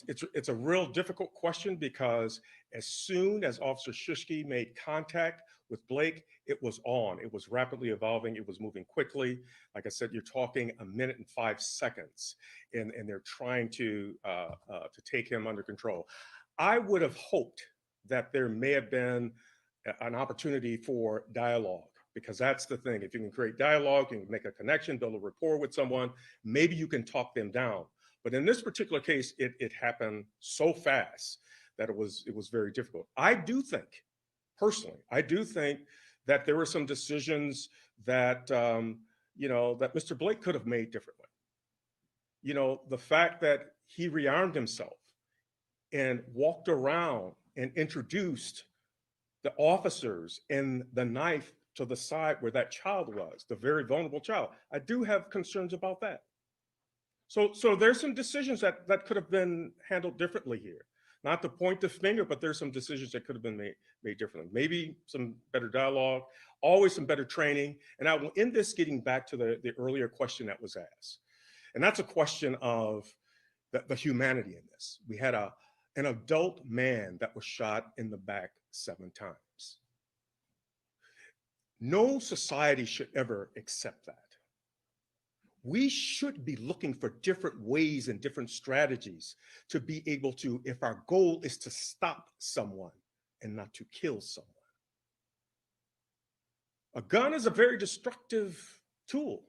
It's a real difficult question because as soon as Officer Shishki made contact with Blake, it was on. It was rapidly evolving. It was moving quickly. Like I said, you're talking 1 minute and 5 seconds, and they're trying to take him under control. I would have hoped that there may have been an opportunity for dialogue, because that's the thing. If you can create dialogue, you can make a connection, build a rapport with someone, maybe you can talk them down. But in this particular case, it happened so fast that it was very difficult. I do think, personally, I do think that there were some decisions that, you know, that Mr. Blake could have made differently. You know, the fact that he rearmed himself and walked around and introduced the officers and the knife to the side where that child was, the very vulnerable child. I do have concerns about that. So there's some decisions that could have been handled differently here. Not to point the finger, but there's some decisions that could have been made differently. Maybe some better dialogue, always some better training. And I will end this getting back to the earlier question that was asked. And that's a question of the humanity in this. We had an adult man that was shot in the back 7 times. No society should ever accept that. We should be looking for different ways and different strategies to be able to, if our goal is to stop someone and not to kill someone. A gun is a very destructive tool.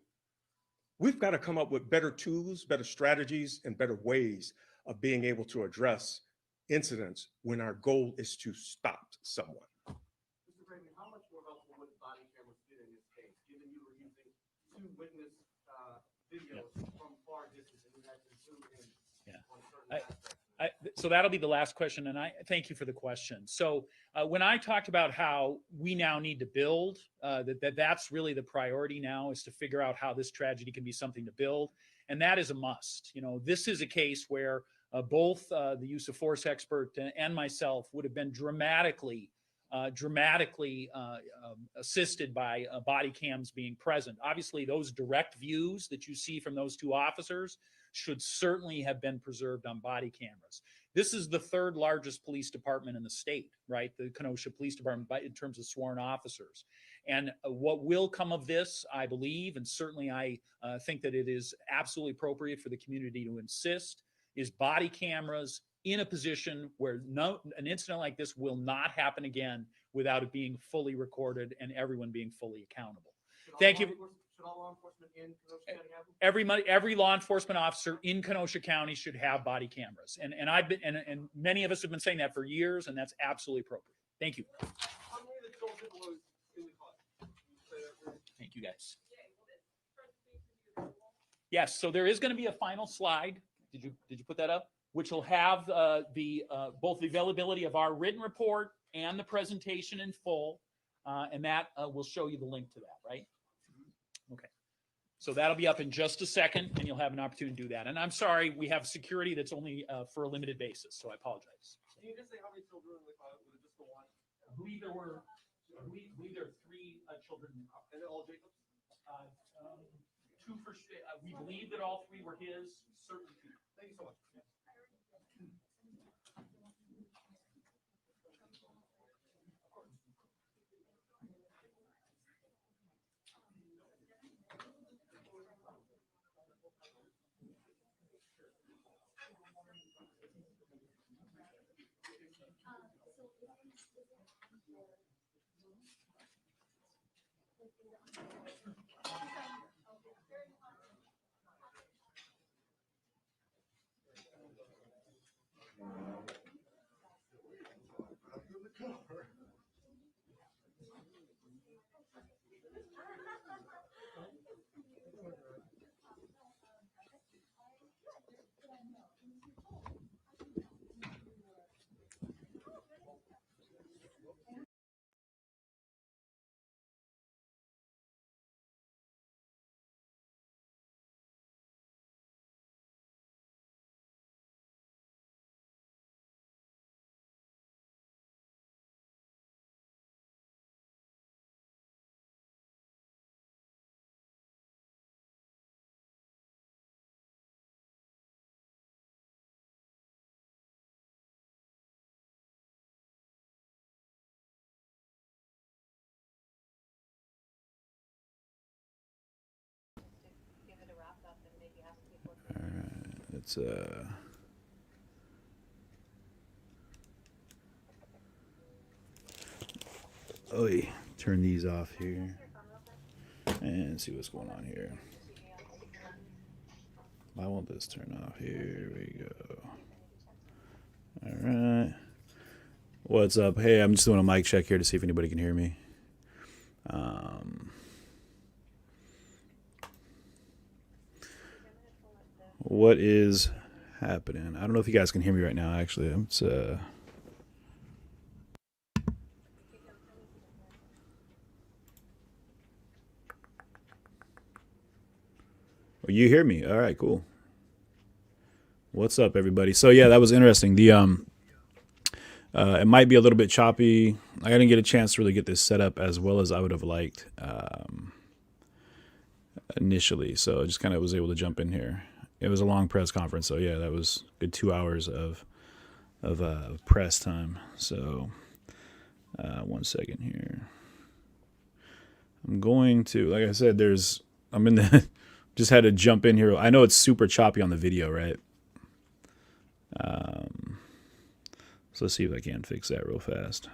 We've got to come up with better tools, better strategies, and better ways of being able to address incidents when our goal is to stop someone. Mr. Brayman, how much more helpful would body cameras be in this case, given you were using 2 witness videos from far distance and you had to zoom in on certain aspects? So that'll be the last question, and I thank you for the question. So when I talked about how we now need to build, that's really the priority now, is to figure out how this tragedy can be something to build, and that is a must. You know, this is a case where both the use of force expert and myself would have been dramatically assisted by body cams being present. Obviously, those direct views that you see from those 2 officers should certainly have been preserved on body cameras. This is the 3rd largest police department in the state, right? The Kenosha Police Department in terms of sworn officers. And what will come of this, I believe, and certainly I think that it is absolutely appropriate for the community to insist, is body cameras in a position where an incident like this will not happen again without it being fully recorded and everyone being fully accountable. Thank you. Should all law enforcement in Kenosha County have them? Every law enforcement officer in Kenosha County should have body cameras, and many of us have been saying that for years, and that's absolutely appropriate. Thank you. How many of the children was in the car? Thank you, guys. Yes, so there is going to be a final slide. Did you put that up? Which will have both the availability of our written report and the presentation in full, and that will show you the link to that, right? Okay. So that'll be up in just a second, and you'll have an opportunity to do that. And I'm sorry, we have security that's only for a limited basis, so I apologize. Can you just say how many children, like, was it just the one? I believe there were 3 children in the car. And they're all Jacobs? 2 for we believe that all 3 were his, certainly 2. Thank you so much. Let's turn these off here and see what's going on here. Why won't this turn off? Here we go. All right. What's up? Hey, I'm just doing a mic check here to see if anybody can hear me. What is happening? I don't know if you guys can hear me right now, actually. It's Well, you hear me? All right, cool. What's up, everybody? So yeah, that was interesting. The it might be a little bit choppy. I didn't get a chance to really get this set up as well as I would have liked initially. So I just kind of was able to jump in here. It was a long press conference, so yeah, that was a good 2 hours of press time. So 1 second here. I'm going to, like I said, I'm in the just had to jump in here. I know it's super choppy on the video, right? So let's see if I can fix that real fast.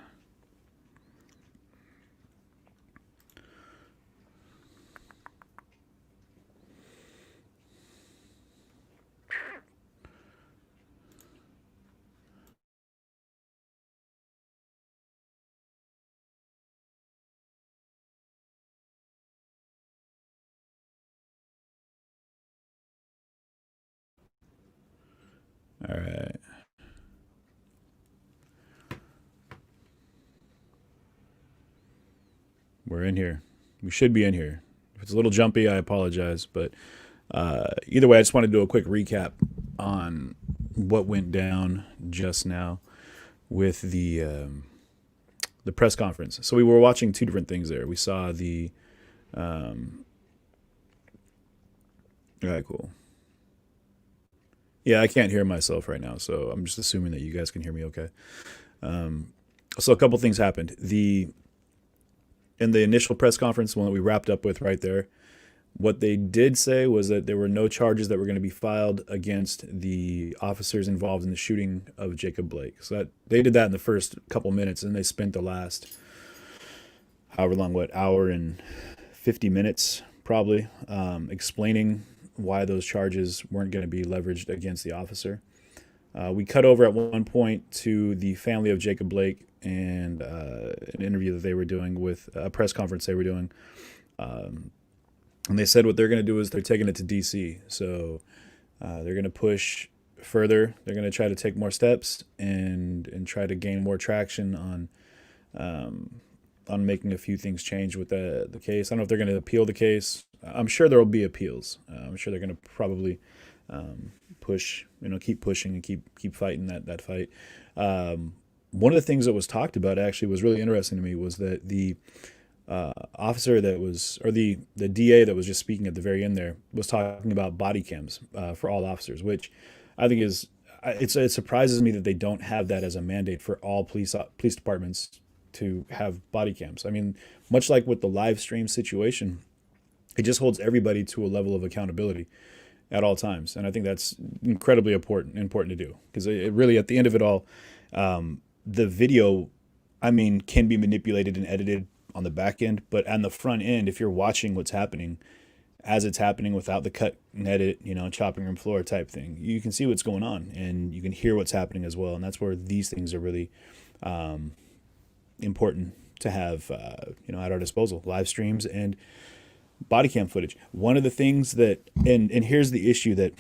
All right. We're in here. We should be in here. If it's a little jumpy, I apologize. But either way, I just want to do a quick recap on what went down just now with the press conference. So we were watching 2 different things there. We saw the all right, cool. Yeah, I can't hear myself right now, so I'm just assuming that you guys can hear me okay. So a couple things happened. In the initial press conference, one that we wrapped up with right there, what they did say was that there were no charges that were going to be filed against the officers involved in the shooting of Jacob Blake. So that they did that in the first couple minutes, and they spent the last however long, hour and 50 minutes probably, explaining why those charges weren't going to be leveraged against the officer. We cut over at one point to the family of Jacob Blake and an interview that they were doing with a press conference they were doing. And they said what they're going to do is they're taking it to DC. So they're going to push further. They're going to try to take more steps and try to gain more traction on making a few things change with the case. I don't know if they're going to appeal the case. I'm sure there will be appeals. I'm sure they're going to probably push, keep pushing and keep fighting that fight. One of the things that was talked about actually was really interesting to me was that the officer that was, or the DA that was just speaking at the very end there, was talking about body cams for all officers, which I think it surprises me that they don't have that as a mandate for all police departments to have body cams. I mean, much like with the live stream situation, it just holds everybody to a level of accountability at all times. And I think that's incredibly important to do, because it really, at the end of it all, the video, I mean, can be manipulated and edited on the back end, but on the front end, if you're watching what's happening as it's happening without the cut and edit, chopping room floor type thing, you can see what's going on and you can hear what's happening as well. And that's where these things are really important to have, at our disposal: live streams and body cam footage. One of the things that, and here's the issue that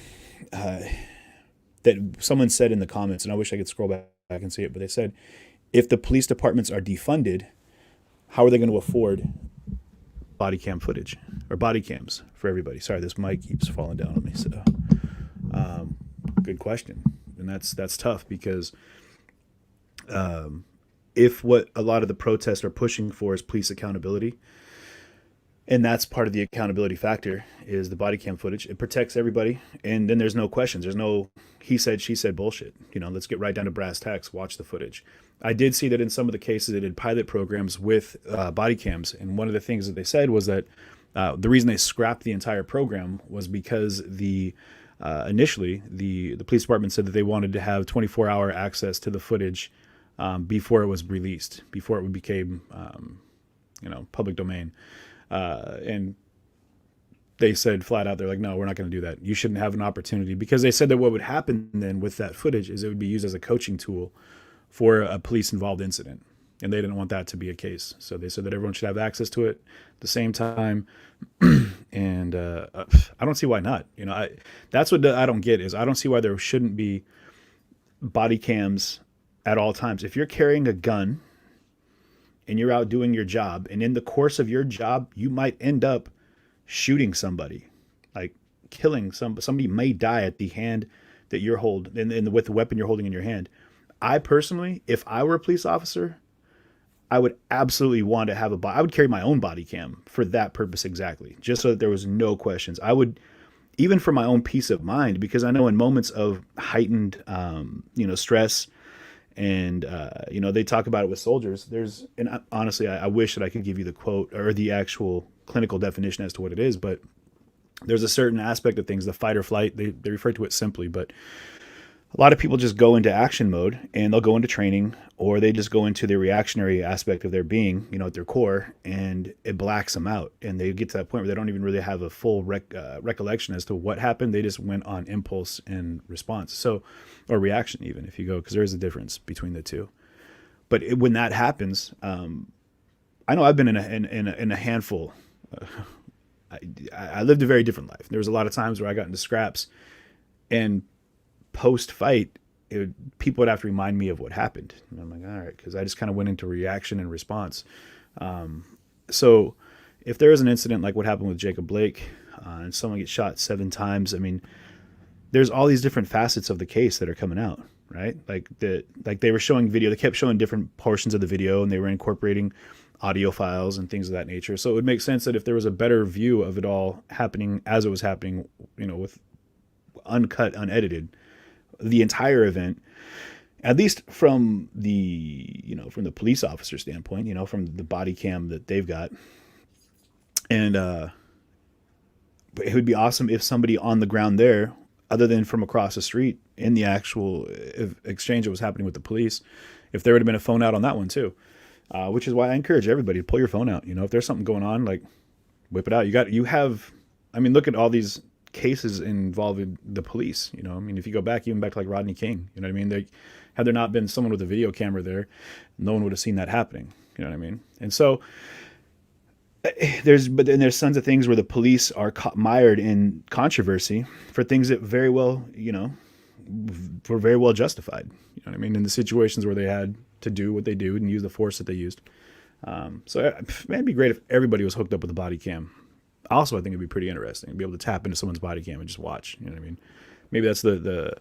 someone said in the comments, and I wish I could scroll back and see it, but they said, if the police departments are defunded, how are they going to afford body cam footage or body cams for everybody? Sorry, this mic keeps falling down on me. So, good question. And that's tough, because if what a lot of the protests are pushing for is police accountability, and that's part of the accountability factor is the body cam footage, it protects everybody. And then there's no questions. There's no he said, she said bullshit. Let's get right down to brass tacks. Watch the footage. I did see that in some of the cases they did pilot programs with body cams. And one of the things that they said was that the reason they scrapped the entire program was because initially the police department said that they wanted to have 24-hour access to the footage before it was released, before it became public domain. And they said flat out, they're like, no, we're not going to do that. You shouldn't have an opportunity, because they said that what would happen then with that footage is it would be used as a coaching tool for a police involved incident. And they didn't want that to be a case. So they said that everyone should have access to it at the same time. And I don't see why not. That's what I don't get, is I don't see why there shouldn't be body cams at all times. If you're carrying a gun and you're out doing your job, and in the course of your job, you might end up shooting somebody, like killing somebody may die at the hand that you're holding, and with the weapon you're holding in your hand. I personally, if I were a police officer, I would absolutely want to have I would carry my own body cam for that purpose exactly, just so that there was no questions. I would, even for my own peace of mind, because I know in moments of heightened, stress, and, they talk about it with soldiers. And honestly, I wish that I could give you the quote or the actual clinical definition as to what it is, but there's a certain aspect of things, the fight or flight, they refer to it simply, but a lot of people just go into action mode and they'll go into training, or they just go into the reactionary aspect of their being, at their core, and it blacks them out. And they get to that point where they don't even really have a full recollection as to what happened. They just went on impulse and response. So, or reaction even, if you go, because there is a difference between the two. But when that happens, I know I've been in a handful. I lived a very different life. There was a lot of times where I got into scraps, and post-fight, people would have to remind me of what happened. And I'm like, all right, because I just kind of went into reaction and response. So if there is an incident like what happened with Jacob Blake, and someone gets shot 7 times, I mean, there's all these different facets of the case that are coming out, right? Like they were showing video, they kept showing different portions of the video, and they were incorporating audio files and things of that nature. So it would make sense that if there was a better view of it all happening as it was happening, with uncut, unedited, the entire event, at least from the police officer standpoint, from the body cam that they've got. And but it would be awesome if somebody on the ground there, other than from across the street in the actual exchange that was happening with the police, if there would have been a phone out on that one too, which is why I encourage everybody to pull your phone out. If there's something going on, like, whip it out. Look at all these cases involving the police. If you go back, even back to like Rodney King, had there not been someone with a video camera there, no one would have seen that happening. And so but then there's tons of things where the police are mired in controversy for things that very well, were very well justified. You know what I mean? In the situations where they had to do what they do and use the force that they used. So man, it'd be great if everybody was hooked up with a body cam. Also, I think it'd be pretty interesting to be able to tap into someone's body cam and just watch. You know what I mean? Maybe that's the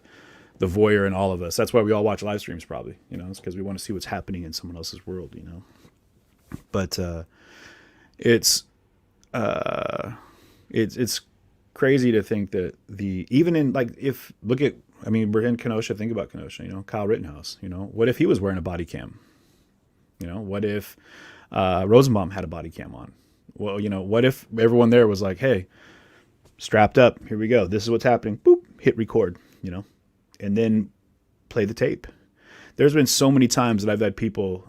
voyeur in all of us. That's why we all watch live streams, probably. It's because we want to see what's happening in someone else's world. But it's crazy to think that even in we're in Kenosha. Think about Kenosha. Kyle Rittenhouse. What if he was wearing a body cam? What if Rosenbaum had a body cam on? Well, what if everyone there was like, hey, strapped up, here we go. This is what's happening. Boop, hit record, and then play the tape. There's been so many times that I've had people,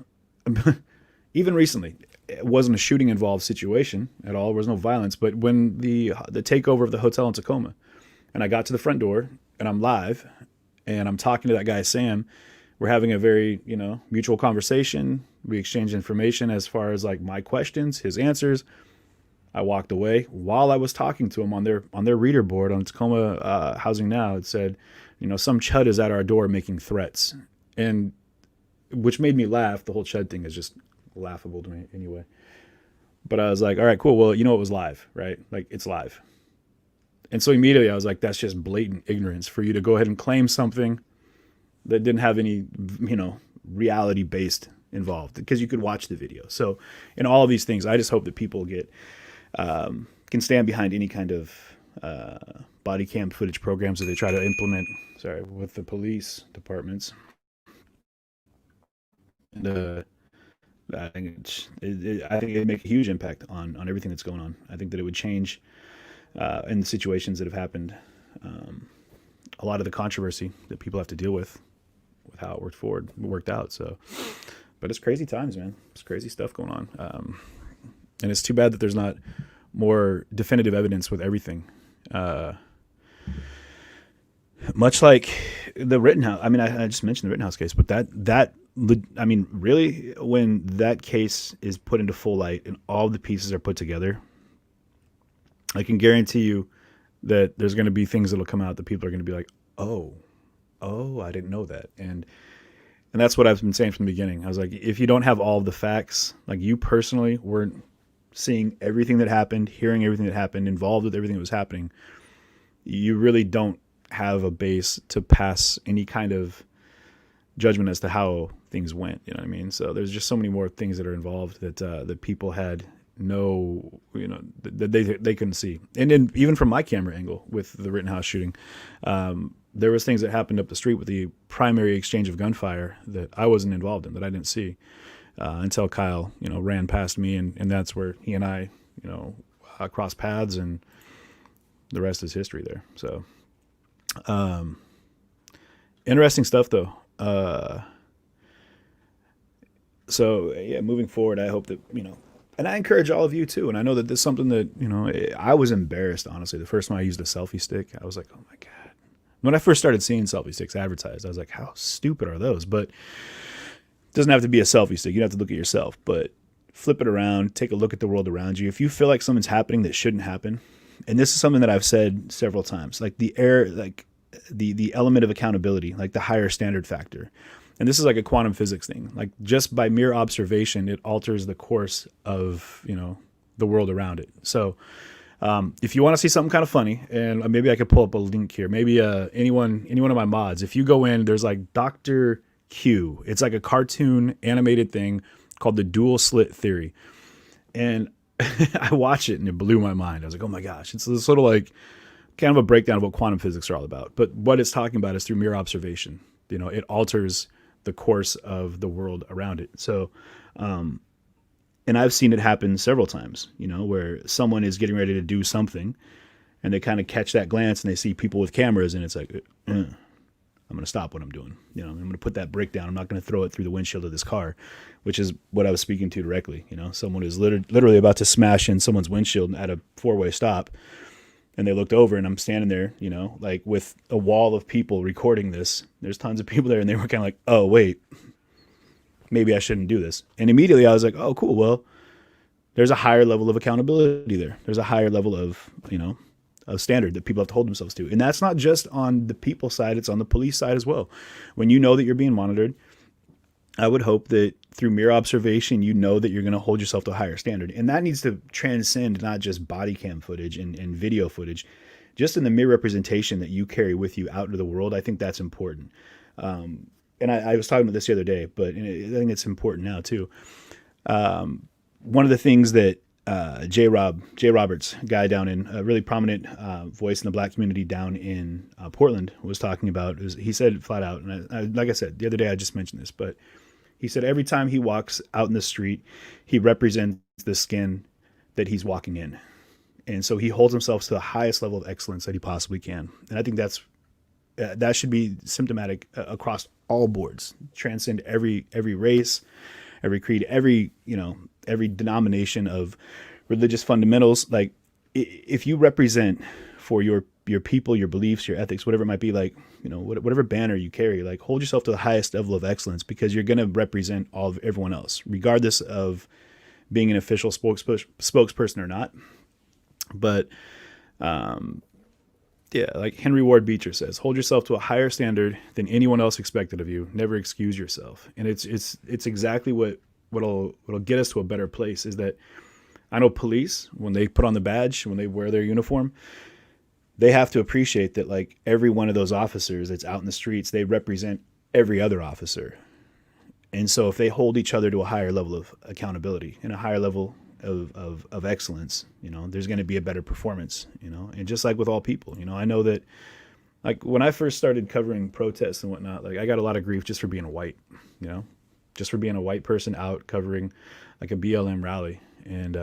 even recently, it wasn't a shooting involved situation at all. There was no violence. But when the takeover of the hotel in Tacoma, and I got to the front door and I'm live and I'm talking to that guy, Sam, we're having a very, mutual conversation. We exchanged information as far as like my questions, his answers. I walked away while I was talking to him on their reader board on Tacoma Housing Now. It said, some chud is at our door making threats, and which made me laugh. The whole chud thing is just laughable to me anyway. But I was like, all right, cool. Well, it was live, right? Like it's live. And so immediately I was like, that's just blatant ignorance for you to go ahead and claim something that didn't have any, reality based involved, because you could watch the video. So in all of these things, I just hope that people can stand behind any kind of body cam footage programs that they try to implement, with the police departments. And I think it'd make a huge impact on everything that's going on. I think that it would change in the situations that have happened, a lot of the controversy that people have to deal with how it worked out. So, but it's crazy times, man. It's crazy stuff going on. And it's too bad that there's not more definitive evidence with everything. Much like the Rittenhouse. I mean, I just mentioned the Rittenhouse case, but really, when that case is put into full light and all the pieces are put together, I can guarantee you that there's going to be things that'll come out that people are going to be like, oh, I didn't know that. And that's what I've been saying from the beginning. I was like, if you don't have all of the facts, like you personally weren't seeing everything that happened, hearing everything that happened, involved with everything that was happening, you really don't have a base to pass any kind of judgment as to how things went. You know what I mean? So there's just so many more things that are involved that people had no, that they couldn't see. And then even from my camera angle with the Rittenhouse shooting, there was things that happened up the street with the primary exchange of gunfire that I wasn't involved in, that I didn't see until Kyle, ran past me, and that's where he and I, crossed paths, and the rest is history there. So, interesting stuff though. So yeah, moving forward, I hope that, and I encourage all of you too. And I know that this is something that, I was embarrassed, honestly. The first time I used a selfie stick, I was like, oh my God. When I first started seeing selfie sticks advertised, I was like, how stupid are those? But it doesn't have to be a selfie stick. You don't have to look at yourself, but flip it around, take a look at the world around you. If you feel like something's happening that shouldn't happen, and this is something that I've said several times, like the element of accountability, like the higher standard factor. And this is like a quantum physics thing. Like just by mere observation, it alters the course of, the world around it. So if you want to see something kind of funny, and maybe I could pull up a link here, maybe any one of my mods, if you go in, there's like Dr. Q. It's like a cartoon animated thing called the dual slit theory. And I watched it and it blew my mind. I was like, oh my gosh, it's this little like kind of a breakdown of what quantum physics are all about. But what it's talking about is through mere observation. It alters the course of the world around it. So, and I've seen it happen several times, where someone is getting ready to do something and they kind of catch that glance and they see people with cameras, and it's like, I'm going to stop what I'm doing. I'm going to put that brick down. I'm not going to throw it through the windshield of this car, which is what I was speaking to directly. Someone is literally about to smash in someone's windshield at a four-way stop. And they looked over, and I'm standing there, like with a wall of people recording this. There's tons of people there, and they were kind of like, oh, wait, maybe I shouldn't do this. And immediately I was like, oh, cool. Well, there's a higher level of accountability there. There's a higher level of, of standard that people have to hold themselves to. And that's not just on the people side, it's on the police side as well. When you know that you're being monitored, I would hope that through mere observation, you know that you're going to hold yourself to a higher standard. And that needs to transcend not just body cam footage and video footage, just in the mere representation that you carry with you out into the world. I think that's important. And I was talking about this the other day, but I think it's important now too. One of the things that Jay Roberts, guy down in a really prominent voice in the black community down in Portland, was talking about, he said flat out, and like I said, the other day I just mentioned this, but he said every time he walks out in the street, he represents the skin that he's walking in. And so he holds himself to the highest level of excellence that he possibly can. And I think that should be symptomatic across all boards, transcend every race, every creed, every denomination of religious fundamentals. Like, if you represent for your people, your beliefs, your ethics, whatever it might be, like, whatever banner you carry, like, hold yourself to the highest level of excellence, because you're going to represent all of everyone else, regardless of being an official spokesperson or not. But, yeah, like Henry Ward Beecher says, hold yourself to a higher standard than anyone else expected of you. Never excuse yourself. And it's exactly what'll get us to a better place. Is that I know police, when they put on the badge, when they wear their uniform, they have to appreciate that, like, every one of those officers that's out in the streets, they represent every other officer. And so if they hold each other to a higher level of accountability and a higher level of excellence, there's going to be a better performance, and just like with all people, I know that, like, when I first started covering protests and whatnot, like, I got a lot of grief just for being white, just for being a white person out covering like a BLM rally. And,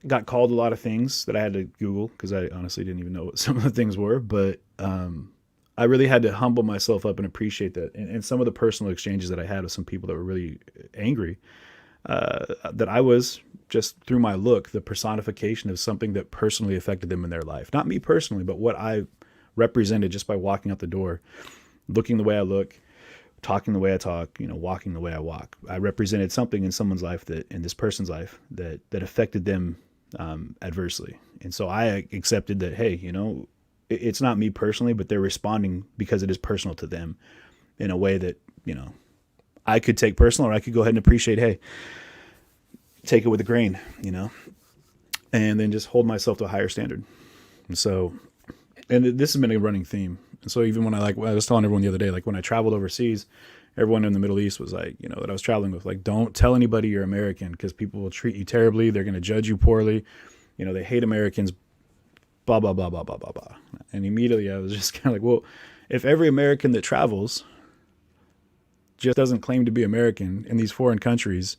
got called a lot of things that I had to Google, because I honestly didn't even know what some of the things were. But I really had to humble myself up and appreciate that. And some of the personal exchanges that I had with some people that were really angry, that I was, just through my look, the personification of something that personally affected them in their life. Not me personally, but what I represented just by walking out the door, looking the way I look, talking the way I talk, walking the way I walk. I represented something in someone's life, in this person's life, that affected them adversely. And so I accepted that, hey, it's not me personally, but they're responding because it is personal to them in a way that, I could take personal, or I could go ahead and appreciate, hey, take it with a grain, and then just hold myself to a higher standard. And so, and this has been a running theme. And so even when I was telling everyone the other day, like, when I traveled overseas, everyone in the Middle East was like, that I was traveling with, like, don't tell anybody you're American, because people will treat you terribly. They're going to judge you poorly. They hate Americans, blah, blah, blah, blah, blah, blah, blah. And immediately I was just kind of like, well, if every American that travels just doesn't claim to be American in these foreign countries,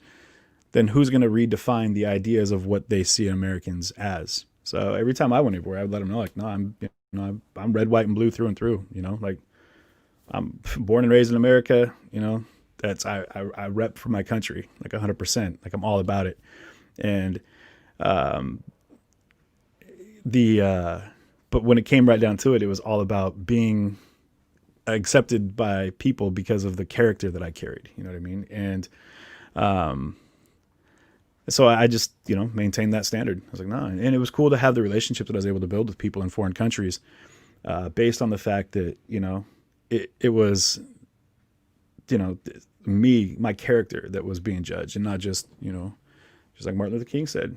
then who's going to redefine the ideas of what they see Americans as? So every time I went everywhere, I would let them know, like, no, I'm red, white, and blue through and through. Like, I'm born and raised in America. That's I rep for my country, like 100%. Like, I'm all about it. And but when it came right down to it, it was all about being accepted by people because of the character that I carried. You know what I mean? And so I just, maintained that standard. I was like, no. And it was cool to have the relationships that I was able to build with people in foreign countries, based on the fact that, it was, me, my character, that was being judged, and not just, just like Martin Luther King said,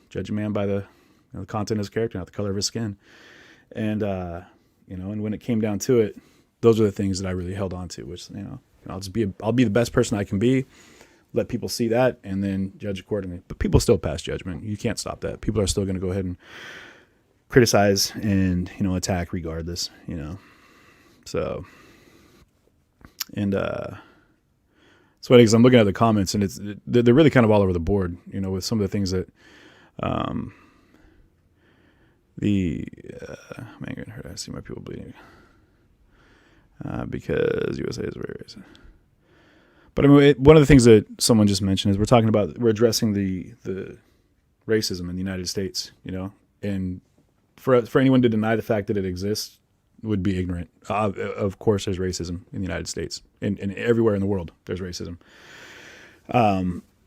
judge a man by the content of his character, not the color of his skin. And, and when it came down to it, those are the things that I really held on to, which, I'll be the best person I can be, let people see that, and then judge accordingly. But people still pass judgment. You can't stop that. People are still going to go ahead and criticize and, attack regardless, So, and it's funny because I'm looking at the comments, and they're really kind of all over the board, with some of the things that man, I see my people bleeding because USA is very racist. But I mean, one of the things that someone just mentioned is we're addressing the racism in the United States, and for anyone to deny the fact that it exists would be ignorant. Of course, there's racism in the United States, and everywhere in the world there's racism.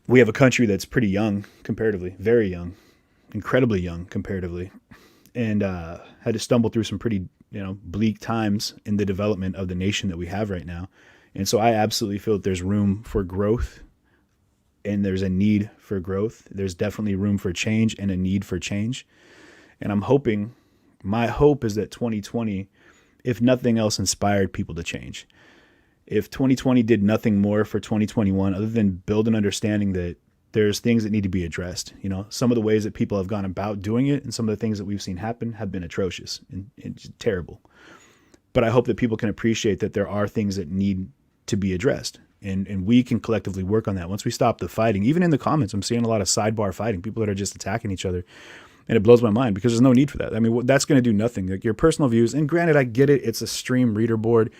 we have a country that's pretty young comparatively, very young, incredibly young comparatively, and had to stumble through some pretty, bleak times in the development of the nation that we have right now. And so I absolutely feel that there's room for growth, and there's a need for growth. There's definitely room for change and a need for change. And my hope is that 2020, if nothing else, inspired people to change. If 2020 did nothing more for 2021 other than build an understanding that there's things that need to be addressed. Some of the ways that people have gone about doing it and some of the things that we've seen happen have been atrocious and just terrible. But I hope that people can appreciate that there are things that need to be addressed, and we can collectively work on that. Once we stop the fighting, even in the comments, I'm seeing a lot of sidebar fighting, people that are just attacking each other. And it blows my mind because there's no need for that. I mean, that's going to do nothing. Like, your personal views, and granted, I get it. It's a stream reader board.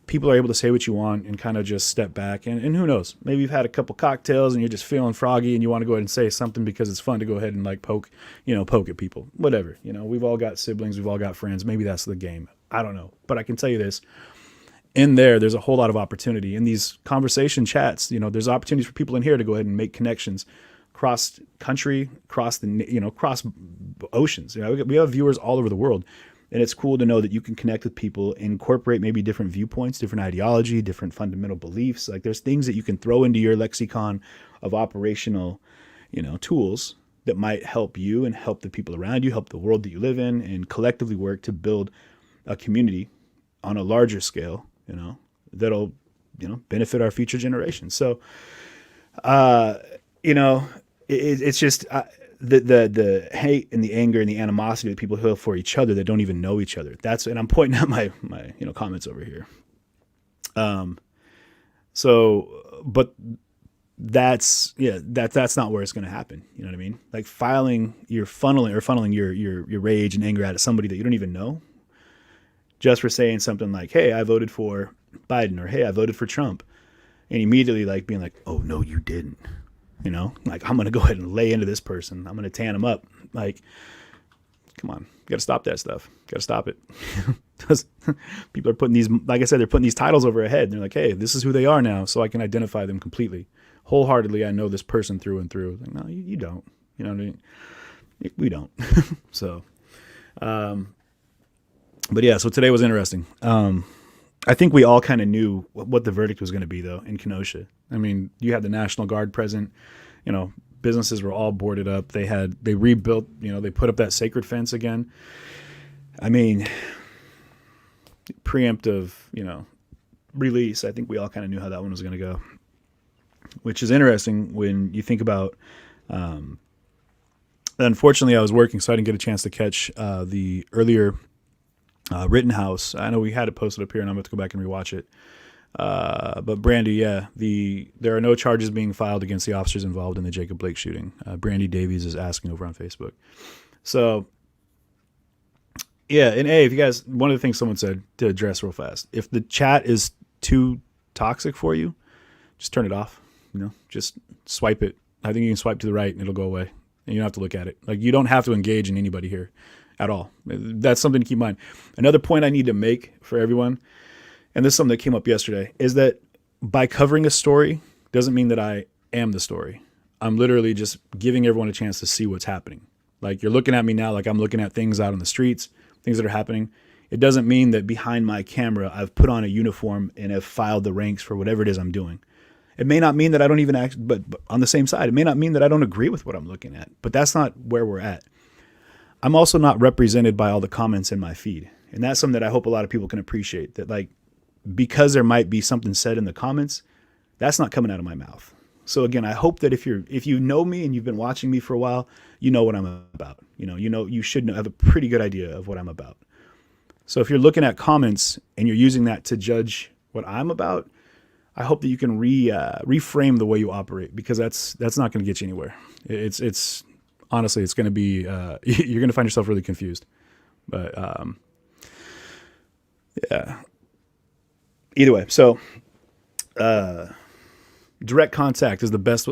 People are able to say what you want and kind of just step back. And who knows? Maybe you've had a couple cocktails and you're just feeling froggy and you want to go ahead and say something because it's fun to go ahead and like poke at people. Whatever. We've all got siblings. We've all got friends. Maybe that's the game. I don't know. But I can tell you this. In there's a whole lot of opportunity. In these conversation chats, there's opportunities for people in here to go ahead and make connections across country, across oceans. We have viewers all over the world. And it's cool to know that you can connect with people, incorporate maybe different viewpoints, different ideology, different fundamental beliefs. Like, there's things that you can throw into your lexicon of operational, tools that might help you and help the people around you, help the world that you live in, and collectively work to build a community on a larger scale, that'll, benefit our future generations. So, it's just, the hate and the anger and the animosity that people feel for each other that don't even know each other. And I'm pointing out my comments over here. But that's not where it's going to happen. You know what I mean? Like, funneling your rage and anger at somebody that you don't even know, just for saying something like, "Hey, I voted for Biden," or "Hey, I voted for Trump," and immediately like being like, "Oh no, you didn't." Like, I'm going to go ahead and lay into this person. I'm going to tan him up. Like, come on, you got to stop that stuff. Got to stop it. Because people are putting these, like I said, they're putting these titles over our head. And they're like, hey, this is who they are now, so I can identify them completely. Wholeheartedly, I know this person through and through. Like, no, you don't. You know what I mean? We don't. So, but yeah, so today was interesting. I think we all kind of knew what the verdict was going to be, though, in Kenosha. I mean, you had the National Guard present. Businesses were all boarded up. They rebuilt, they put up that sacred fence again. I mean, preemptive, release. I think we all kind of knew how that one was going to go, which is interesting when you think about, unfortunately, I was working, so I didn't get a chance to catch the earlier Rittenhouse. I know we had it posted up here, and I'm going to go back and rewatch it. But Brandy, yeah, there are no charges being filed against the officers involved in the Jacob Blake shooting. Brandy Davies is asking over on Facebook. So, yeah, and hey, if you guys, one of the things someone said to address real fast, if the chat is too toxic for you, just turn it off. Just swipe it. I think you can swipe to the right and it'll go away, and you don't have to look at it. Like, you don't have to engage in anybody here at all. That's something to keep in mind. Another point I need to make for everyone, and this is something that came up yesterday, is that by covering a story doesn't mean that I am the story. I'm literally just giving everyone a chance to see what's happening. Like, you're looking at me now like I'm looking at things out on the streets, things that are happening. It doesn't mean that behind my camera I've put on a uniform and have filed the ranks for whatever it is I'm doing. It may not mean that I don't even act, but on the same side, it may not mean that I don't agree with what I'm looking at, but that's not where we're at. I'm also not represented by all the comments in my feed. And that's something that I hope a lot of people can appreciate, that like, because there might be something said in the comments, that's not coming out of my mouth. So again, I hope that if you know me and you've been watching me for a while, you know what I'm about. You should have a pretty good idea of what I'm about. So if you're looking at comments and you're using that to judge what I'm about, I hope that you can reframe the way you operate, because that's not going to get you anywhere. It's honestly, it's going to be you're going to find yourself really confused. But yeah. Either way, so direct contact is the best.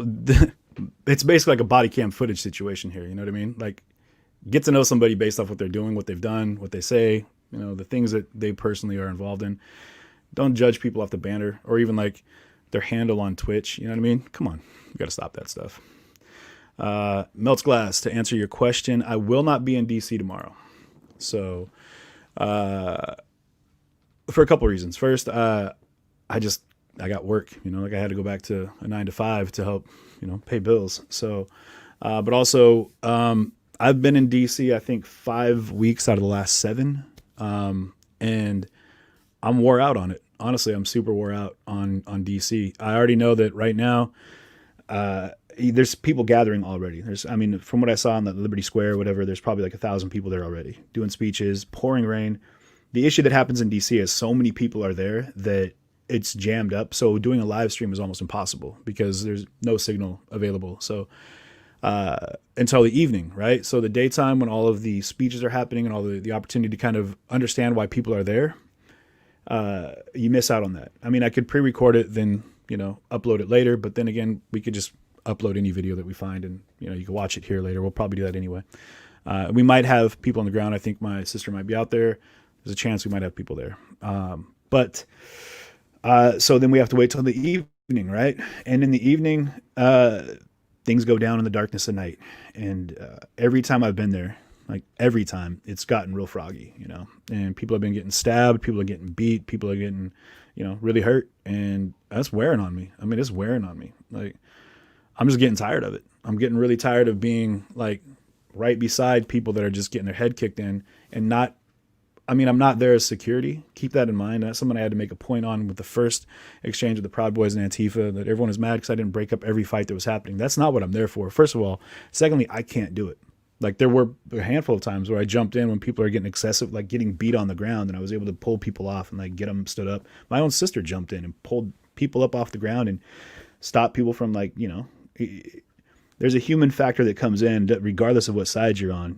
It's basically like a body cam footage situation here. You know what I mean? Like, get to know somebody based off what they're doing, what they've done, what they say, the things that they personally are involved in. Don't judge people off the banner, or even like their handle on Twitch. You know what I mean? Come on, we got to stop that stuff. Melts Glass, to answer your question, I will not be in DC tomorrow. So, for a couple of reasons. First, I got work, like I had to go back to a 9 to 5 to help, pay bills. So, but also, I've been in DC, I think 5 weeks out of the last 7. And I'm wore out on it. Honestly, I'm super wore out on DC. I already know that right now, there's people gathering already. From what I saw on the Liberty Square or whatever, there's probably like 1,000 people there already doing speeches, pouring rain. The issue that happens in DC is so many people are there that it's jammed up. So doing a live stream is almost impossible because there's no signal available. So until the evening, right? So the daytime when all of the speeches are happening and all the opportunity to kind of understand why people are there, you miss out on that. I could pre-record it, then, upload it later. But then again, we could just upload any video that we find and, you can watch it here later. We'll probably do that anyway. We might have people on the ground. I think my sister might be out there. There's a chance we might have people there. So then we have to wait till the evening, right? And in the evening, things go down in the darkness of night. And every time I've been there, like every time, it's gotten real froggy, and people have been getting stabbed, people are getting beat, people are getting, really hurt. And that's wearing on me. It's wearing on me. Like, I'm just getting tired of it. I'm getting really tired of being like right beside people that are just getting their head kicked in and not, I'm not there as security. Keep that in mind. That's something I had to make a point on with the first exchange with the Proud Boys and Antifa, that everyone is mad because I didn't break up every fight that was happening. That's not what I'm there for, first of all. Secondly, I can't do it. Like, there were a handful of times where I jumped in when people are getting excessive, like getting beat on the ground, and I was able to pull people off and like get them stood up. My own sister jumped in and pulled people up off the ground and stopped people from, like, there's a human factor that comes in regardless of what side you're on,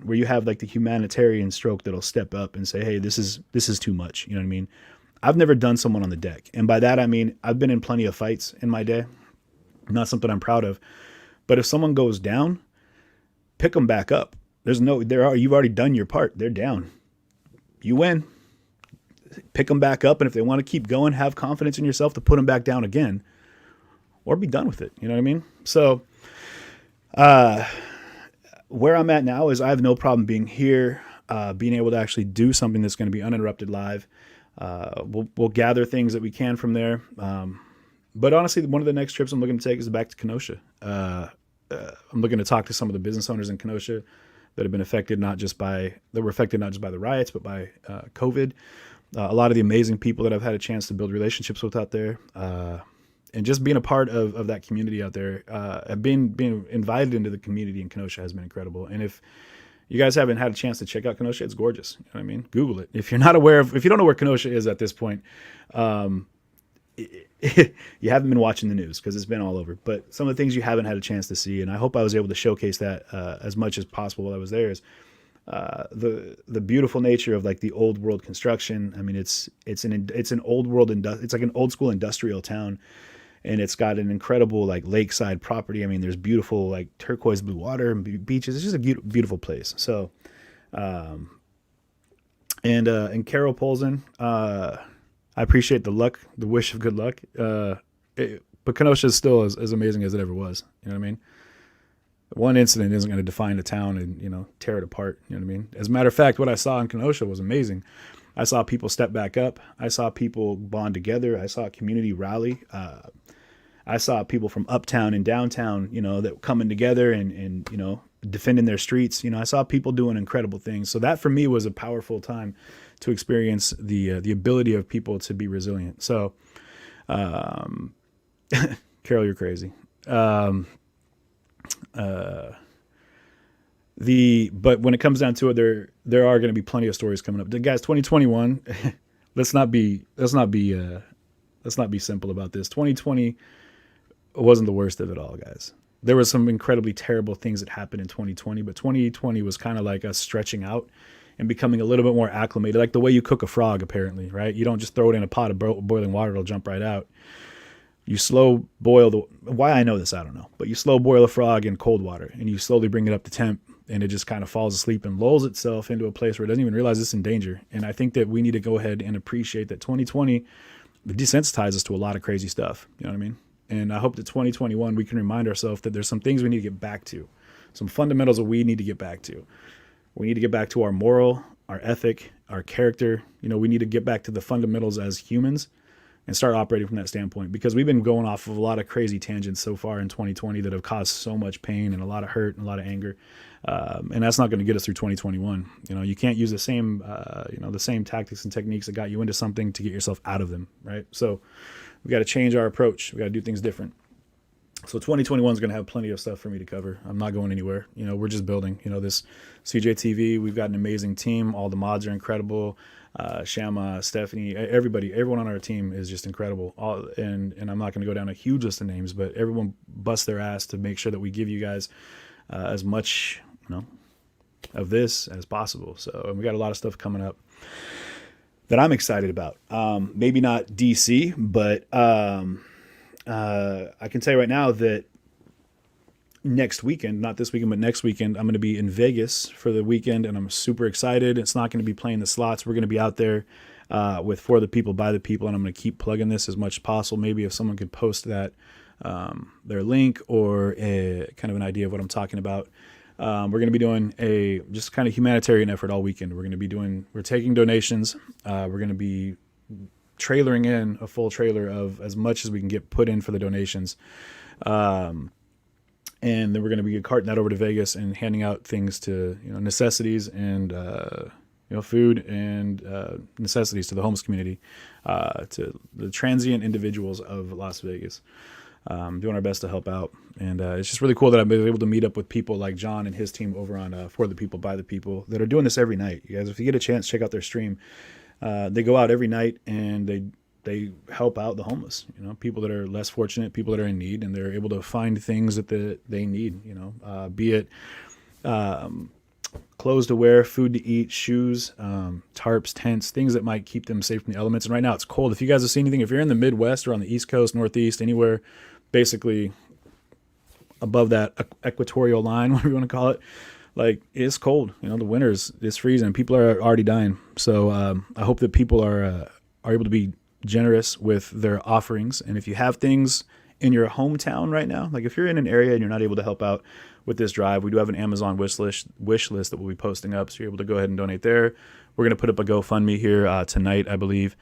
where you have like the humanitarian stroke that'll step up and say, hey, this is too much. I've never done someone on the deck. And by that, I've been in plenty of fights in my day. Not something I'm proud of, but if someone goes down, pick them back up. You've already done your part. They're down. You win. Pick them back up. And if they want to keep going, have confidence in yourself to put them back down again, or be done with it. You know what I mean? So, where I'm at now is I have no problem being here, being able to actually do something that's going to be uninterrupted live. We'll gather things that we can from there. But honestly, one of the next trips I'm looking to take is back to Kenosha. I'm looking to talk to some of the business owners in Kenosha that have been affected not just by the riots, but by COVID. A lot of the amazing people that I've had a chance to build relationships with out there. And just being a part of that community out there, being invited into the community in Kenosha has been incredible. And if you guys haven't had a chance to check out Kenosha, it's gorgeous. You know what I mean? Google it. If you don't know where Kenosha is at this point, you haven't been watching the news because it's been all over. But some of the things you haven't had a chance to see, and I hope I was able to showcase that as much as possible while I was there, is the beautiful nature of like the old world construction. It's an old world it's like an old school industrial town. And it's got an incredible like lakeside property. There's beautiful like turquoise blue water and beaches. It's just a beautiful place. So, and Carol Polson, I appreciate the wish of good luck. But Kenosha is still as amazing as it ever was. You know what I mean? One incident isn't going to define a town and, tear it apart. You know what I mean? As a matter of fact, what I saw in Kenosha was amazing. I saw people step back up. I saw people bond together. I saw a community rally. I saw people from uptown and downtown, that coming together and defending their streets. I saw people doing incredible things. So that for me was a powerful time to experience the ability of people to be resilient. So, Carol, you're crazy. But when it comes down to it, there are going to be plenty of stories coming up. Guys, 2021, let's not be simple about this. 2020 wasn't the worst of it all, guys. There were some incredibly terrible things that happened in 2020, but 2020 was kind of like us stretching out and becoming a little bit more acclimated, like the way you cook a frog, apparently, right? You don't just throw it in a pot of boiling water, it'll jump right out. You slow boil why I know this, I don't know, but you slow boil a frog in cold water and you slowly bring it up to temp and it just kind of falls asleep and lulls itself into a place where it doesn't even realize it's in danger. And I think that we need to go ahead and appreciate that 2020 it desensitizes us to a lot of crazy stuff. You know what I mean? And I hope that 2021, we can remind ourselves that there's some things we need to get back to, some fundamentals that we need to get back to. We need to get back to our moral, our ethic, our character. You know, we need to get back to the fundamentals as humans and start operating from that standpoint, because we've been going off of a lot of crazy tangents so far in 2020 that have caused so much pain and a lot of hurt and a lot of anger. And that's not going to get us through 2021. You know, you can't use the same, the same tactics and techniques that got you into something to get yourself out of them, right? So we got to change our approach. We got to do things different. So 2021 is going to have plenty of stuff for me to cover. I'm not going anywhere. You know, we're just building. You know, this CJTV, we've got an amazing team. All the mods are incredible. Shama, Stephanie, everyone on our team is just incredible. And I'm not going to go down a huge list of names, but everyone busts their ass to make sure that we give you guys as much, of this as possible. So, and we got a lot of stuff coming up that I'm excited about. Maybe not DC, but I can tell you right now that next weekend, not this weekend, but next weekend, I'm going to be in Vegas for the weekend, and I'm super excited. It's not going to be playing the slots. We're going to be out there with For the People, By the People, and I'm going to keep plugging this as much as possible. Maybe if someone could post that, their link or kind of an idea of what I'm talking about. We're going to be doing a just kind of humanitarian effort all weekend. We're taking donations. We're going to be trailering in a full trailer of as much as we can get put in for the donations. And then we're going to be carting that over to Vegas and handing out things to, necessities and, food and necessities to the homeless community, to the transient individuals of Las Vegas. Doing our best to help out. And it's just really cool that I've been able to meet up with people like John and his team over on For the People, By the People that are doing this every night. You guys, if you get a chance, check out their stream. They go out every night and they help out the homeless, people that are less fortunate, people that are in need, and they're able to find things that they need, be it clothes to wear, food to eat, shoes, tarps, tents, things that might keep them safe from the elements. And right now it's cold. If you guys have seen anything, if you're in the Midwest or on the East Coast, Northeast, anywhere, basically above that equatorial line, whatever you want to call it, like it's cold. The winter's it's freezing. People are already dying. So I hope that people are able to be generous with their offerings. And if you have things in your hometown right now, like if you're in an area and you're not able to help out with this drive, we do have an Amazon wish list that we'll be posting up, so you're able to go ahead and donate there. We're going to put up a GoFundMe here tonight, I believe,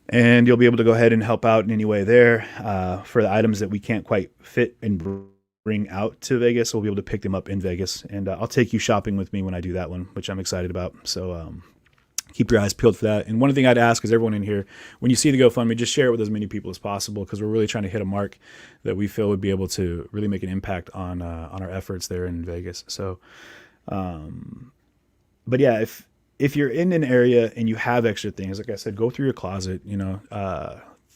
and you'll be able to go ahead and help out in any way there for the items that we can't quite fit and bring out to Vegas. We'll be able to pick them up in Vegas, and I'll take you shopping with me when I do that one, which I'm excited about. So keep your eyes peeled for that. And one thing I'd ask is everyone in here, when you see the GoFundMe, just share it with as many people as possible, because we're really trying to hit a mark that we feel would be able to really make an impact on our efforts there in Vegas. So, but yeah, if you're in an area and you have extra things, like I said, go through your closet,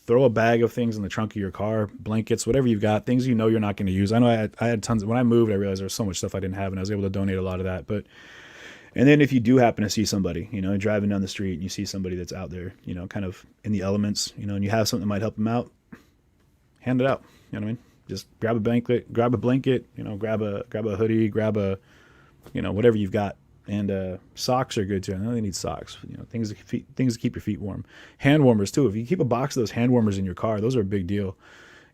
throw a bag of things in the trunk of your car, blankets, whatever you've got, things you're not going to use. I know I had tons. When I moved, I realized there was so much stuff I didn't have, and I was able to donate a lot of that. And then if you do happen to see somebody, driving down the street and you see somebody that's out there, kind of in the elements, and you have something that might help them out, hand it out. You know what I mean? Just grab a blanket, grab a hoodie, grab a, whatever you've got. And socks are good too. I know they need socks, things to keep your feet warm. Hand warmers too. If you keep a box of those hand warmers in your car, those are a big deal.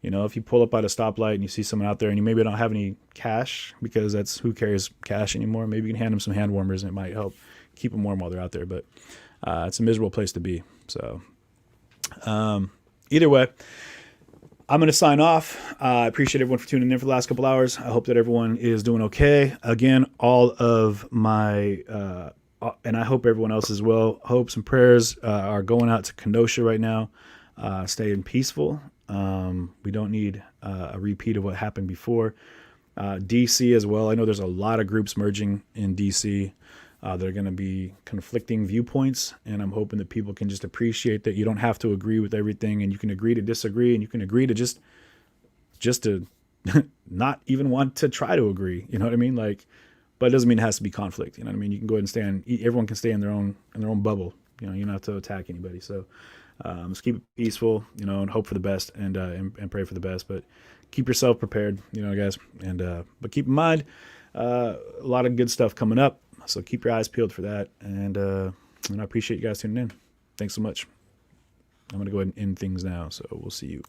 If you pull up at a stoplight and you see someone out there and you maybe don't have any cash, because that's who carries cash anymore, maybe you can hand them some hand warmers and it might help keep them warm while they're out there. But it's a miserable place to be. So either way, I'm going to sign off. I appreciate everyone for tuning in for the last couple hours. I hope that everyone is doing okay. Again, all of my, and I hope everyone else as well, hopes and prayers are going out to Kenosha right now. Staying peaceful. We don't need a repeat of what happened before. DC as well. I know there's a lot of groups merging in DC that are going to be conflicting viewpoints, and I'm hoping that people can just appreciate that you don't have to agree with everything, and you can agree to disagree, and you can agree to just to not even want to try to agree. You know what I mean? But it doesn't mean it has to be conflict. You know what I mean? You can go ahead and everyone can stay in their own bubble. You don't have to attack anybody. So just keep it peaceful, and hope for the best and pray for the best. But keep yourself prepared, guys. And but keep in mind, a lot of good stuff coming up. So keep your eyes peeled for that. And I appreciate you guys tuning in. Thanks so much. I'm going to go ahead and end things now. So we'll see you